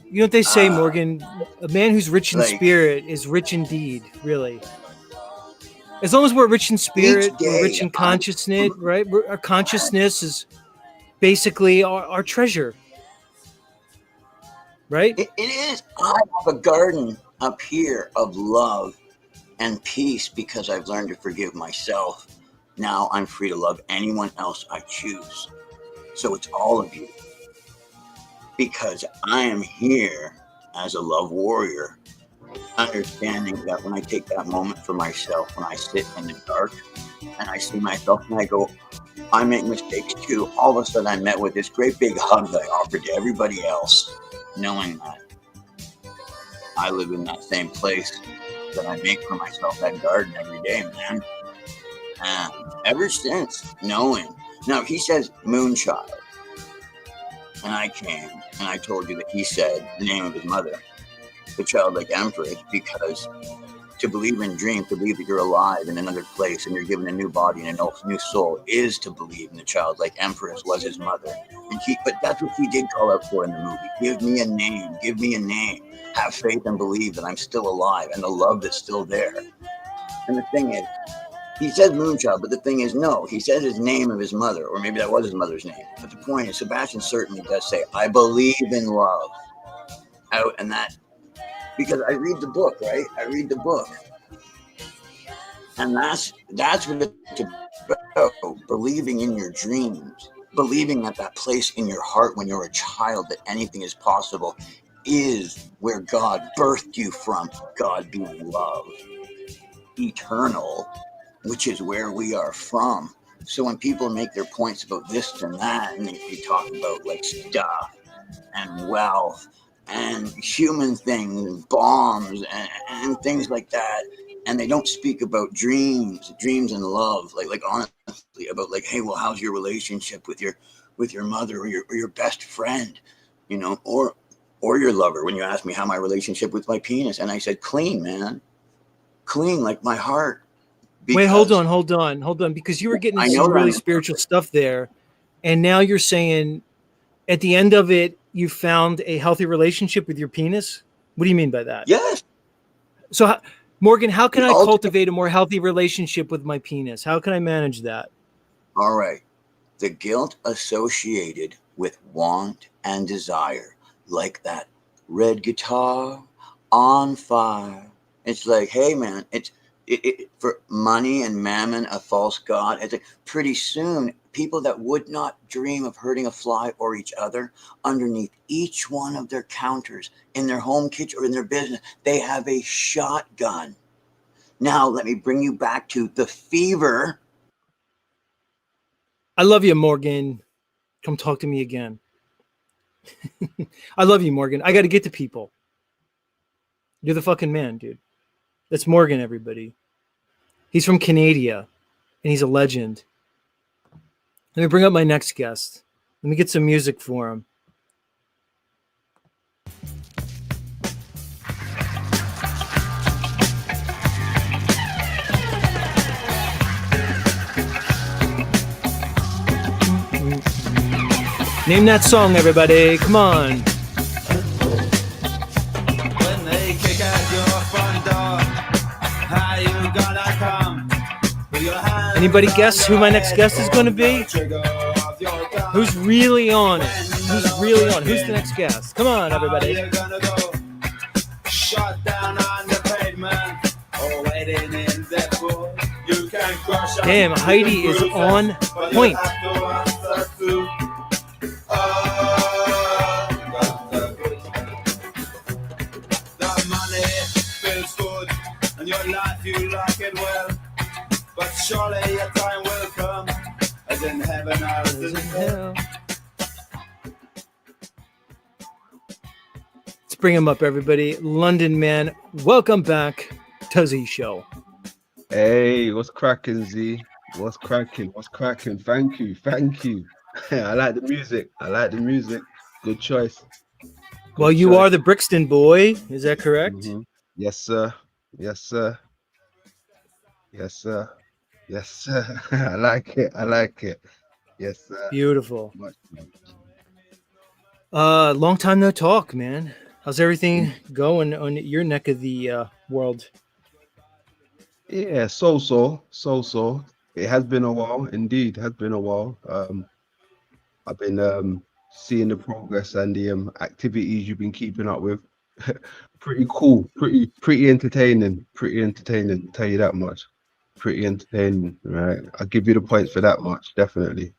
You know what they say, Morgan? A man who's rich in like- spirit is rich indeed, really. As long as we're rich in spirit, day, we're rich in consciousness, right? Our consciousness is basically our treasure, right? It is. I have a garden up here of love and peace because I've learned to forgive myself. Now I'm free to love anyone else I choose. So it's all of you. Because I am here as a love warrior, understanding that when I take that moment for myself, when I sit in the dark and I see myself and I go, I make mistakes too, all of a sudden I'm met with this great big hug that I offer to everybody else, knowing that I live in that same place that I make for myself, that garden every day, man. And ever since knowing, now he says Moonchild, and I came and I told you that he said the name of his mother, the childlike empress, because to believe in dreams, to believe that you're alive in another place and you're given a new body and a new soul, is to believe in the childlike empress was his mother. But that's what he did call out for in the movie. Give me a name, give me a name. Have faith and believe that I'm still alive and the love that's still there. And the thing is, he says Moonchild, but the thing is, no, he says his name of his mother, or maybe that was his mother's name. But the point is, Sebastian certainly does say, I believe in love. Out, and that, because I read the book, right? I read the book. And that's what it's about, believing in your dreams, believing at that place in your heart when you're a child that anything is possible is where God birthed you from, God being love, eternal, which is where we are from. So when people make their points about this and that, and they talk about like stuff and wealth and human things, bombs and things like that, and they don't speak about dreams and love, like honestly, about like, hey, well, how's your relationship with your mother or your best friend, or your lover? When you ask me how my relationship with my penis, and I said, clean, man, clean, like my heart Wait, hold because on, because you were getting I into know some that I'm really spiritual imperfect. stuff there, and now you're saying at the end of it, you found a healthy relationship with your penis. What do you mean by that? Yes, So, Morgan, how can the I ultimate. cultivate a more healthy relationship with my penis? How can I manage that? All right. The guilt associated with want and desire, like that red guitar on fire. It's like, hey man, for money and mammon, a false god. It's like pretty soon, people that would not dream of hurting a fly or each other, underneath each one of their counters in their home kitchen or in their business, they have a shotgun. Now, let me bring you back to the fever. I love you, Morgan. Come talk to me again. I love you, Morgan. I got to get to people. You're the fucking man, dude. That's Morgan, everybody. He's from Canada, and he's a legend. Let me bring up my next guest. Let me get some music for him. Name that song, everybody. Come on. When they kick at your front door, how you gonna come? With your hands Anybody on guess who your my next head, guest is going to pull be? the trigger of your gun. Who's really on it? Who's really on? Who's the next guest? Come on, How everybody. you gonna go? Shot down on the pavement, or waiting in the pool. You can crush us, Damn, you Heidi can is bruise us, on but point. you have to answer to. The money feels good, and your life you like it well. But surely your time will come, as in heaven or as in hell. Let's bring him up, everybody. London man, welcome back to Z Show. Hey, what's cracking, Z? What's cracking? What's cracking? Thank you, thank you. I like the music. I like the music. Good choice. Well, Good you choice. are the Brixton boy. Is that correct? Mhm. Yes, sir. Yes, sir. Yes, sir. Yes, sir. I like it. I like it. Yes, sir. Beautiful. Much. Long time no talk, man. How's everything going on your neck of the world? Yeah, so. It has been a while, indeed. Has been a while. I've been seeing the progress and the activities you've been keeping up with. Pretty cool, pretty entertaining, tell you that much. Pretty entertaining, right? I'll give you the points for that much, definitely.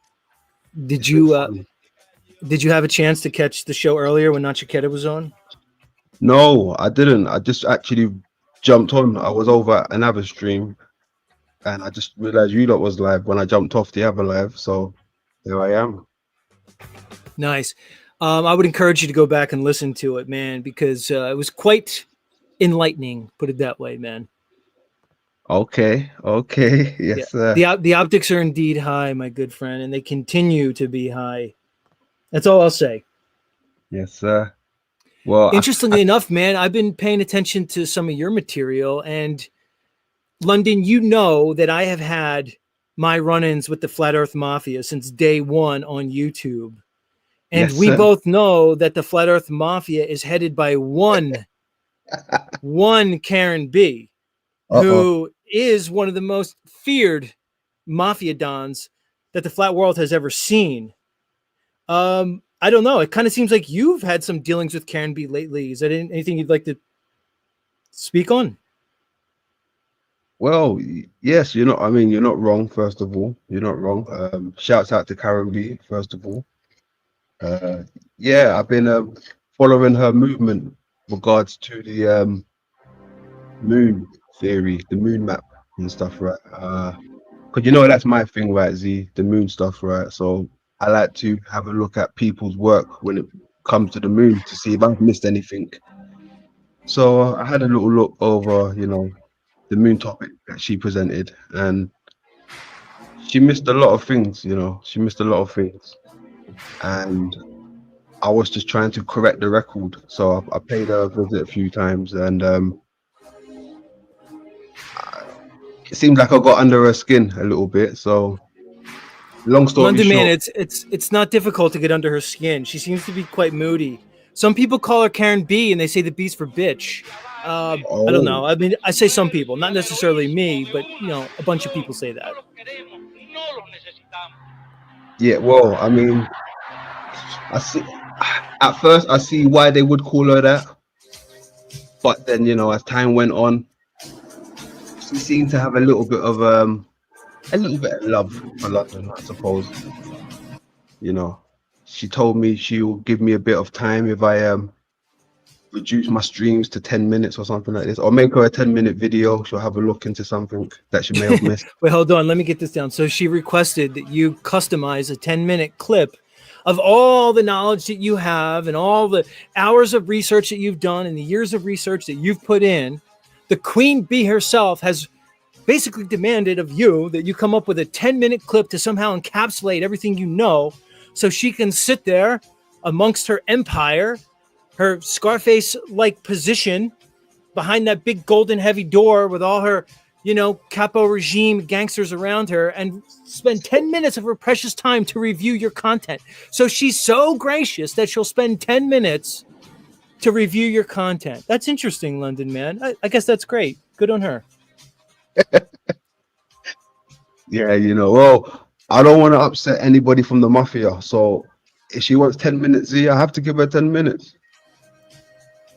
Did It's been you fun. did you have a chance to catch the show earlier when Nachiketa was on? No, I didn't. I just actually jumped on. I was over at another stream and I just realized you lot was live when I jumped off the other live. So here I am. Nice. I would encourage you to go back and listen to it, man, because it was quite enlightening. Put it that way, man. Okay, Yeah, yes, sir. the optics are indeed high, my good friend, and they continue to be high. That's all I'll say. Yes, sir. Well, Interestingly enough, man, I've been paying attention to some of your material, and London, you know that I have had my run-ins with the Flat Earth Mafia since day one on YouTube. And yes, we sir. both know that the Flat Earth Mafia is headed by one Karen B, Uh-oh. who is one of the most feared mafia dons that the flat world has ever seen. I don't know. It kind of seems like you've had some dealings with Karen B lately. Is that anything you'd like to speak on? Well, yes, you're not. I mean, you're not wrong. First of all, you're not wrong. Shouts out to Karen B. First of all, uh, yeah, I've been following her movement regards to the moon theory, the moon map and stuff, right? Because you know that's my thing, right? Z, the moon stuff, right? So I like to have a look at people's work when it comes to the moon to see if I've missed anything. So I had a little look over, the moon topic that she presented, and she missed a lot of things, she missed a lot of things. And I was just trying to correct the record. So I paid her a visit a few times, and it seems like I got under her skin a little bit. So long story London man, short, it's not difficult to get under her skin. She seems to be quite moody. Some people call her Karen B, and they say the B's for bitch. I don't oh know. I mean, I say some people, not necessarily me, but a bunch of people say that. yeah. Well, I mean, I see. At first, I see why they would call her that, but then as time went on, she seemed to have a little bit of love for London, I suppose. She told me she will give me a bit of time if I reduce my streams to 10 minutes or something like this, or make her a 10-minute video. She'll have a look into something that she may have missed. Wait, hold on. Let me get this down. So she requested that you customize a 10-minute clip of all the knowledge that you have and all the hours of research that you've done and the years of research that you've put in. The queen bee herself has basically demanded of you that you come up with a 10-minute clip to somehow encapsulate everything you know so she can sit there amongst her empire, her Scarface-like position behind that big golden heavy door with all her, capo regime gangsters around her and spend 10 minutes of her precious time to review your content. So she's so gracious that she'll spend 10 minutes to review your content. That's interesting, London man. I guess that's great. Good on her. Yeah, well, I don't want to upset anybody from the Mafia. So if she wants 10 minutes, I have to give her 10 minutes.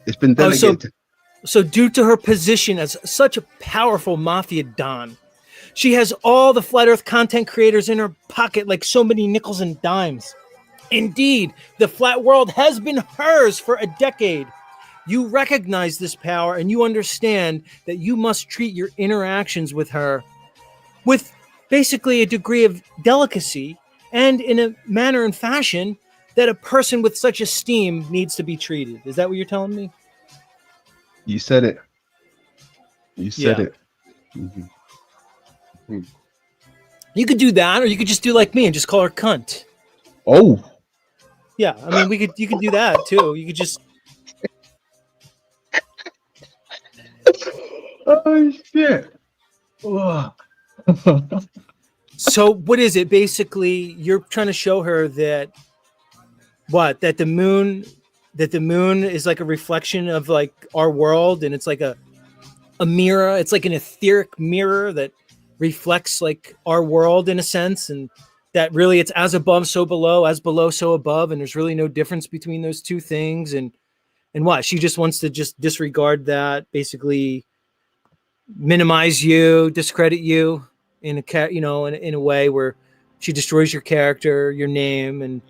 It's been Oh, delegated. so due to her position as such a powerful Mafia Don, she has all the Flat Earth content creators in her pocket like so many nickels and dimes. Indeed, the flat world has been hers for a decade. You recognize this power and you understand that you must treat your interactions with her with basically a degree of delicacy and in a manner and fashion that a person with such esteem needs to be treated. Is that what you're telling me? You said it. You said Yeah. it. Mhm. Mhm. You could do that, or you could just do like me and just call her cunt. Oh, Yeah, I mean, you could do that too. You could just oh shit. Oh. So what is it? Basically, you're trying to show her that that the moon is like a reflection of like our world, and it's like a mirror. It's like an etheric mirror that reflects like our world in a sense, and that really it's as above so below, as below so above, and there's really no difference between those two things. And what she just wants to just disregard that, basically minimize you, discredit you in in a way where she destroys your character, your name, and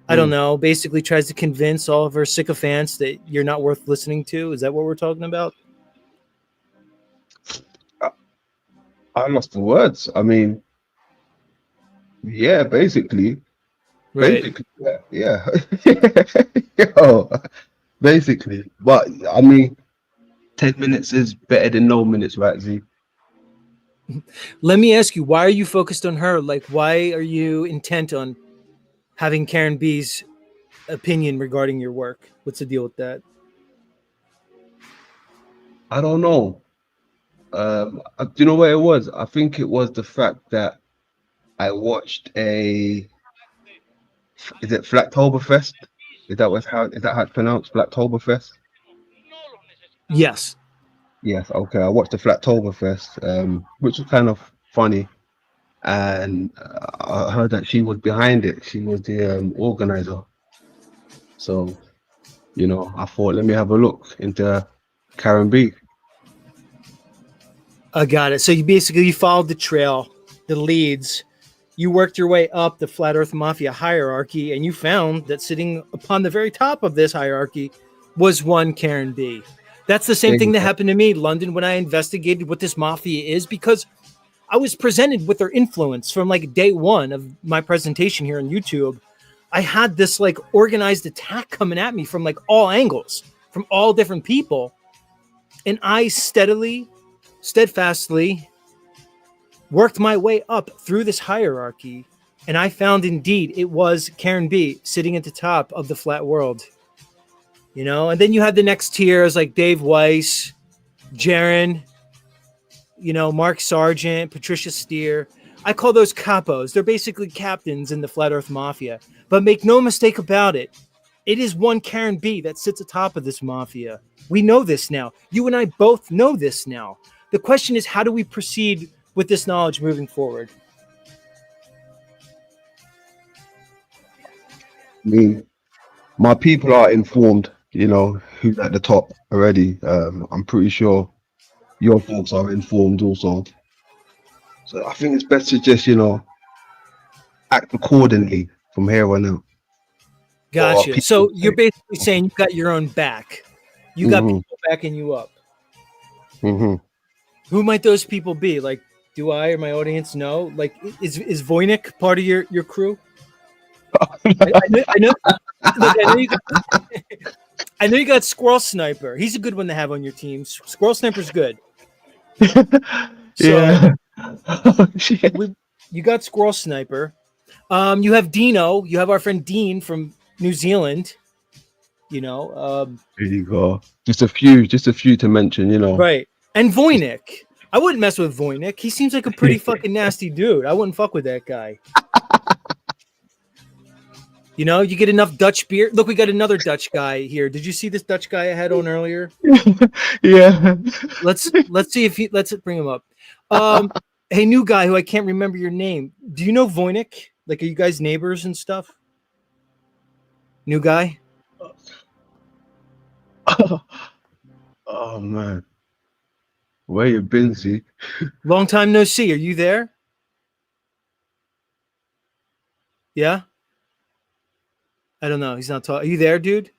I don't know, basically tries to convince all of her sycophants that you're not worth listening to. Is that what we're talking about? I lost the words. I mean, yeah, basically. Right. Yeah. Yo, basically. But I mean, 10 minutes is better than no minutes, right, Z? Let me ask you, why are you focused on her? Like, why are you intent on having Karen B's opinion regarding your work? What's the deal with that? I don't know. Do you know what it was? I think it was the fact that I watched is it Flaktoberfest? Is that how it's pronounced? Flaktoberfest? Yes. Yes, okay. I watched the Flaktoberfest, which was kind of funny. And I heard that she was behind it. She was the organizer. So, I thought, let me have a look into Karen B. I got it. So you followed the trail, the leads. You worked your way up the Flat Earth Mafia hierarchy, and you found that sitting upon the very top of this hierarchy was one Karen B. That's the same thing that happened to me, London, when I investigated what this mafia is, because I was presented with their influence from like day one of my presentation here on YouTube. I had this like organized attack coming at me from like all angles, from all different people. And I steadfastly worked my way up through this hierarchy. And I found indeed it was Karen B sitting at the top of the flat world. And then you had the next tiers like Dave Weiss, Jaron, Mark Sargent, Patricia Steer. I call those capos. They're basically captains in the Flat Earth Mafia. But make no mistake about it, it is one Karen B that sits atop of this mafia. We know this now. You and I both know this now. The question is, how do we proceed with this knowledge moving forward? I mean, my people are informed, who's at the top already. I'm pretty sure your folks are informed also. So I think it's best to just, act accordingly from here on out. Gotcha. So you're basically saying you got your own back. You got people backing you up. Who might those people be? Like, do I or my audience know? Like, is Voynich part of your crew? I know. Look, I know you got Squirrel Sniper. He's a good one to have on your team. Squirrel Sniper's good. Yeah. You got Squirrel Sniper. You have Dino. You have our friend Dean from New Zealand. There you go. Just a few to mention. Right. And Voynich. I wouldn't mess with Voynich. He seems like a pretty fucking nasty dude. I wouldn't fuck with that guy. You get enough Dutch beer. Look, we got another Dutch guy here. Did you see this Dutch guy I had on earlier? Yeah. Let's see if let's bring him up. Hey, new guy who I can't remember your name. Do you know Voynich? Like, are you guys neighbors and stuff? New guy? Oh man. Where you been, Z? Long time no see. Are you there? Yeah? I don't know. He's not talking. Are you there, dude?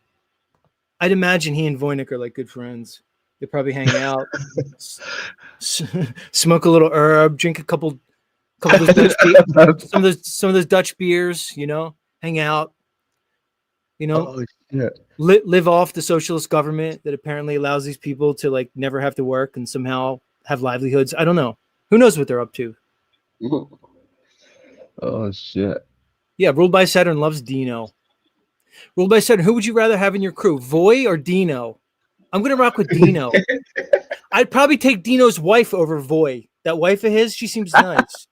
I'd imagine he and Voynich are like good friends. They probably hang out, smoke a little herb, drink a couple of those Dutch some of those Dutch beers. Hang out. Oh, yeah. Live off the socialist government that apparently allows these people to like never have to work and somehow have livelihoods. I don't know. Who knows what they're up to? Oh shit. Yeah, Ruled by Saturn loves Dino. Ruled by Saturn, who would you rather have in your crew, Voy or Dino? I'm gonna rock with Dino. I'd probably take Dino's wife over Voy. That wife of his, she seems nice.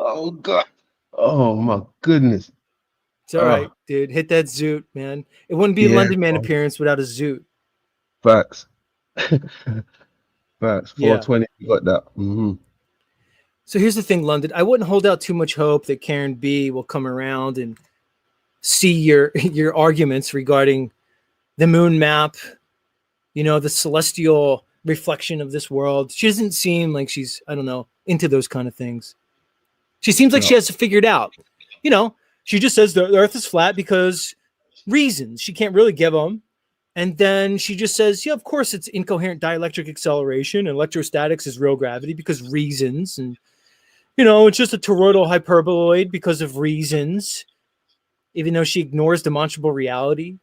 Oh god. Oh my goodness. It's all right, dude. Hit that zoot, man. It wouldn't be a London Man appearance without a zoot. Facts. Facts. 420, you got that. So here's the thing, London. I wouldn't hold out too much hope that Karen B will come around and see your arguments regarding the moon map, the celestial reflection of this world. She doesn't seem like she's, I don't know, into those kind of things. She seems like she has it figured out. She just says the earth is flat because reasons. She can't really give them. And then she just says, yeah, of course it's incoherent dielectric acceleration and electrostatics is real gravity because reasons. And, it's just a toroidal hyperboloid because of reasons, even though she ignores demonstrable reality.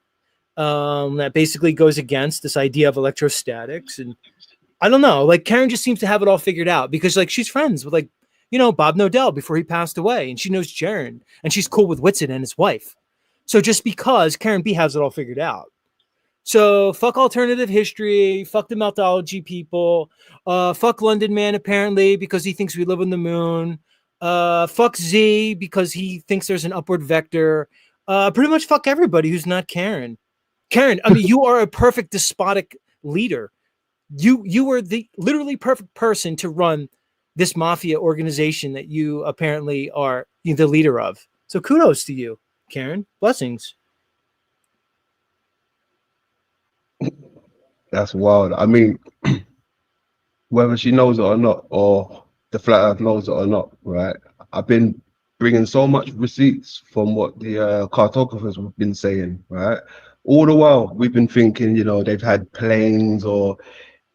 That basically goes against this idea of electrostatics. And I don't know, like Karen just seems to have it all figured out because like she's friends with Bob Nodell before he passed away, and she knows Jaron, and she's cool with Witzit and his wife. So just because Karen B has it all figured out. So fuck alternative history, fuck the mythology people, fuck London Man apparently because he thinks we live on the moon, fuck Z because he thinks there's an upward vector, pretty much fuck everybody who's not Karen. Karen, I mean, you are a perfect despotic leader. You were the literally perfect person to run this mafia organization that you apparently are the leader of. So kudos to you, Karen. Blessings. That's wild. I mean, whether she knows it or not, or the flat earth knows it or not, right? I've been bringing so much receipts from what the cartographers have been saying, right? All the while we've been thinking, they've had planes or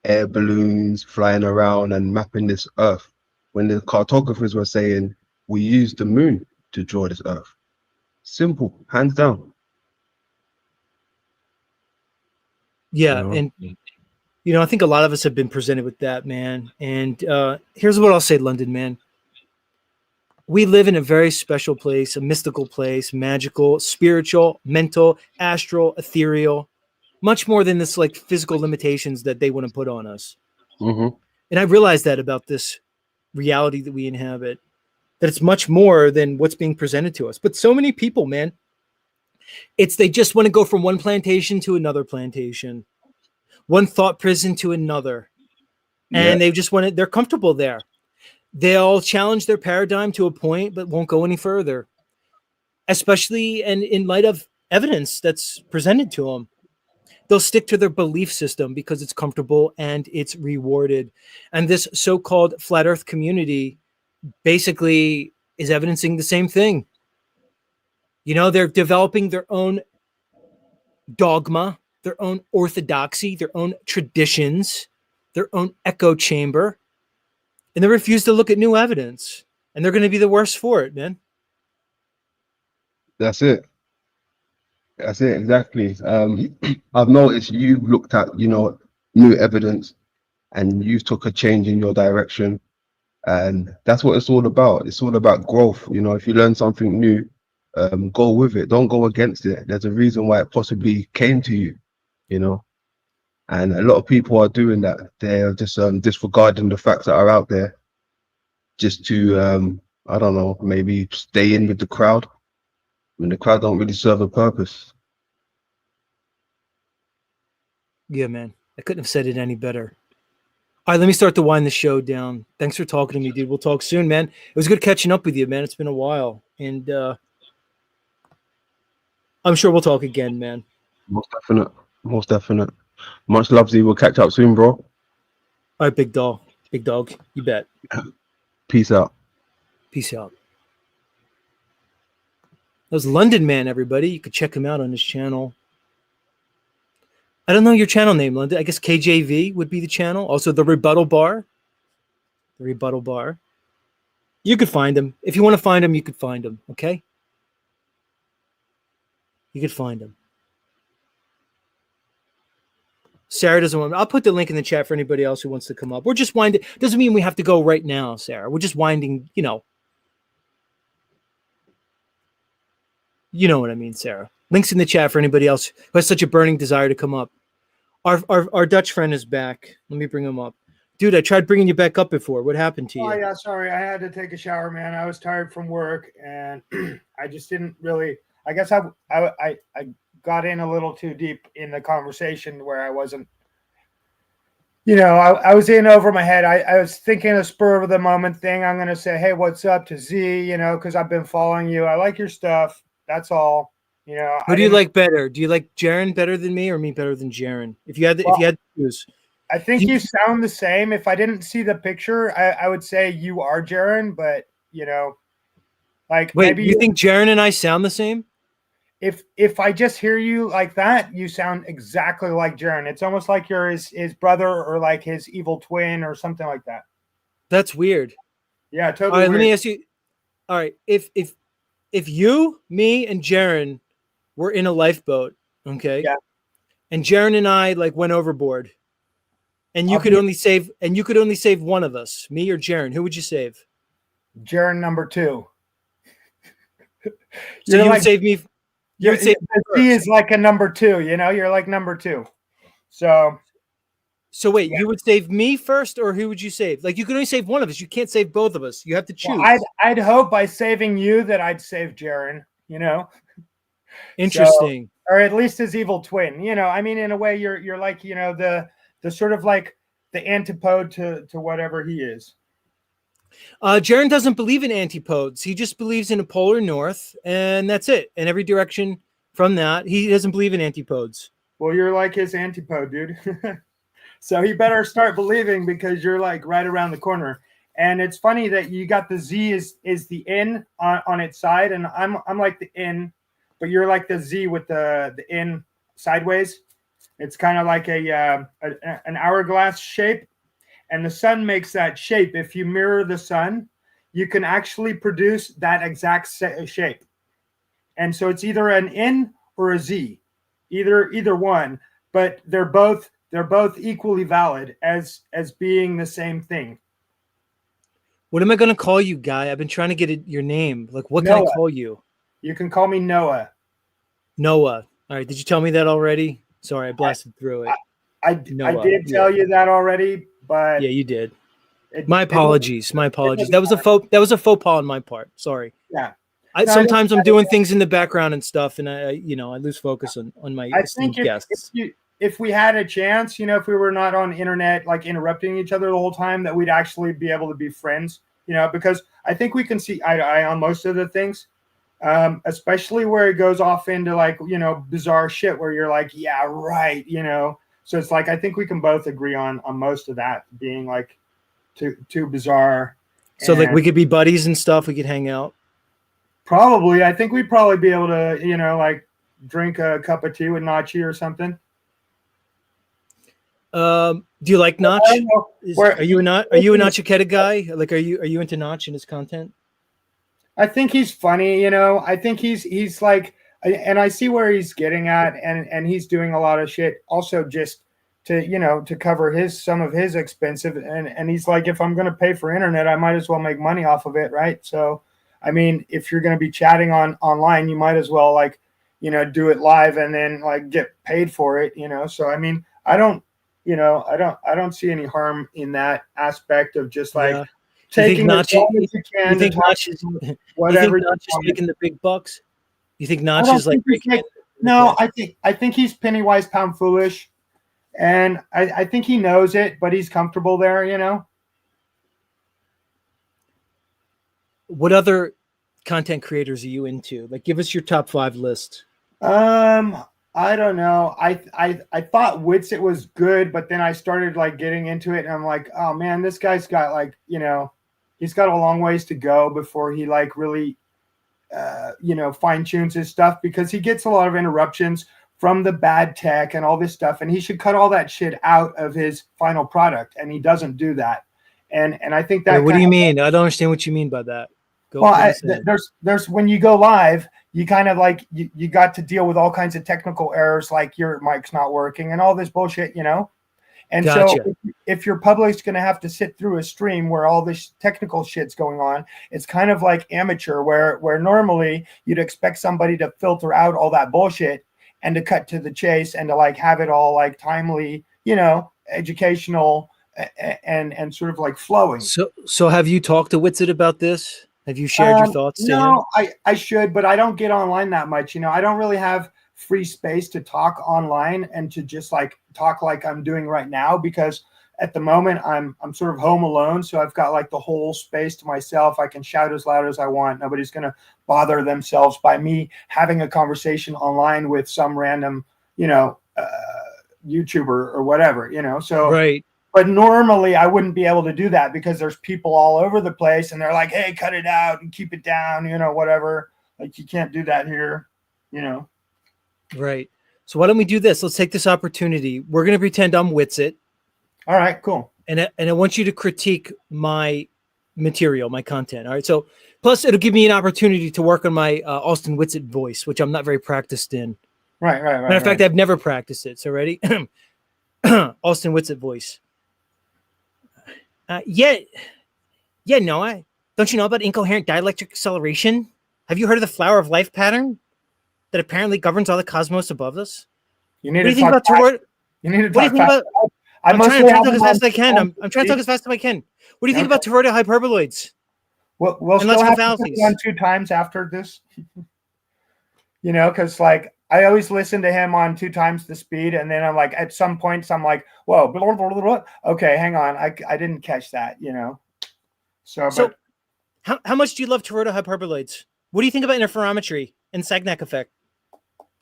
air balloons flying around and mapping this earth, when the cartographers were saying we used the moon to draw this earth. Simple, hands down. Yeah, and I think a lot of us have been presented with that, man. And here's what I'll say, London Man. We live in a very special place, a mystical place, magical, spiritual, mental, astral, ethereal. much more than this like physical limitations that they want to put on us. Hmm. And I realized that about this reality that we inhabit, that it's much more than what's being presented to us. But so many people, man, they just want to go from one plantation to another plantation, one thought prison to another. Yeah, And they're comfortable there. They'll challenge their paradigm to a point, but won't go any further, especially and in light of evidence that's presented to them. They'll stick to their belief system because it's comfortable and it's rewarded. And this so-called flat earth community basically is evidencing the same thing. They're developing their own dogma, their own orthodoxy, their own traditions, their own echo chamber, and they refuse to look at new evidence. And they're going to be the worst for it, man. that's it. That's it, exactly. I've noticed you've looked at, new evidence, and you took a change in your direction. And that's what it's all about. It's all about growth. If you learn something new, go with it. Don't go against it. There's a reason why it possibly came to you, you know. And a lot of people are doing that. They're just disregarding the facts that are out there just to, I don't know, maybe stay in with the crowd. When the crowd don't really serve a purpose. Yeah, man. I couldn't have said it any better. All right, let me start to wind the show down. Thanks for talking to me, dude. We'll talk soon, man. It was good catching up with you, man. It's been a while. And I'm sure we'll talk again, man. Most definite. Most definite. Much love, Z. We'll catch up soon, bro. All right, big dog. Big dog. You bet. Peace out. Peace out. That was London Man, everybody. You could check him out on his channel. I don't know your channel name, London. I guess KJV would be the channel. Also, The Rebuttal Bar. The Rebuttal Bar. You could find him. If you want to find him, you could find him. Okay? You could find him. Sarah doesn't want. I'll put the link in the chat for anybody else who wants to come up. We're just winding. Doesn't mean we have to go right now, Sarah. We're just winding. You know what I mean, Sarah. Links in the chat for anybody else who has such a burning desire to come up. Our Dutch friend is back. Let me bring him up. Dude, I tried bringing you back up before. What happened to you? Oh, yeah, sorry. I had to take a shower, man. I was tired from work, and I just didn't really – I guess I got in a little too deep in the conversation where I wasn't – I was in over my head. I was thinking a spur of the moment thing. I'm going to say, hey, what's up to Z, because I've been following you. I like your stuff. That's all. Who do you like better? Do you like Jaron better than me or me better than Jaron? If you had to choose. I think you sound the same. If I didn't see the picture, I would say you are Jaron, but wait, maybe you think Jaron and I sound the same? If I just hear you like that, you sound exactly like Jaron. It's almost like you're his brother or like his evil twin or something like that. That's weird. Yeah, totally. All right, weird. let me ask you. All right, if you, me, and Jaron were in a lifeboat, okay? Yeah. And Jaron and I went overboard, and you could only save one of us, me or Jaron. Who would you save? Jaron number 2. So you would save me. You would save me. He is like a number 2. You're like number 2. So wait, you would save me first, or who would you save? You could only save one of us. You can't save both of us. You have to choose. Well, I'd hope by saving you that I'd save Jaron. Interesting. Or at least his evil twin. I mean, in a way, you're like the sort of like the antipode to whatever he is. Jaron doesn't believe in antipodes. He just believes in a polar north, and that's it. In every direction from that, he doesn't believe in antipodes. Well, you're like his antipode, dude. So he better start believing because you're right around the corner. And it's funny that you got the Z is the N on its side, and I'm like the N, but you're like the Z with the N sideways. It's kind of like an hourglass shape, and the sun makes that shape. If you mirror the sun, you can actually produce that exact shape. And so it's either an N or a Z, either one, but they're both equally valid as being the same thing. What am I going to call you, guy? I've been trying to get your name. What can I call you? You can call me Noah. Noah. All right. Did you tell me that already? Sorry, I blasted through it. I did tell you that already, but yeah, you did. My apologies. My apologies. That was a faux pas on my part. Sorry. Yeah. Sometimes I'm doing things in the background and stuff, and I lose focus on my esteemed guests. If we had a chance, if we were not on the internet, like interrupting each other the whole time, that we'd actually be able to be friends, because I think we can see eye to eye on most of the things, especially where it goes off into like, bizarre shit where you're like, yeah, right. So it's like, I think we can both agree on most of that being like too bizarre. So like we could be buddies and stuff. We could hang out. Probably. I think we'd probably be able to, like drink a cup of tea with Nachi or something. Do you like Nach? Are you a Nachiketa guy? Like, are you into Nach and his content? I think he's funny. I think he's like, and I see where he's getting at, and he's doing a lot of shit also just to cover some of his expensive, and he's like, if I'm going to pay for internet, I might as well make money off of it, right? So, I mean, if you're going to be chatting online, you might as well like, do it live and then like get paid for it, So, I mean, I don't see any harm in that aspect of just like taking as long as you can. You think Nach is making the big bucks? You think Nach is like no? I think he's penny wise, pound foolish, and I think he knows it, but he's comfortable there. What other content creators are you into? Like, give us your top 5 list. I don't know. I thought Witzit was good, but then I started like getting into it, and I'm like, oh man, this guy's got like, he's got a long ways to go before he like really, fine tunes his stuff, because he gets a lot of interruptions from the bad tech and all this stuff, and he should cut all that shit out of his final product, and he doesn't do that. And I think that. What do you mean? I don't understand what you mean by that. There's when you go live, you kind of like you got to deal with all kinds of technical errors, like your mic's not working and all this bullshit, And gotcha. So if your public's going to have to sit through a stream where all this technical shit's going on, it's kind of like amateur, where normally you'd expect somebody to filter out all that bullshit and to cut to the chase and to like have it all like timely, educational and sort of like flowing. So have you talked to Witzit about this? Have you shared your thoughts to him? No, I should, but I don't get online that much. I don't really have free space to talk online and to just like talk like I'm doing right now, because at the moment I'm sort of home alone. So I've got like the whole space to myself. I can shout as loud as I want. Nobody's going to bother themselves by me having a conversation online with some random, YouTuber or whatever, so. Right. But normally I wouldn't be able to do that because there's people all over the place and they're like, hey, cut it out and keep it down, whatever. Like you can't do that here, Right. So why don't we do this? Let's take this opportunity. We're going to pretend I'm Witzit. All right, cool. And I want you to critique my material, my content. All right. So plus it'll give me an opportunity to work on my Austin Witzit voice, which I'm not very practiced in. Right. Matter of fact, I've never practiced it. So ready? Austin Witzit voice. Noah, don't you know about incoherent dielectric acceleration? Have you heard of the flower of life pattern that apparently governs all the cosmos above us? You need to talk about toroidal. You need to talk about. I'm trying to talk as fast as I can. I'm trying to talk as fast as I can. What do you think about toroidal hyperboloids? We'll still have to put on 2 times after this. Because like I always listen to him on 2 times the speed, and then I'm like, at some points, I'm like, whoa, blah, blah, blah, blah. Okay, hang on, I didn't catch that, So but, how much do you love toroidal hyperboloids? What do you think about interferometry and Sagnac effect?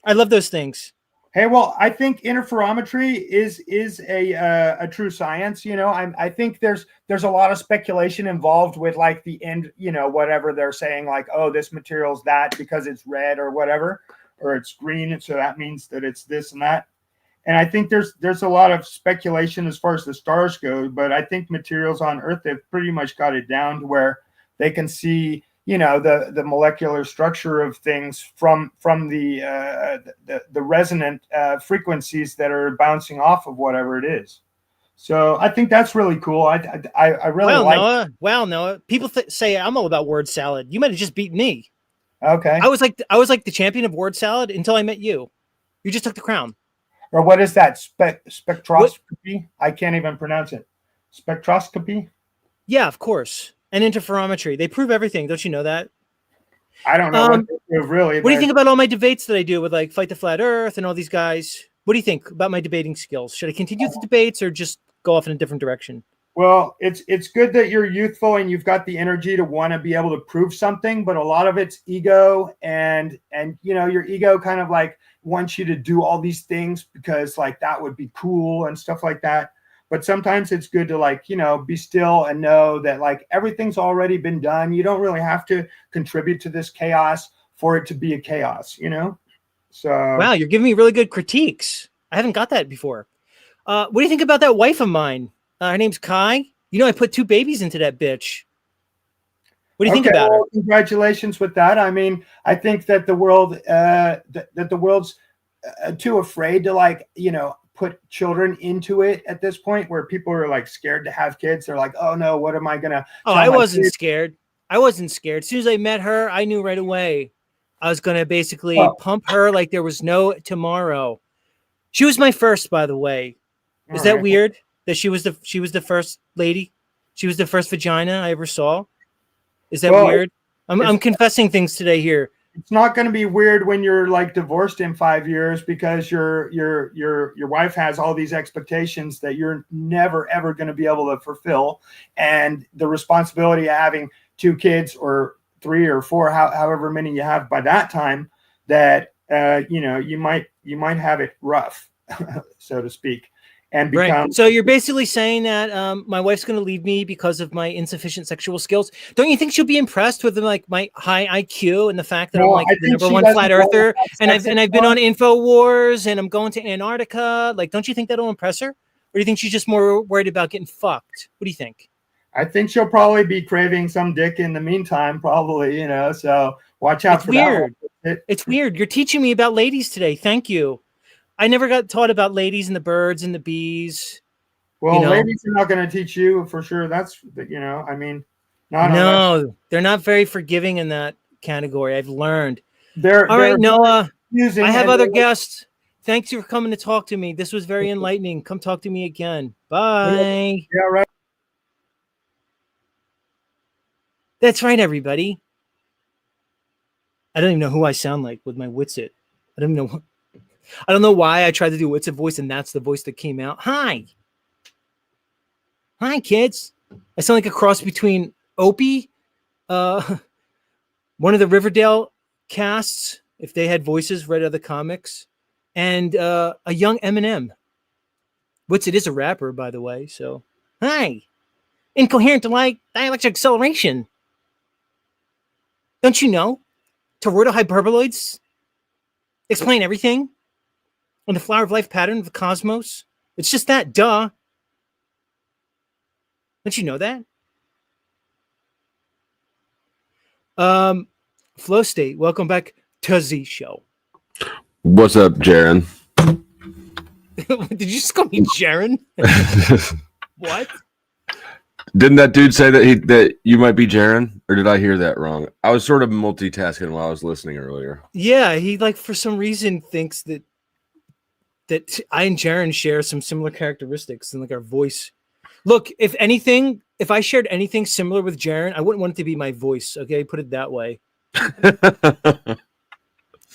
I love those things. Hey, well, I think interferometry is a true science. I think there's a lot of speculation involved with like the end, whatever they're saying, like, oh, this material's that because it's red or whatever. Or it's green, and so that means that it's this and that. And I think there's a lot of speculation as far as the stars go, but I think materials on Earth have pretty much got it down to where they can see, the molecular structure of things from the resonant frequencies that are bouncing off of whatever it is. So I think that's really cool. I really like. Noah. People say I'm all about word salad. You might have just beat me. Okay. I was like the champion of word salad until I met you. You just took the crown. or what is that? Spectroscopy? I can't even pronounce it. Spectroscopy? Yeah, of course. And interferometry. They prove everything. Don't you know that? I don't know what they prove really. What do you think about all my debates that I do with like Fight the Flat Earth and all these guys? What do you think about my debating skills? Should I continue the debates or just go off in a different direction? Well, it's good that you're youthful and you've got the energy to want to be able to prove something, but a lot of it's ego and your ego kind of like wants you to do all these things because like that would be cool and stuff like that. But sometimes it's good to like, be still and know that like everything's already been done. You don't really have to contribute to this chaos for it to be a chaos, So wow, you're giving me really good critiques. I haven't got that before. What do you think about that wife of mine? Her name's Kai. I put 2 babies into that bitch. What do you think about her? Congratulations with that. I mean, I think that the world, that the world's too afraid to like, put children into it at this point, where people are like scared to have kids. They're like, oh no, what am I gonna? Oh, I wasn't scared. I wasn't scared. As soon as I met her, I knew right away I was gonna basically pump her like there was no tomorrow. She was my first, by the way. Is that weird? That she was the first lady? She was the first vagina I ever saw? Is that weird? I'm confessing things today here. It's not going to be weird when you're like divorced in 5 years because your wife has all these expectations that you're never ever going to be able to fulfill, and the responsibility of having 2 kids or 3 or 4, however many you have by that time, that you might have it rough, so to speak. And become right. So you're basically saying that my wife's going to leave me because of my insufficient sexual skills. Don't you think she'll be impressed with like my high IQ and the fact that I'm like the #1 flat earther and I've been on InfoWars and I'm going to Antarctica? Like, don't you think that'll impress her? Or do you think she's just more worried about getting fucked? What do you think? I think she'll probably be craving some dick in the meantime, probably. So watch out for that. It's weird. You're teaching me about ladies today. Thank you. I never got taught about ladies and the birds and the bees. Well, ladies are not going to teach you for sure. That's, I mean, no, they're not very forgiving in that category. I've learned. All right, Noah, I have other guests. Thanks for coming to talk to me. This was very enlightening. Come talk to me again. Bye. Yeah, right. That's right, everybody. I don't even know who I sound like with my witzit. I don't know why I tried to do witzit voice and that's the voice that came out. Hi, kids. I sound like a cross between Opie, one of the Riverdale casts, if they had voices read other comics, and a young Eminem. Witzit is a rapper, by the way. So, hi. Incoherent dialectic acceleration. Don't you know? Toroidal hyperboloids explain everything. On the flower of life pattern of the cosmos. It's just that, duh. Don't you know that? Flow State, welcome back to Z Show. What's up, Jaron? Did you just call me Jaron? What? Didn't that dude say that you might be Jaron? Or did I hear that wrong? I was sort of multitasking while I was listening earlier. Yeah, he for some reason thinks that I and Jaron share some similar characteristics and our voice. Look, if I shared anything similar with Jaron, I wouldn't want it to be my voice. Okay, put it that way.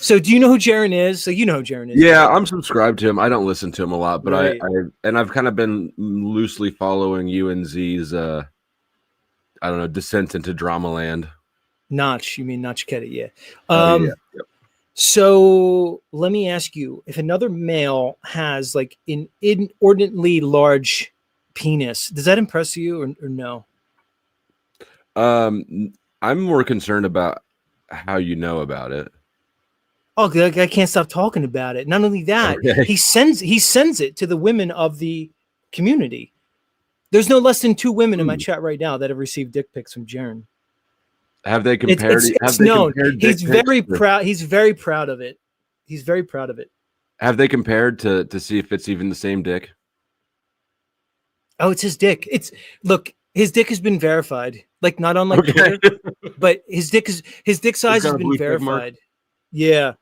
So, do you know who Jaron is? So you know who Jaron is. Yeah, right? I'm subscribed to him. I don't listen to him a lot, but right. I've kind of been loosely following you and Z's descent into Dramaland. You mean Nachiketa, yeah. Yeah. Yep. So let me ask you, if another male has an inordinately large penis, does that impress you or no? I'm more concerned about how you know about it. Oh, I can't stop talking about it. Not only that, okay. he sends it to the women of the community. There's no less than 2 women in my chat right now that have received dick pics from Jaron. Have they compared? It's known. He's very proud. He's very proud of it. He's very proud of it. Have they compared to see if it's even the same dick? Oh, it's his dick. Look, his dick has been verified. Not on Twitter, but his dick size has been verified. Yeah.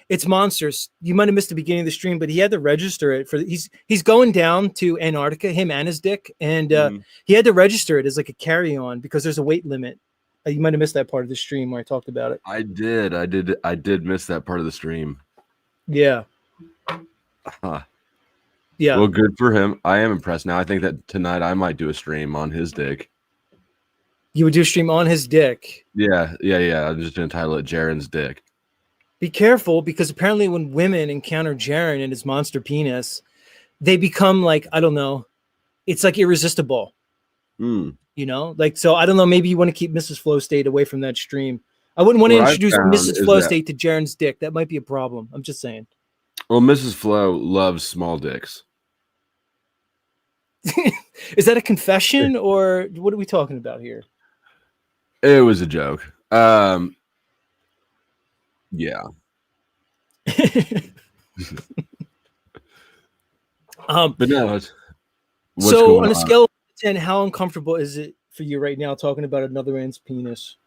It's monsters. You might have missed the beginning of the stream, but he had to register it for. He's going down to Antarctica, him and his dick, and he had to register it as like a carry-on because there's a weight limit. You might have missed that part of the stream where I talked about it. I did miss that part of the stream. Yeah. Huh. Yeah. Well, good for him. I am impressed now. I think that tonight I might do a stream on his dick. You would do a stream on his dick. Yeah. I'm just gonna title it Jaren's dick. Be careful, because apparently when women encounter Jaren and his monster penis, they become like, I don't know, it's like irresistible. You know, like, so I don't know, maybe you want to keep Mrs. Flow State away from that stream. I wouldn't want to introduce Mrs. Flow State to Jaren's dick. That might be a problem. I'm just saying. Well, Mrs. Flo loves small dicks. Is that a confession or what are we talking about here? It was a joke. Yeah. But no, what's so on a scale of 10, how uncomfortable is it for you right now talking about another man's penis?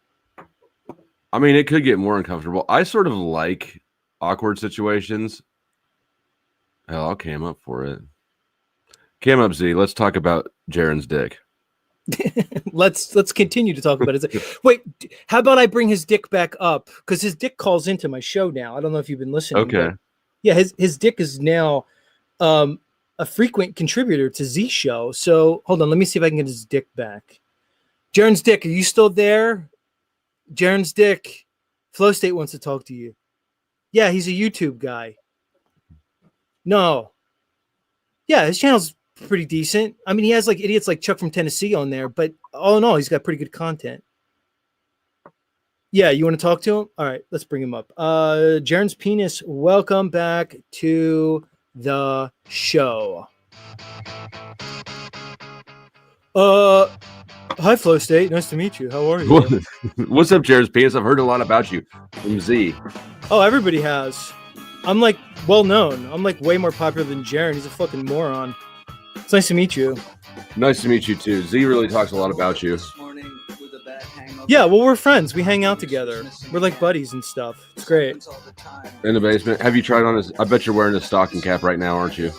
I mean, it could get more uncomfortable. I sort of like awkward situations. Hell, I'll cam up for it. Cam up, Z. Let's talk about Jaren's dick. let's continue to talk about it. Wait, how about I bring his dick back up? Because his dick calls into my show now. I don't know if you've been listening. Okay. Yeah, his dick is now a frequent contributor to Z show. So hold on, let me see if I can get his dick back. Jaren's dick, are you still there? Jaren's dick. Flow State wants to talk to you. Yeah, he's a YouTube guy. No. Yeah, his channel's pretty decent. I mean, he has like idiots like Chuck from Tennessee on there, but all in all, he's got pretty good content. Yeah, you want to talk to him? All right, let's bring him up. Jaren's penis, welcome back to the show. Hi, Flow State. Nice to meet you. How are you? What's up, Jaren's penis? I've heard a lot about you from Z. Oh, everybody has. I'm like well known. I'm like way more popular than Jaren. He's a fucking moron. It's nice to meet you. Nice to meet you too. Z really talks a lot about you. Yeah, well, we're friends. We hang out together. We're like buddies and stuff. It's great. In the basement. Have you tried on his? I bet you're wearing a stocking cap right now, aren't you?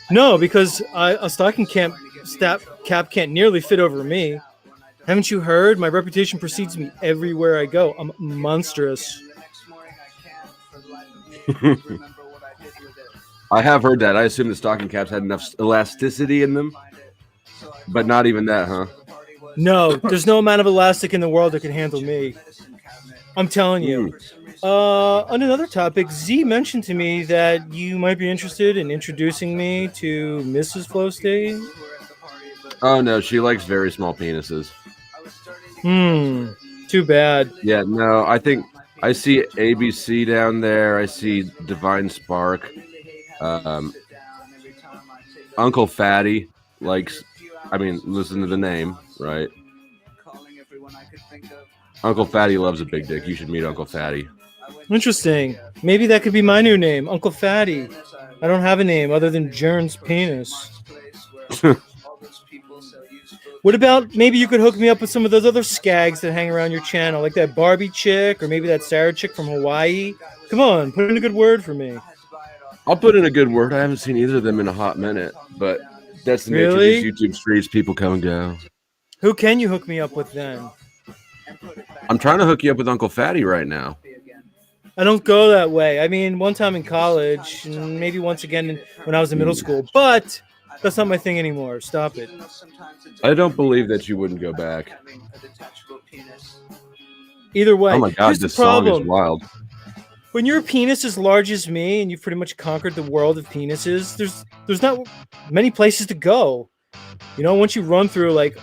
No, because a stocking cap can't nearly fit over me. Haven't you heard? My reputation precedes me everywhere I go. I'm monstrous. I have heard that. I assume the stocking caps had enough elasticity in them, but not even that, huh? No, there's no amount of elastic in the world that can handle me. I'm telling you. On another topic, Z mentioned to me that you might be interested in introducing me to Mrs. Flow State. Oh no, she likes very small penises. Too bad. Yeah, no, I think I see ABC down there. I see Divine Spark. Uncle Fatty likes, I mean, listen to the name, right? Uncle Fatty loves a big dick. You should meet Uncle Fatty. Interesting. Maybe that could be my new name, Uncle Fatty. I don't have a name other than Jaren's penis. What about maybe you could hook me up with some of those other skags that hang around your channel, like that Barbie chick or maybe that Sarah chick from Hawaii? Come on, put in a good word for me. I'll put in a good word. I haven't seen either of them in a hot minute, but that's the nature of these YouTube streets. People come and go. Who can you hook me up with then? I'm trying to hook you up with Uncle Fatty right now. I don't go that way. I mean, one time in college, and maybe once again when I was in middle school, but that's not my thing anymore. Stop it. I don't believe that you wouldn't go back. Either way. Oh my God, this song is wild. When your penis is large as me and you've pretty much conquered the world of penises, there's not many places to go. You know, once you run through like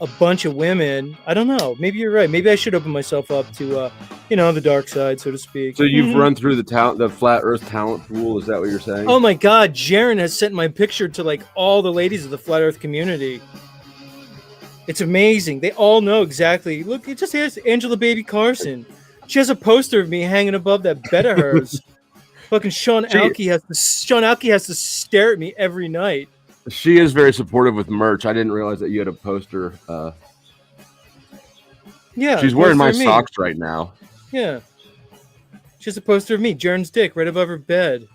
a bunch of women, I don't know. Maybe you're right. Maybe I should open myself up to, the dark side, so to speak. So you've run through the flat Earth talent pool. Is that what you're saying? Oh my God, Jaren has sent my picture to like all the ladies of the flat Earth community. It's amazing. They all know exactly. Look, it just has Angela Baby Carson. She has a poster of me hanging above that bed of hers. Fucking Sean Alke has to stare at me every night. She is very supportive with merch. I didn't realize that you had a poster. Yeah, she's wearing my socks right now. Yeah. She has a poster of me, Jaren's dick, right above her bed.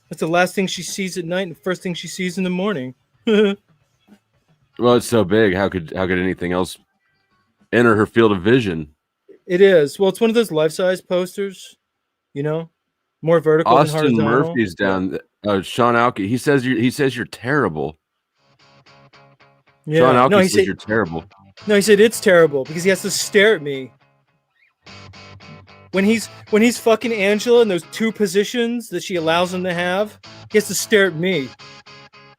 That's the last thing she sees at night and the first thing she sees in the morning. Well, it's so big. How could anything else enter her field of vision? It is. Well, it's one of those life-size posters, you know, more vertical than Austin horizontal. Murphy's down. Sean Alke. He says you're terrible. Yeah. Sean Alke No, he says said you're terrible. no. He said it's terrible because he has to stare at me when he's fucking Angela in those two positions that she allows him to have. He has to stare at me.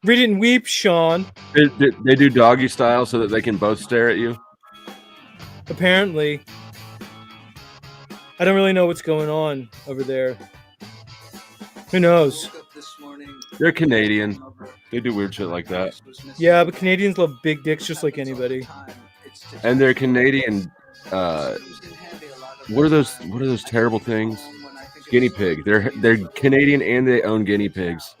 Read it and weep, Sean. They do doggy style so that they can both stare at you. Apparently, I don't really know what's going on over there. Who knows? They're Canadian. They do weird shit like that. Yeah, but Canadians love big dicks just like anybody. And they're Canadian. What are those terrible things? Guinea pig. They're Canadian and they own guinea pigs.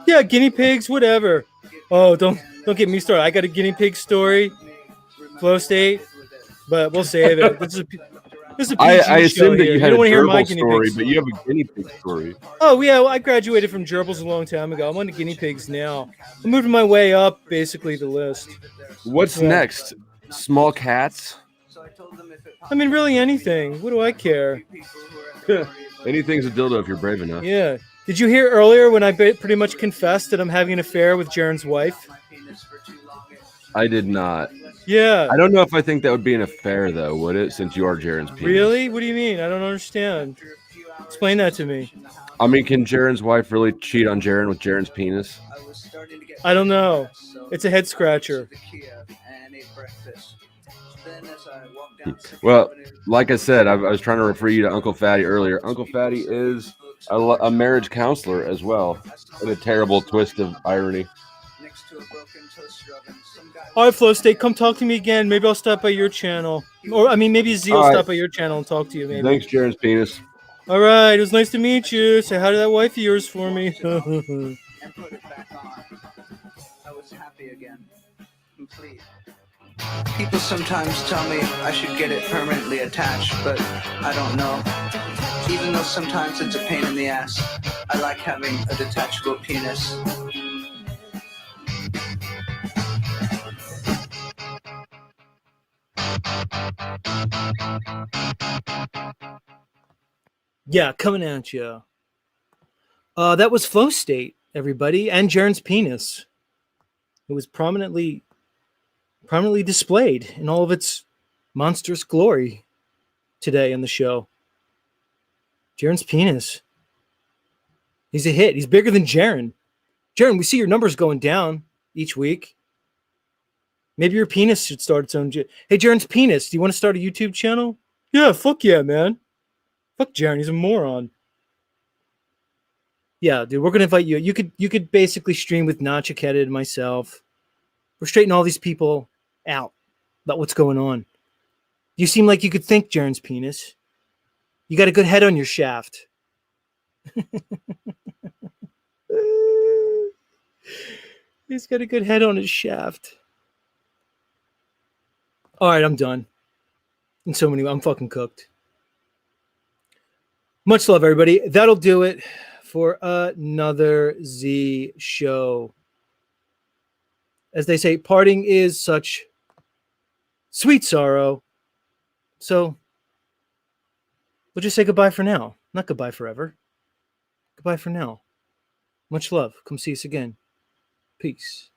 Yeah, guinea pigs, whatever. Oh, don't get me started. I got a guinea pig story, Flow State, but we'll save it. This is a PG I assumed show that you here. had don't a wanna hear my gerbil guinea story, pig but you have a guinea pig story. Oh yeah, well, I graduated from gerbils a long time ago. I'm on the guinea pigs now. I'm moving my way up, basically the list. What's next? Small cats? I mean, really anything. What do I care? Anything's a dildo if you're brave enough. Yeah. Did you hear earlier when I pretty much confessed that I'm having an affair with Jaren's wife? I did not. Yeah. I don't know if I think that would be an affair, though, would it? Since you are Jaren's penis. Really? What do you mean? I don't understand. Explain that to me. I mean, can Jaren's wife really cheat on Jaren with Jaren's penis? I don't know. It's a head scratcher. Well, like I said, I was trying to refer you to Uncle Fatty earlier. Uncle Fatty is a marriage counselor as well. In a terrible twist of irony. All right, Flow State, come talk to me again. Maybe I'll stop by your channel. Or, I mean, maybe Z will stop by your channel and talk to you, maybe. Thanks, Jaren's penis. All right, it was nice to meet you. Say hi to that wife of yours for me. And put it back on. I was happy again. Complete. People sometimes tell me I should get it permanently attached, but I don't know. Even though sometimes it's a pain in the ass, I like having a detachable penis. Yeah, coming at you. That was Flow State, everybody, and Jaren's penis. It was prominently displayed in all of its monstrous glory today on the show. Jaren's penis. He's a hit. He's bigger than Jaren. Jaren, we see your numbers going down each week. Maybe your penis should start its own. Hey, Jaren's penis, do you want to start a YouTube channel? Yeah, fuck yeah, man. Fuck Jaren, he's a moron. Yeah, dude, we're gonna invite you. You could basically stream with Nachiketa and myself. We're straightening all these people out about what's going on. You seem like you could think, Jaren's penis. You got a good head on your shaft. He's got a good head on his shaft. All right, I'm done. In so many, I'm fucking cooked. Much love, everybody. That'll do it for another Z show. As they say, parting is such sweet sorrow. So we'll just say goodbye for now. Not goodbye forever. Goodbye for now. Much love. Come see us again. Peace.